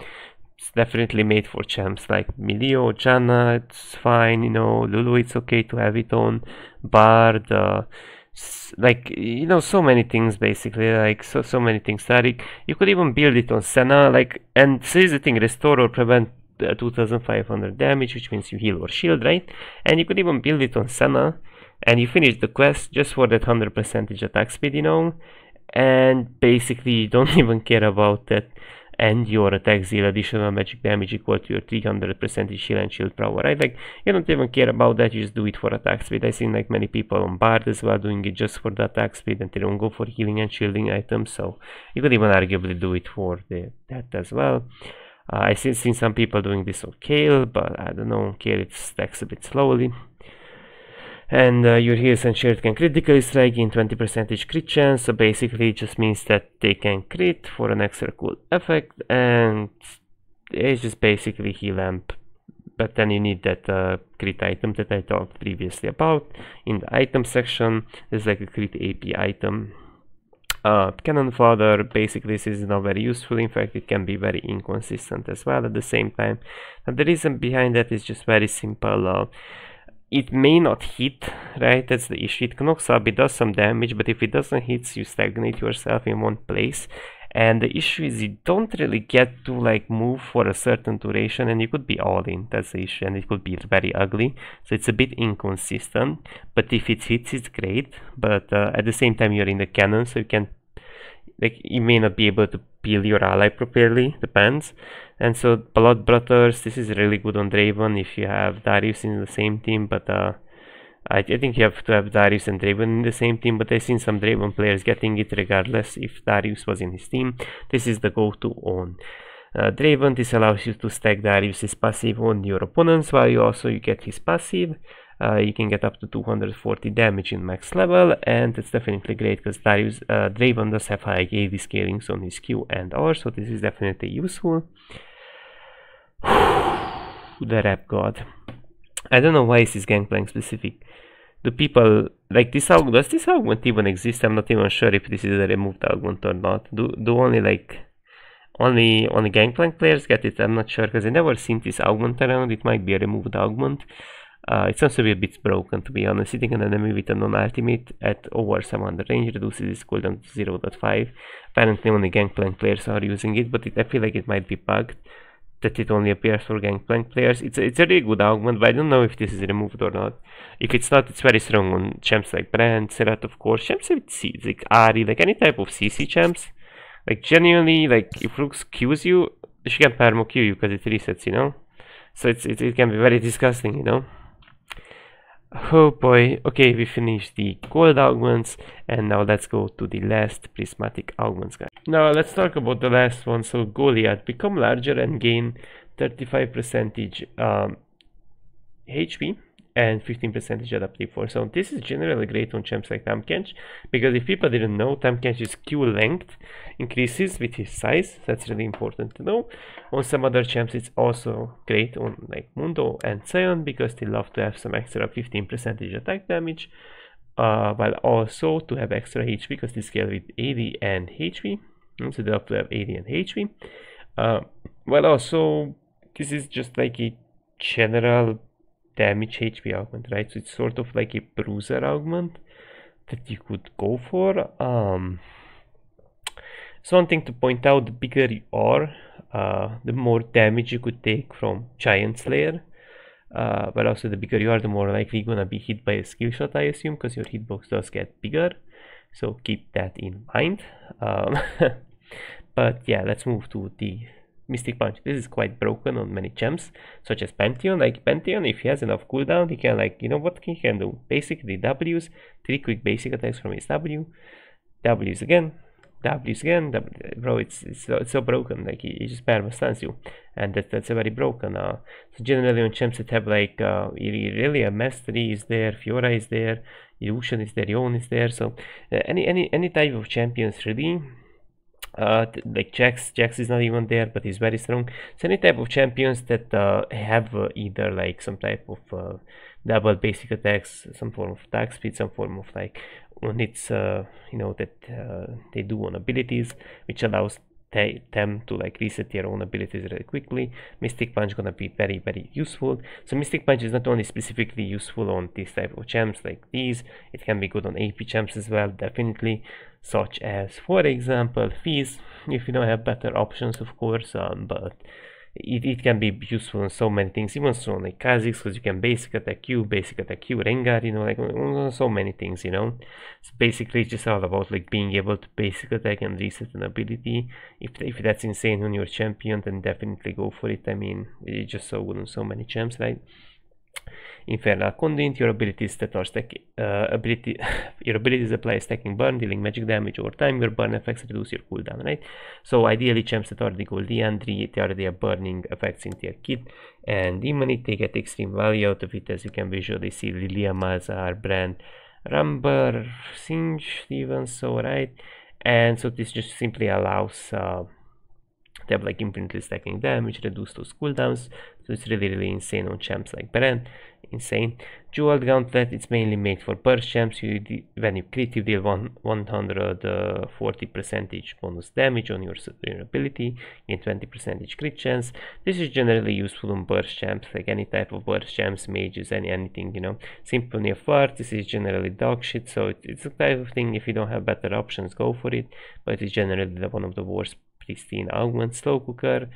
it's definitely made for champs like Milio, Janna, it's fine, you know, Lulu, it's okay to have it on, Bard, like, you know, so many things basically, like, so many things. Taric, you could even build it on Senna, like, and so here's the thing, restore or prevent 2500 damage, which means you heal or shield, right? And you could even build it on Senna, and you finish the quest just for that 100% attack speed, you know, and basically you don't even care about that, and your attack zeal additional magic damage equal to your 300% heal and shield power, right? Like, you don't even care about that, you just do it for attack speed. I seen like many people on Bard as well doing it just for the attack speed, and they don't go for healing and shielding items, so you could even arguably do it for that as well. I've seen some people doing this on Kale, but I don't know, Kale it stacks a bit slowly. And your heals and shield can critically strike in 20% crit chance, so basically it just means that they can crit for an extra cool effect, and it's just basically heal amp. But then you need that crit item that I talked previously about. In the item section, there's like a crit AP item. Cannon Fodder, basically this is not very useful, in fact it can be very inconsistent as well at the same time. And the reason behind that is just very simple. It may not hit, right? That's the issue. It knocks up, it does some damage, but if it doesn't hit, you stagnate yourself in one place. And the issue is you don't really get to like move for a certain duration, and you could be all in. That's the issue, and it could be very ugly. So it's a bit inconsistent, but if it hits, it's great. But at the same time, you're in the cannon, so you can, like, you may not be able to peel your ally properly, depends. And so Blood Brothers, this is really good on Draven if you have Darius in the same team, but I think you have to have Darius and Draven in the same team, but I've seen some Draven players getting it regardless if Darius was in his team. This is the go-to on Draven. This allows you to stack Darius's passive on your opponents while you get his passive. You can get up to 240 damage in max level, and it's definitely great because Draven does have high AD scalings on his Q and R, so this is definitely useful. The Rap God. I don't know why is this Gangplank specific. Do people like this? Does this augment even exist? I'm not even sure if this is a removed augment or not. Do only Gangplank players get it? I'm not sure because I never seen this augment around. It might be a removed augment. It sounds to be a bit broken, to be honest. Hitting an enemy with a non-ultimate at over 700 range reduces its cooldown to 0.5. Apparently only Gangplank players are using it, but I feel like it might be bugged that it only appears for Gangplank players. It's a really good augment, but I don't know if this is removed or not. If it's not, it's very strong on champs like Brand, Serat, of course, champs with C, like Ari, like any type of CC champs. Like genuinely, like if Lux Qs you, she can perma Q you because it resets, you know? So it can be very disgusting, you know? Oh boy. Okay, we finished the gold augments, and now let's go to the last prismatic augments, guys. Now let's talk about the last one. So Goliath, become larger and gain 35% HP and 15% adaptive force. So this is generally great on champs like Tamkench, because if people didn't know, Tamkench's Q length increases with his size. That's really important to know. On some other champs it's also great on like Mundo and Sion, because they love to have some extra 15% attack damage, while also to have extra HP because they scale with AD and HP, so they love to have AD and HP. Well, also this is just like a general damage HP augment, right? So it's sort of like a bruiser augment that you could go for. So one thing to point out, the bigger you are, the more damage you could take from Giant Slayer. But also the bigger you are, the more likely you're gonna be hit by a skill shot, I assume, because your hitbox does get bigger. So keep that in mind. But yeah, let's move to the Mystic Punch. This is quite broken on many gems, such as Pantheon. Like Pantheon, if he has enough cooldown, he can, like, you know what he can do? Basically W's, 3 quick basic attacks from his W's again, bro, it's so broken. Like he just perma stuns you, and that's a very broken. So generally on champs that have like Irelia, Mastery is there, Fiora is there, Illusion is there, Yon is there. So any type of champions really. Like Jax is not even there, but he's very strong. So any type of champions that have either like some type of double basic attacks, some form of attack speed, some form of like on its you know, that they do on abilities, which allows them to like reset their own abilities really quickly. Mystic Punch gonna be very useful. So Mystic Punch is not only specifically useful on this type of champs like these, it can be good on AP champs as well, definitely, such as for example Fizz, if you don't have better options, of course, but it can be useful in so many things, even so like Kha'Zix, because you can basic attack Q, Rengar, you know, like so many things, you know. It's basically just all about like being able to basic attack and reset an ability. If that's insane on your champion, then definitely go for it. I mean, it's just so good on so many champs, right? Infernal Conduit, your abilities that are your abilities apply stacking burn, dealing magic damage over time. Your burn effects reduce your cooldown, right? So ideally champs that already go Leandry, they already have burning effects in their kit, and Demonic, they get extreme value out of it, as you can visually see. Lilia, Malzahar, Brand, Rumber, Singe, even so, right? And so this just simply allows they have like infinitely stacking damage, reduce those cooldowns. So it's really insane on champs like Brand. Insane. Jeweled Gauntlet, it's mainly made for burst champs. When you crit, you deal 140% bonus damage on your ability, gain 20% crit chance. This is generally useful on burst champs, like any type of burst champs, mages, anything, you know. Symphony of Art, this is generally dog shit, so it's a type of thing, if you don't have better options, go for it, but it's generally one of the worst pristine augments. Slow Cooker,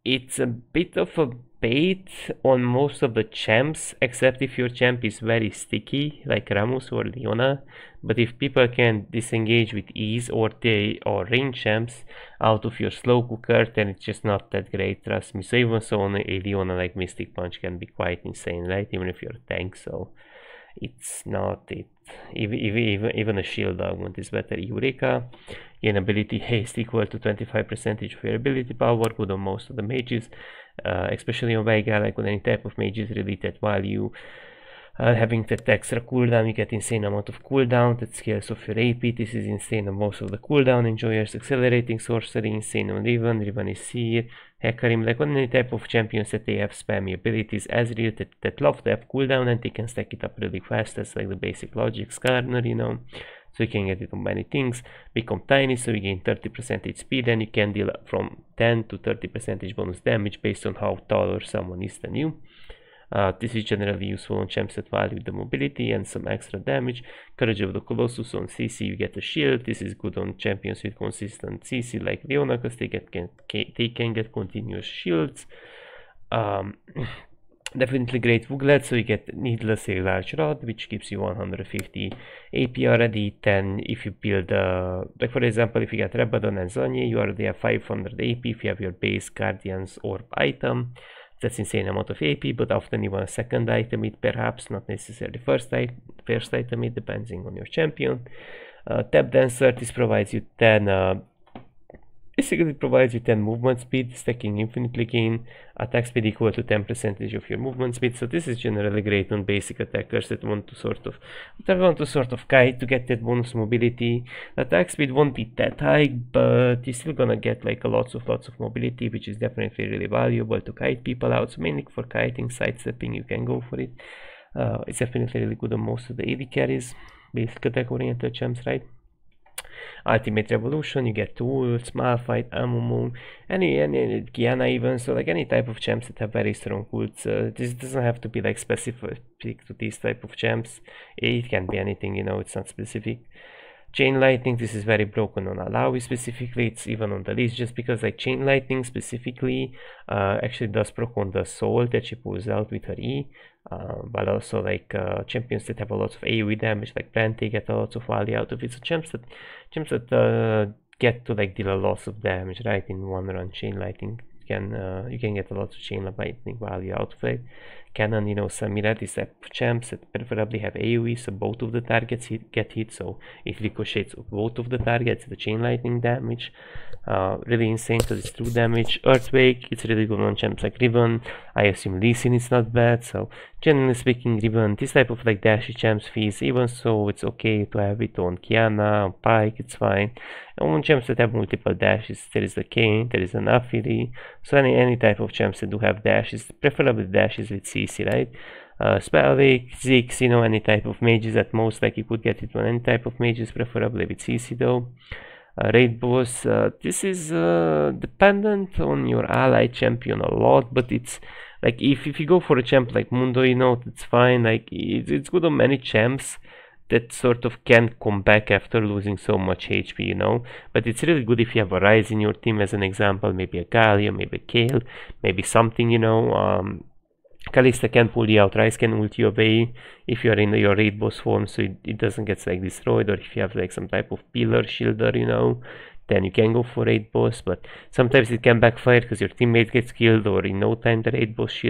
it's a bit of a bait on most of the champs, except if your champ is very sticky like Rammus or Leona. But if people can disengage with ease, or they are range champs out of your Slow Cooker, then it's just not that great, trust me. So even so, on a Leona like Mystic Punch can be quite insane, right? Even if you're a tank, so it's not it. Even a shield augment is better. Eureka, gain ability haste equal to 25% of your ability power, good on most of the mages, especially on Veiga, like on any type of mages, really, that while you having that extra cooldown, you get insane amount of cooldown that scales off your AP. This is insane on most of the cooldown enjoyers. Accelerating sorcery, insane on Riven is Seer, Hecarim, like on any type of champions that they have spammy abilities, Ezreal, that love to have cooldown and they can stack it up really fast. That's like the basic logic. Skarner, you know, so you can get it on many things. Become tiny, so you gain 30% speed, and you can deal from 10 to 30% bonus damage based on how taller someone is than you. This is generally useful on champs that value the mobility and some extra damage. Courage of the Colossus, on CC you get a shield. This is good on champions with consistent CC like Leona, because they can get continuous shields. Definitely great Wooglet, so you get needlessly large rod, which gives you 150 AP already. Then if you build like for example, if you get Rabadon and Zhonye, you already have 500 AP if you have your base Guardians Orb item. That's insane amount of AP, but often you want a second item, it perhaps, not necessarily first item, it depending on your champion. Tap Dancer, this provides you 10 basically provides you 10 movement speed, stacking infinitely gain attack speed equal to 10% of your movement speed. So this is generally great on basic attackers that want to sort of kite to get that bonus mobility. Attack speed won't be that high, but you're still gonna get like lots of mobility, which is definitely really valuable to kite people out. So mainly for kiting, sidestepping, you can go for it. It's definitely really good on most of the AD carries, basic attack oriented champs, right? Ultimate Revolution, you get tools, Malphite, Amumu, any Kiana even, so like any type of champs that have very strong ults. This doesn't have to be like specific to these type of champs. It can be anything, you know, it's not specific. Chain Lightning, this is very broken on Alawi specifically, it's even on the list just because like Chain Lightning specifically actually does proc on the soul that she pulls out with her E, but also like champions that have a lot of AoE damage like Brante get a lot of value out of it, so champs that get to like deal a lot of damage right in one run. Chain Lightning you can get a lot of Chain Lightning value out of it. Cannon, you know, Samira, these type of champs that preferably have AoE, so both of the targets get hit, so it ricochets of both of the targets, the Chain Lightning damage. Really insane because it's true damage. Earthquake, it's really good on champs like Riven. I assume Lee Sin is not bad, so generally speaking, Riven, this type of like dashy champs fees, even so it's okay to have it on Kiana, on Pyke, it's fine. And on champs that have multiple dashes, there is the Kayn, there is an Affili, so any type of champs that do have dashes, preferably dashes with CC, right? Spellwake, Ziggs, you know, any type of mages at most, like you could get it on any type of mages, preferably with CC though. Raid boss, this is dependent on your ally champion a lot, but it's like if you go for a champ like Mundo, you know, it's fine, like it's good on many champs that sort of can't come back after losing so much HP, you know, but it's really good if you have a Ryze in your team as an example, maybe a Galio, maybe a Kale, maybe something, you know. Kalista can pull you out, Ryze can ult you away if you are in your raid boss form, so it doesn't get like destroyed, or if you have like some type of pillar shielder, you know, then you can go for raid boss, but sometimes it can backfire because your teammate gets killed, or in no time the raid boss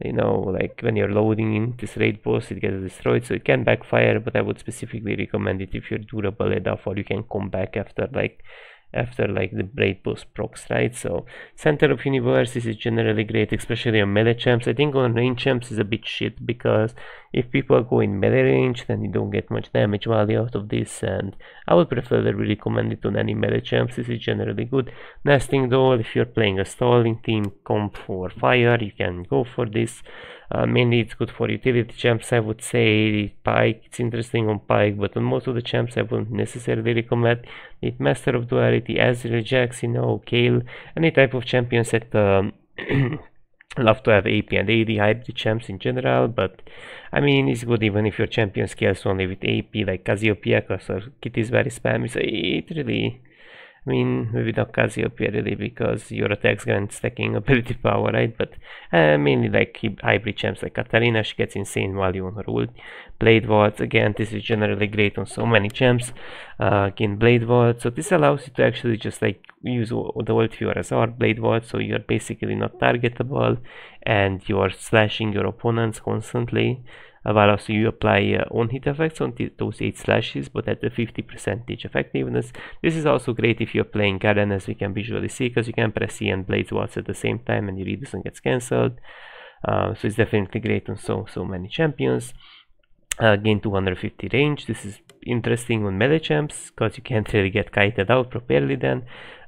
you know, like when you're loading in this raid boss it gets destroyed, so it can backfire. But I would specifically recommend it if you're durable enough, or you can come back after the raid boss procs, right? So Center of Universe, this is generally great, especially on melee champs. I think on range champs is a bit shit, because if people go in melee range, then you don't get much damage value out of this, and I would preferably recommend it on any melee champs. This is generally good. Nesting Doll, if you're playing a stalling team comp for fire, you can go for this. Mainly it's good for utility champs, I would say. Pyke, it's interesting on Pyke, but on most of the champs I wouldn't necessarily recommend it. Master of Duality, Ezreal, Jax, you know, Kale, any type of champions that love to have AP and AD hybrid champs in general, but I mean it's good even if your champion scales only with AP, like Cassiopeia, or Kit is very spammy, so it really, I mean, maybe not Cassiopeia really, because your attacks grant stacking ability power, right? But mainly like hybrid champs like Katarina, she gets insane value on her ult. Blade Vaults, again, this is generally great on so many champs. Again, Blade Vault, so this allows you to actually just like use the ult for SR Blade Vault, so you're basically not targetable and you're slashing your opponents constantly. While also you apply on-hit effects on those 8 slashes, but at the 50% effectiveness. This is also great if you're playing Garen, as we can visually see, because you can press E and Blades Watts at the same time and your read doesn't get cancelled. So it's definitely great on so many champions. Gain 250 range, this is interesting on melee champs, because you can't really get kited out properly then.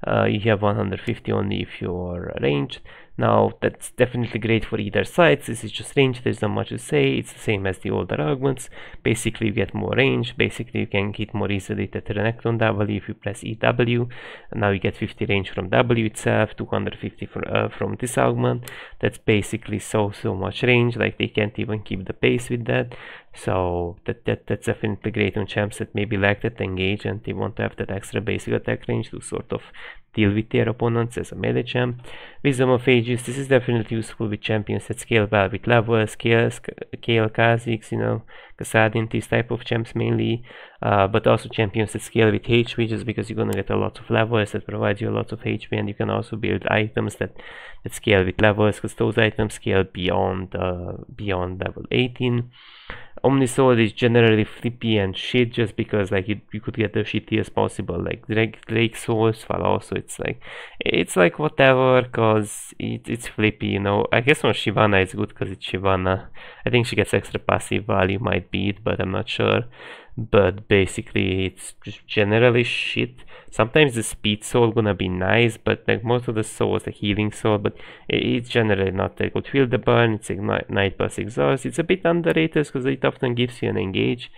You have 150 only if you're ranged. Now that's definitely great for either side. This is just range, there's not much to say. It's the same as the older augments. Basically you get more range, basically you can hit more easily the Renekton on W if you press EW, and now you get 50 range from W itself, 250 from this augment. That's basically so much range, like they can't even keep the pace with that. So that's definitely great on champs that maybe lack that engage and they want to have that extra basic attack range to sort of deal with their opponents as a melee champ. Wisdom of Ages, this is definitely useful with champions that scale well with levels, Kale, Kha'Zix, you know, Kassadin, these type of champs mainly, but also champions that scale with HP, just because you're gonna get a lot of levels that provide you a lot of HP, and you can also build items that scale with levels, because those items scale beyond level 18. Omnisoul is generally flippy and shit, just because like you could get the shittiest possible like Drake souls, while also it's like whatever, cause it's flippy, you know. I guess on Shyvana it's good because it's Shyvana. I think she gets extra passive value, might be it, but I'm not sure. But basically it's just generally shit. Sometimes the speed soul gonna be nice, but like most of the souls, the healing soul, but it's generally not that good. Feel the burn, it's ignite plus exhaust. It's a bit underrated because it often gives you an engage.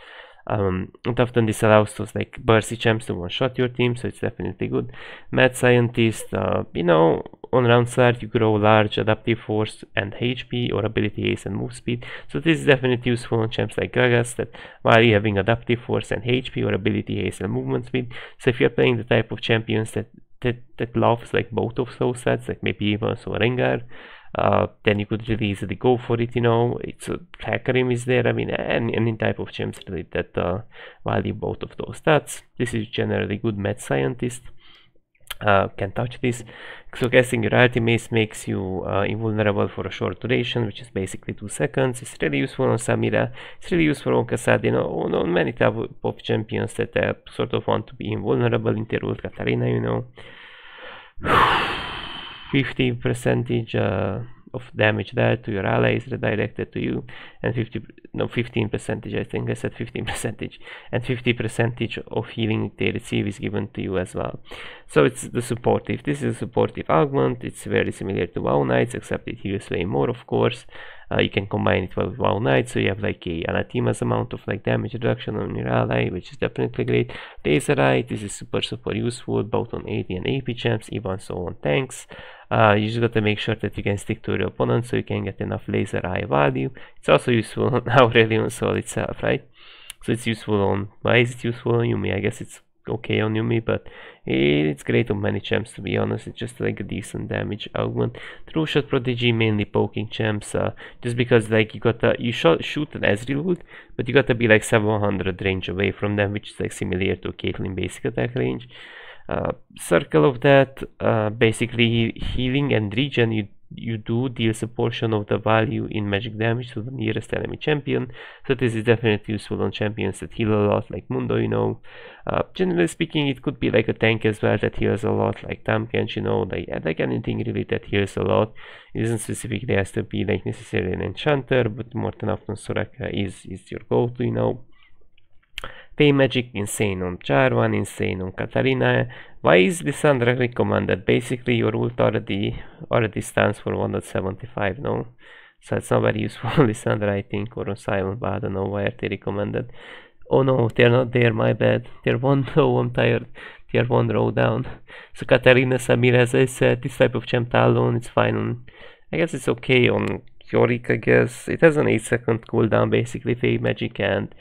And often this allows those like bursty champs to one-shot your team, so it's definitely good. Mad Scientist, you know, on round start you grow large adaptive force and HP or ability haste and move speed, so this is definitely useful on champs like Gragas, that while you're having adaptive force and HP or ability haste and movement speed, so if you're playing the type of champions that loves like both of those sets, like maybe even so Rengar, then you could really easily go for it, you know. It's a Hecarim is there, I mean, any type of champs really that value both of those stats. This is generally good. Mad Scientist can touch this. So casting your ultimates makes you invulnerable for a short duration, which is basically 2 seconds. It's really useful on Samira, it's really useful on Kassad, you know, on many type of champions that sort of want to be invulnerable in their ult. Katarina, you know. 50% of damage dealt to your ally is redirected to you, and 15%, I think I said 15%, and 50% of healing they receive is given to you as well. So it's the supportive. This is a supportive augment. It's very similar to WoW Knights, except it heals way more, of course. You can combine it with WoW Knight, so you have like a anathema's amount of like damage reduction on your ally, which is definitely great. Laserite, this is super useful both on AD and AP champs, even so on tanks. You just gotta make sure that you can stick to your opponent so you can get enough laser eye value. It's also useful on Aurelion Sol itself, right? So it's useful on, why is it useful on Yuumi? I guess it's okay on Yuumi, but it's great on many champs, to be honest. It's just like a decent damage augment. True Shot Prodigy, mainly poking champs, just because like you shoot an Ezreal ult, but you gotta be like 700 range away from them, which is like similar to Caitlyn basic attack range. Circle of that, basically healing and regen, you do deals a portion of the value in magic damage to the nearest enemy champion, so this is definitely useful on champions that heal a lot, like Mundo, you know. Generally speaking, it could be like a tank as well that heals a lot, like Tampkench, you know, like anything really that heals a lot. It isn't specifically has to be like necessarily an enchanter, but more than often Soraka is your go-to, you know. Pay magic, insane on Jarvan, insane on Katarina. Why is Lissandra recommended? Basically your ult already stands for 175, no? So it's not very useful on Lissandra, I think, or on Simon, but I don't know why are they recommended. Oh no, they're not there, my bad. They're 1 row, I'm tired. They're 1 row down. So Katarina, Samira, as I said, this type of champ alone, it's fine on, I guess it's okay on Yorick, I guess. It has an 8-second cooldown, basically, Fade Magic, and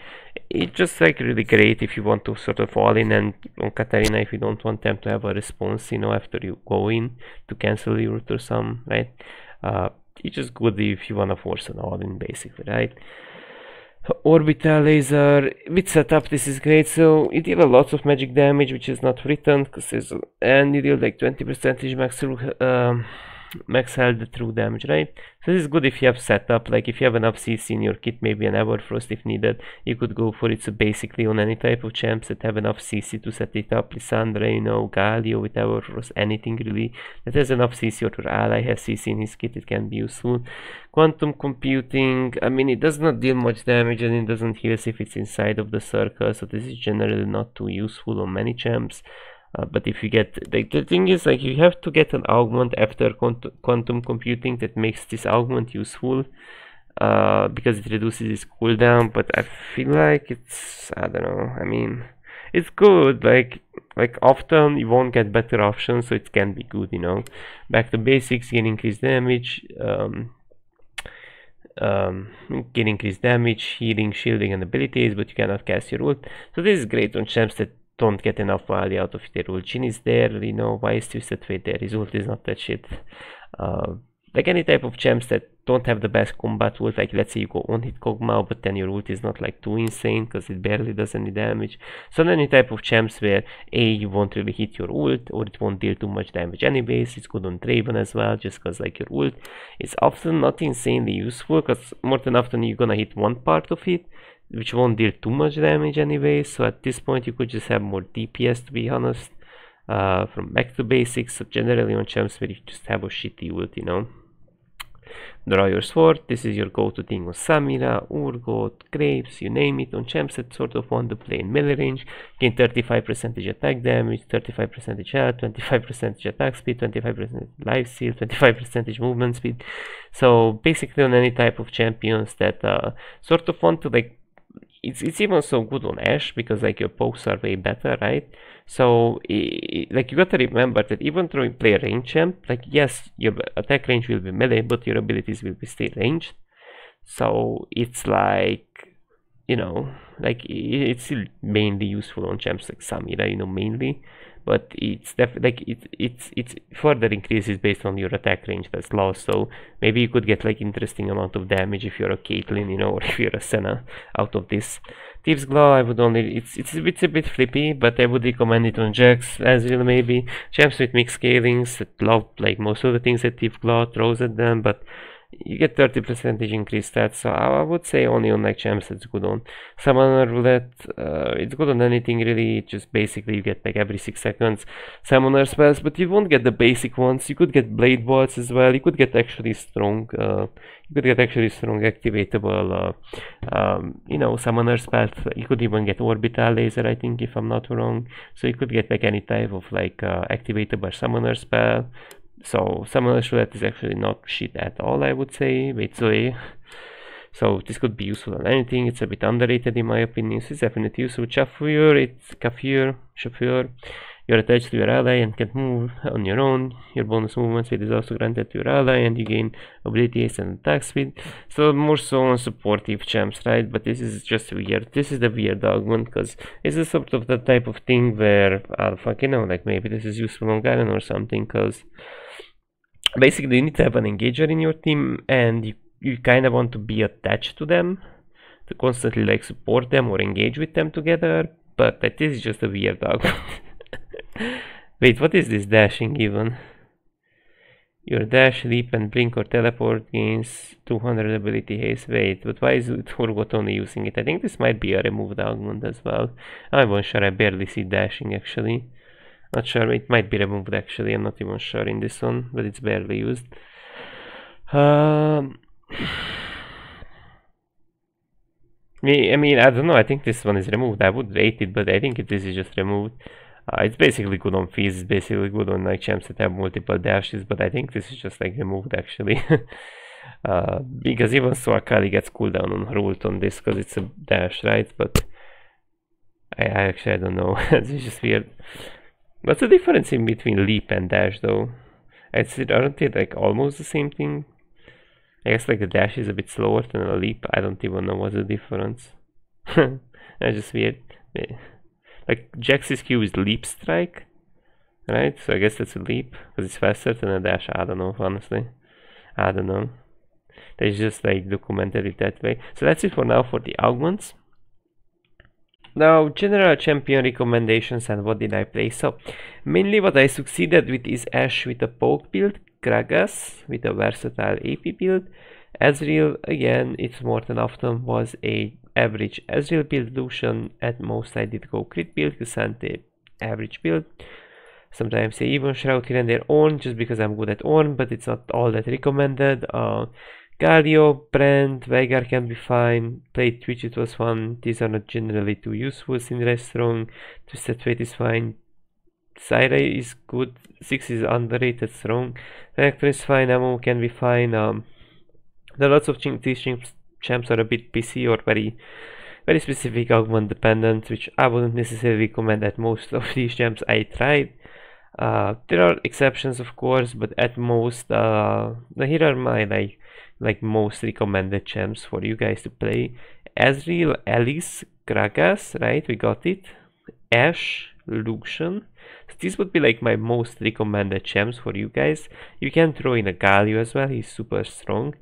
it's just like really great if you want to sort of all in, and on Katarina if you don't want them to have a response, you know, after you go in to cancel your ult or some, right? It's just good if you want to force an all in, basically, right? Orbital Laser, with setup this is great, so you deal a lot of magic damage, which is not written, and you deal like 20% max health through damage, right? So this is good if you have setup, like if you have enough CC in your kit, maybe an Everfrost if needed, you could go for it. So basically on any type of champs that have enough CC to set it up, Lissandra, you know, Galio with Everfrost, anything really that has enough CC, or your ally has CC in his kit, it can be useful. Quantum Computing, I mean, it does not deal much damage and it doesn't heal if it's inside of the circle, so this is generally not too useful on many champs. But if you get, like, the thing is, like, you have to get an augment after quantum computing that makes this augment useful, because it reduces its cooldown. But I feel like it's, I don't know, I mean, it's good, like often you won't get better options, so it can be good, you know. Back to basics, gain increased damage, gain increased damage, healing, shielding, and abilities, but you cannot cast your ult. So this is great on champs that don't get enough value out of their ult. Jhin is there, you know, why is Twisted Fate there? His ult is not that shit. Like any type of champs that don't have the best combat ult, like let's say you go on hit Kog'Maw, but then your ult is not like too insane because it barely does any damage. So any type of champs where you won't really hit your ult, or it won't deal too much damage anyways. It's good on Draven as well, just because like your ult is often not insanely useful, because more than often you're gonna hit one part of it, which won't deal too much damage anyway. So at this point you could just have more DPS, to be honest. From back to basics, so generally on champs where you just have a shitty ult, you know. Draw your sword, this is your go-to thing on Samira, Urgot, Graves, you name it. On champs that sort of want to play in melee range, gain 35% attack damage, 35% health, 25% attack speed, 25% life steal, 25% movement speed. So basically on any type of champions that sort of want to, like, it's even so good on Ash because like your pokes are way better, right? So like you gotta remember that even though you play a range champ, like yes, your attack range will be melee, but your abilities will be still ranged. So it's like, you know, like it's still mainly useful on champs like Samira, you know, mainly, but it's definitely like it's further increases based on your attack range that's lost. So maybe you could get like interesting amount of damage if you're a Caitlyn, you know, or if you're a Senna out of this. Thieves Claw, I would only, it's a bit flippy, but I would recommend it on Jax as well, maybe champs with mixed scalings that love like most of the things that Thief Claw throws at them, but you get 30% increased stats, so I would say only on like champs it's good on. Summoner Roulette, it's good on anything really, just basically you get like every 6 seconds summoner spells, but you won't get the basic ones. You could get blade bolts as well, you could get actually strong, activatable, you know, summoner spells. You could even get orbital laser, I think, if I'm not wrong, so you could get like any type of like activatable summoner spell. So Summoner Roulette is actually not shit at all, I would say. Wait, so this could be useful on anything. It's a bit underrated in my opinion. So it's definitely useful. Chauffeur. You're attached to your ally and can move on your own. Your bonus movement speed is also granted to your ally, and you gain abilities and attack speed. So more so on supportive champs, right? But this is just weird. This is the weird augment because it's a sort of the type of thing where I'll fucking know, like maybe this is useful on Garen or something, because basically you need to have an engager in your team, and you kind of want to be attached to them to constantly like support them or engage with them together, but that is just a weird augment. Wait, what is this dashing even? Your dash, leap and blink or teleport gains 200 ability haste. Wait, but why is Urgot only using it? I think this might be a removed augment as well. I'm not sure, I barely see dashing actually. Not sure, it might be removed actually, I'm not even sure in this one, but it's barely used. I mean, I don't know, I think this one is removed. I would rate it, but I think this is just removed. It's basically good on Fizz, it's basically good on like champs that have multiple dashes, but I think this is just like removed actually. Because even so Akali gets cooldown on her ult on this because it's a dash, right? But I don't know, it's just weird. What's the difference in between leap and dash though? Aren't they like almost the same thing? I guess like the dash is a bit slower than a leap. I don't even know what's the difference. That's just weird. Like Jax's Q is leap strike, right? So I guess that's a leap because it's faster than a dash. I don't know, honestly. I don't know. They just like documented it that way. So that's it for now for the augments. Now, general champion recommendations and what did I play. So, mainly what I succeeded with is Ashe with a poke build, Gragas with a versatile AP build, Ezreal, again, it's more than often was a average Ezreal build. Lucian, at most I did go crit build, Kusante, average build. Sometimes I even Shroud here and there Ornn, just because I'm good at Ornn, but it's not all that recommended. Galio, Brand, Veigar can be fine. Played Twitch, it was fun. These are not generally too useful. Syndra is strong. Twisted Fate is fine. Zyra is good. 6 is underrated, strong. Vector is fine. Ammo can be fine. There are lots of these champs are a bit PC or very specific augment dependent, which I wouldn't necessarily recommend at most of these champs I tried. There are exceptions of course, but at most here are my like most recommended champs for you guys to play. Ezreal, Alice, Gragas, right, we got it. Ashe, Lucian. So these would be like my most recommended champs for you guys. You can throw in a Galio as well, he's super strong.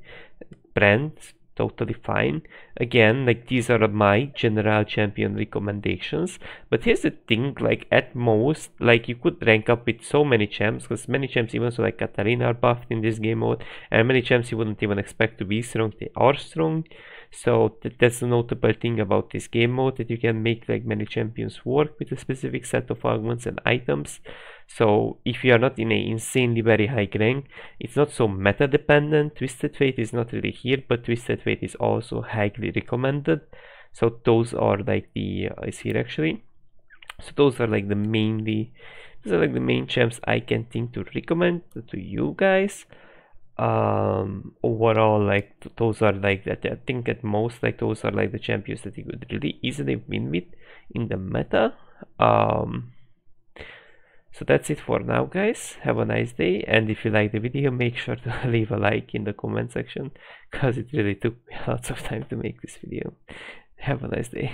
Brand, totally fine. Again, like these are my general champion recommendations, but here's the thing, like at most, like you could rank up with so many champs, because many champs, even so like Katarina, are buffed in this game mode, and many champs you wouldn't even expect to be strong, they are strong. So that's the notable thing about this game mode, that you can make like many champions work with a specific set of augments and items. So if you are not in a insanely very high rank, it's not so meta dependent. Twisted Fate is not really here, but Twisted Fate is also highly recommended. So those are like the is here actually. So those are like the main champs I can think to recommend to you guys. overall, like those are like that. I think at most like those are like the champions that you could really easily win with in the meta. So that's it for now, guys. Have a nice day, and if you like the video, make sure to leave a like in the comment section, because it really took me lots of time to make this video. Have a nice day.